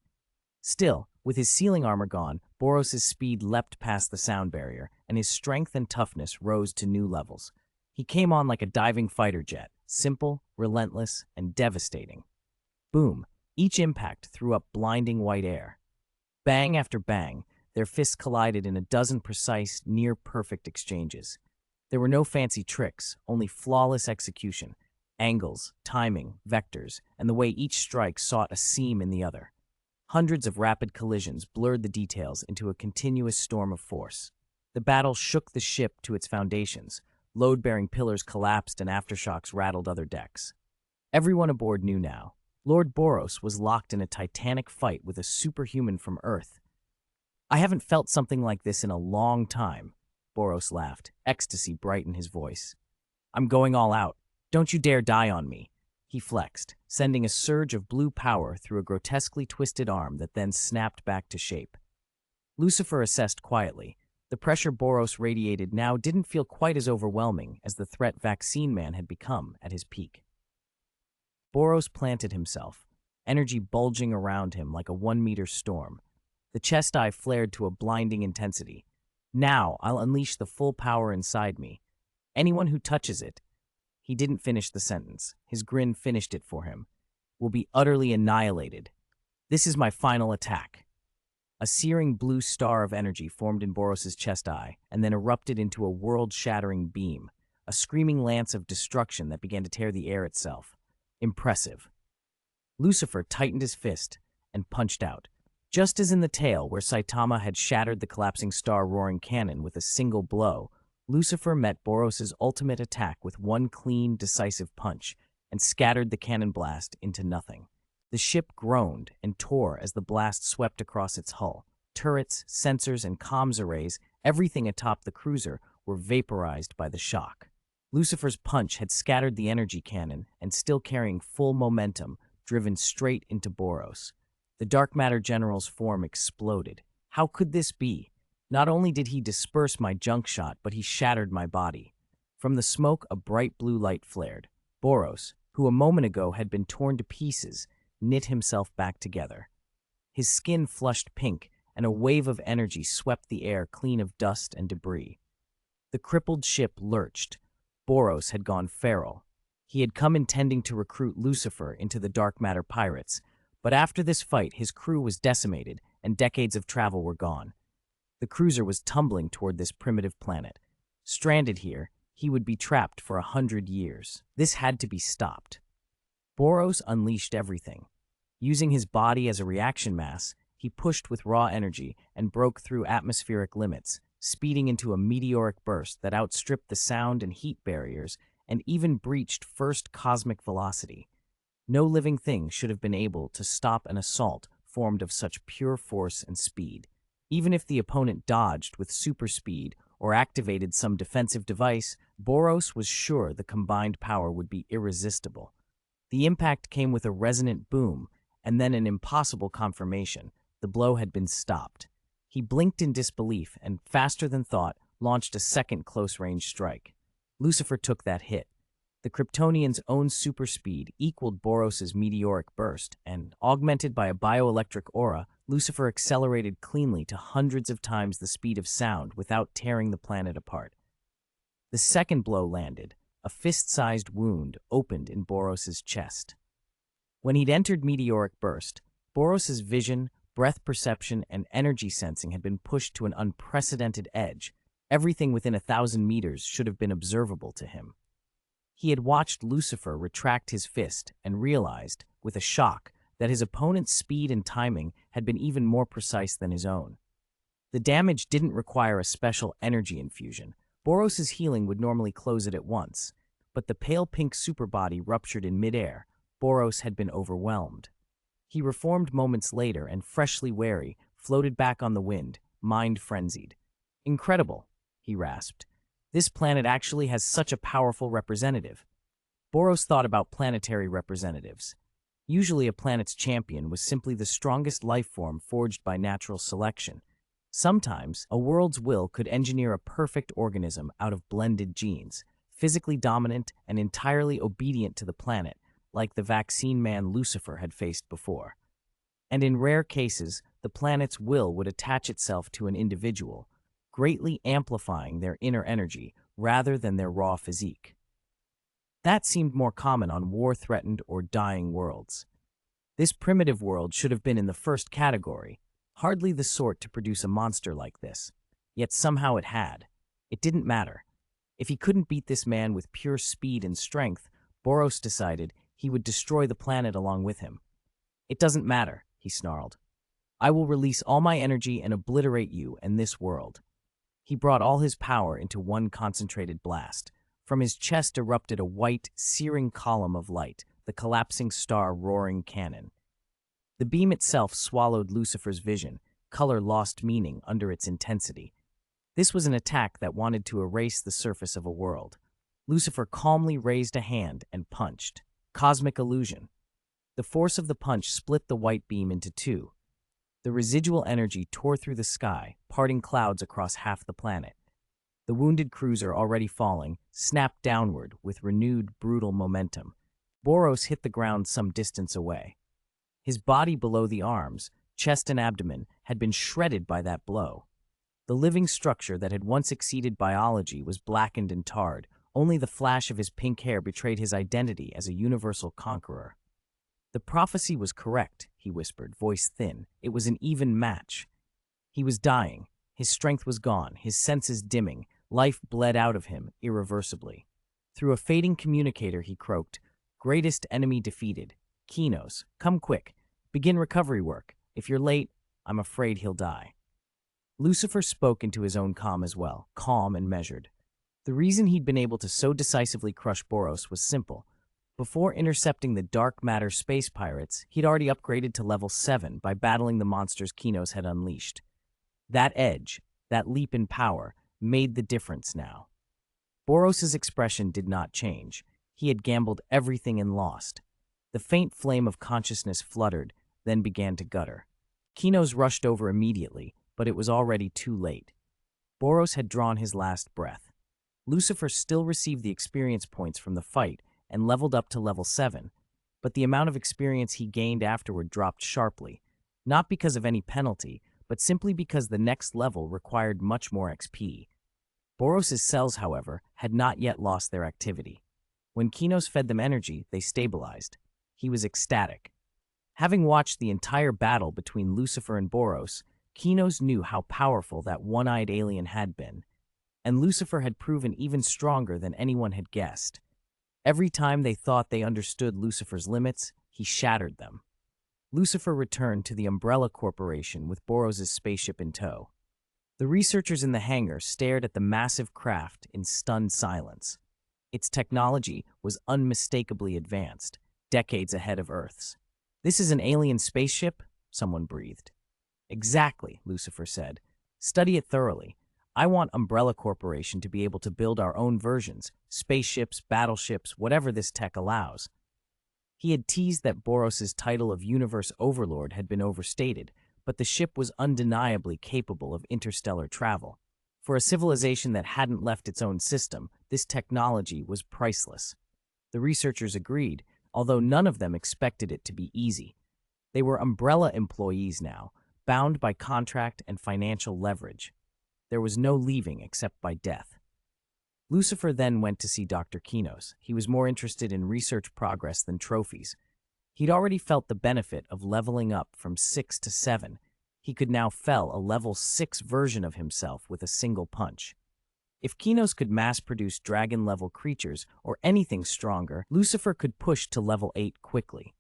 Still, with his sealing armor gone, Boros' speed leapt past the sound barrier, and his strength and toughness rose to new levels. He came on like a diving fighter jet, simple, relentless, and devastating. Boom! Each impact threw up blinding white air. Bang after bang, their fists collided in a dozen precise, near-perfect exchanges. There were no fancy tricks, only flawless execution, angles, timing, vectors, and the way each strike sought a seam in the other. Hundreds of rapid collisions blurred the details into a continuous storm of force. The battle shook the ship to its foundations. Load-bearing pillars collapsed and aftershocks rattled other decks. Everyone aboard knew now. Lord Boros was locked in a titanic fight with a superhuman from Earth. "I haven't felt something like this in a long time," Boros laughed, ecstasy bright in his voice. "I'm going all out. Don't you dare die on me." He flexed, sending a surge of blue power through a grotesquely twisted arm that then snapped back to shape. Lucifer assessed quietly. The pressure Boros radiated now didn't feel quite as overwhelming as the threat Vaccine Man had become at his peak. Boros planted himself, energy bulging around him like a 1-meter storm. The chest eye flared to a blinding intensity. "Now I'll unleash the full power inside me. Anyone who touches it—" He didn't finish the sentence. His grin finished it for him. "Will be utterly annihilated. This is my final attack." A searing blue star of energy formed in Boros's chest eye and then erupted into a world-shattering beam, a screaming lance of destruction that began to tear the air itself. Impressive. Lucifer tightened his fist and punched out. Just as in the tale where Saitama had shattered the collapsing star-roaring cannon with a single blow, Lucifer met Boros's ultimate attack with one clean, decisive punch and scattered the cannon blast into nothing. The ship groaned and tore as the blast swept across its hull. Turrets, sensors, and comms arrays, everything atop the cruiser, were vaporized by the shock. Lucifer's punch had scattered the energy cannon and, still carrying full momentum, driven straight into Boros. The dark matter general's form exploded. How could this be? Not only did he disperse my junk shot, but he shattered my body. From the smoke, a bright blue light flared. Boros, who a moment ago had been torn to pieces, knit himself back together. His skin flushed pink, and a wave of energy swept the air clean of dust and debris. The crippled ship lurched. Boros had gone feral. He had come intending to recruit Lucifer into the dark matter pirates, but after this fight his crew was decimated and decades of travel were gone. The cruiser was tumbling toward this primitive planet. Stranded here, he would be trapped for 100 years. This had to be stopped. Boros unleashed everything. Using his body as a reaction mass, he pushed with raw energy and broke through atmospheric limits, speeding into a meteoric burst that outstripped the sound and heat barriers and even breached first cosmic velocity. No living thing should have been able to stop an assault formed of such pure force and speed. Even if the opponent dodged with super speed or activated some defensive device, Boros was sure the combined power would be irresistible. The impact came with a resonant boom, and then an impossible confirmation. The blow had been stopped. He blinked in disbelief and, faster than thought, launched a second close-range strike. Lucifer took that hit. The Kryptonian's own super speed equaled Boros's meteoric burst, and, augmented by a bioelectric aura, Lucifer accelerated cleanly to hundreds of times the speed of sound without tearing the planet apart. The second blow landed. A fist-sized wound opened in Boros's chest. When he'd entered meteoric burst, Boros's vision, breath perception, and energy sensing had been pushed to an unprecedented edge. Everything within 1,000 meters should have been observable to him. He had watched Lucifer retract his fist and realized, with a shock, that his opponent's speed and timing had been even more precise than his own. The damage didn't require a special energy infusion. Boros's healing would normally close it at once, but the pale pink superbody ruptured in midair. Boros had been overwhelmed. He reformed moments later and, freshly wary, floated back on the wind, mind frenzied. "Incredible," he rasped. "This planet actually has such a powerful representative." Boros thought about planetary representatives. Usually a planet's champion was simply the strongest life form forged by natural selection. Sometimes, a world's will could engineer a perfect organism out of blended genes, physically dominant and entirely obedient to the planet, like the vaccine man Lucifer had faced before. And in rare cases, the planet's will would attach itself to an individual, greatly amplifying their inner energy rather than their raw physique. That seemed more common on war-threatened or dying worlds. This primitive world should have been in the first category, hardly the sort to produce a monster like this. Yet somehow it had. It didn't matter. If he couldn't beat this man with pure speed and strength, Boros decided he would destroy the planet along with him. "It doesn't matter," he snarled. "I will release all my energy and obliterate you and this world." He brought all his power into one concentrated blast. From his chest erupted a white, searing column of light, the collapsing star roaring cannon. The beam itself swallowed Lucifer's vision, color lost meaning under its intensity. This was an attack that wanted to erase the surface of a world. Lucifer calmly raised a hand and punched. Cosmic illusion. The force of the punch split the white beam into two. The residual energy tore through the sky, parting clouds across half the planet. The wounded cruiser, already falling, snapped downward with renewed, brutal momentum. Boros hit the ground some distance away. His body below the arms, chest and abdomen, had been shredded by that blow. The living structure that had once exceeded biology was blackened and tarred. Only the flash of his pink hair betrayed his identity as a universal conqueror. "The prophecy was correct," he whispered, voice thin. "It was an even match." He was dying. His strength was gone, his senses dimming. Life bled out of him irreversibly. Through a fading communicator he croaked, "Greatest enemy defeated. Kinos, come quick. Begin recovery work. If you're late, I'm afraid he'll die." Lucifer spoke into his own calm as well, calm and measured. The reason he'd been able to so decisively crush Boros was simple. Before intercepting the dark matter space pirates, he'd already upgraded to level 7 by battling the monsters Kinos had unleashed. That edge, that leap in power, made the difference now. Boros's expression did not change. He had gambled everything and lost. The faint flame of consciousness fluttered, then began to gutter. Kinos rushed over immediately, but it was already too late. Boros had drawn his last breath. Lucifer still received the experience points from the fight and leveled up to level 7, but the amount of experience he gained afterward dropped sharply, not because of any penalty, but simply because the next level required much more XP. Boros's cells, however, had not yet lost their activity. When Kinos fed them energy, they stabilized. He was ecstatic. Having watched the entire battle between Lucifer and Boros, Kinos knew how powerful that one-eyed alien had been, and Lucifer had proven even stronger than anyone had guessed. Every time they thought they understood Lucifer's limits, he shattered them. Lucifer returned to the Umbrella Corporation with Boros's spaceship in tow. The researchers in the hangar stared at the massive craft in stunned silence. Its technology was unmistakably advanced, decades ahead of Earth's. "This is an alien spaceship?" someone breathed. "Exactly," Lucifer said. "Study it thoroughly. I want Umbrella Corporation to be able to build our own versions, spaceships, battleships, whatever this tech allows." He had teased that Boros's title of Universe Overlord had been overstated, but the ship was undeniably capable of interstellar travel. For a civilization that hadn't left its own system, this technology was priceless. The researchers agreed, although none of them expected it to be easy. They were Umbrella employees now, bound by contract and financial leverage. There was no leaving except by death. Lucifer then went to see Dr. Kinos. He was more interested in research progress than trophies. He'd already felt the benefit of leveling up from 6 to 7. He could now fell a level 6 version of himself with a single punch. If Kinos could mass-produce dragon-level creatures or anything stronger, Lucifer could push to level 8 quickly.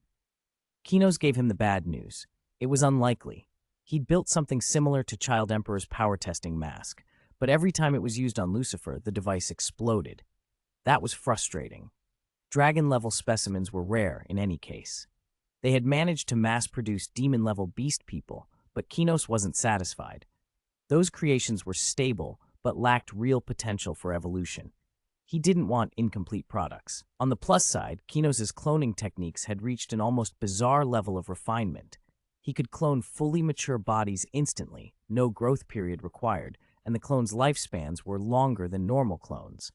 Kinos gave him the bad news. It was unlikely. He'd built something similar to Child Emperor's power testing mask, but every time it was used on Lucifer, the device exploded. That was frustrating. Dragon-level specimens were rare in any case. They had managed to mass-produce demon-level beast people, but Kinos wasn't satisfied. Those creations were stable, but lacked real potential for evolution. He didn't want incomplete products. On the plus side, Kinos' cloning techniques had reached an almost bizarre level of refinement. He could clone fully mature bodies instantly, no growth period required, and the clones' lifespans were longer than normal clones.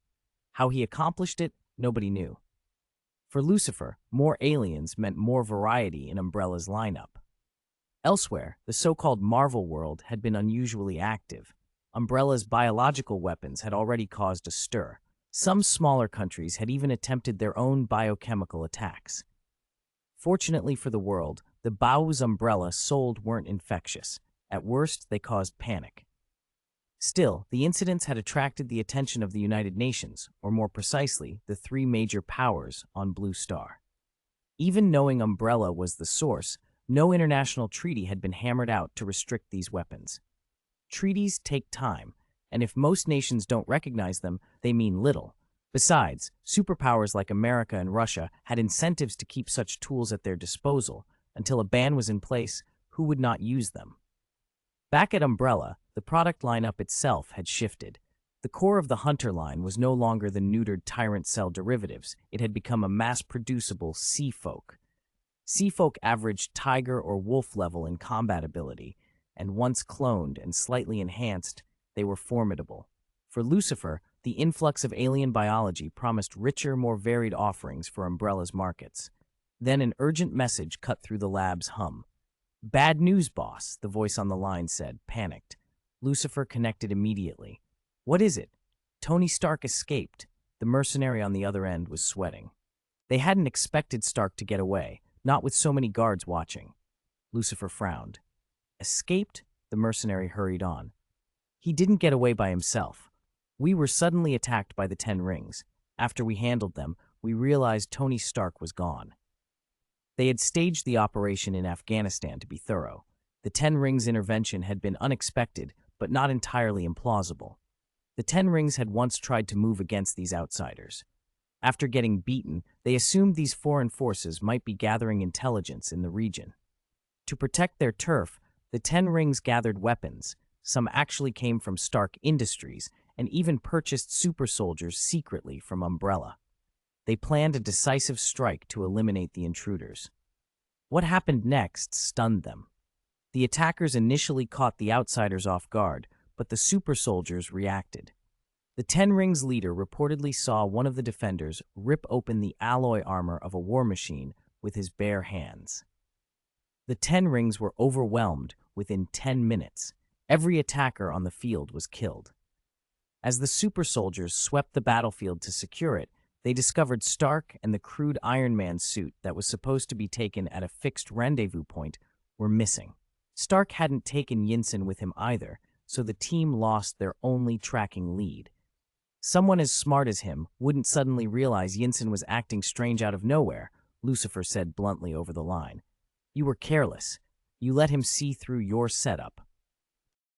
How he accomplished it, nobody knew. For Lucifer, more aliens meant more variety in Umbrella's lineup. Elsewhere, the so-called Marvel world had been unusually active. Umbrella's biological weapons had already caused a stir. Some smaller countries had even attempted their own biochemical attacks. Fortunately for the world, the Bao's umbrella sold weren't infectious. At worst, they caused panic. Still, the incidents had attracted the attention of the United Nations, or more precisely, the 3 major powers on Blue Star. Even knowing Umbrella was the source, no international treaty had been hammered out to restrict these weapons. Treaties take time, and if most nations don't recognize them, they mean little. Besides, superpowers like America and Russia had incentives to keep such tools at their disposal. Until a ban was in place, who would not use them? Back at Umbrella, the product lineup itself had shifted. The core of the Hunter line was no longer the neutered Tyrant Cell derivatives. It had become a mass-producible Sea Folk. Sea Folk averaged Tiger or Wolf level in combat ability, and once cloned and slightly enhanced, they were formidable. For Lucifer, the influx of alien biology promised richer, more varied offerings for Umbrella's markets. Then an urgent message cut through the lab's hum. "Bad news, boss," the voice on the line said, panicked. Lucifer connected immediately. "What is it?" Tony Stark escaped. The mercenary on the other end was sweating. They hadn't expected Stark to get away, not with so many guards watching. Lucifer frowned. "Escaped?" The mercenary hurried on. "He didn't get away by himself. We were suddenly attacked by the 10 Rings. After we handled them, we realized Tony Stark was gone." They had staged the operation in Afghanistan to be thorough. The 10 Rings intervention had been unexpected, but not entirely implausible. The 10 Rings had once tried to move against these outsiders. After getting beaten, they assumed these foreign forces might be gathering intelligence in the region. To protect their turf, the 10 Rings gathered weapons. Some actually came from Stark Industries, and even purchased super soldiers secretly from Umbrella. They planned a decisive strike to eliminate the intruders. What happened next stunned them. The attackers initially caught the outsiders off guard, but the super soldiers reacted. The 10 Rings leader reportedly saw one of the defenders rip open the alloy armor of a war machine with his bare hands. The 10 Rings were overwhelmed within 10 minutes. Every attacker on the field was killed. As the super soldiers swept the battlefield to secure it, they discovered Stark and the crude Iron Man suit that was supposed to be taken at a fixed rendezvous point were missing. Stark hadn't taken Yinsen with him either, so the team lost their only tracking lead. Someone as smart as him wouldn't suddenly realize Yinsen was acting strange out of nowhere, Lucifer said bluntly over the line. "You were careless. You let him see through your setup."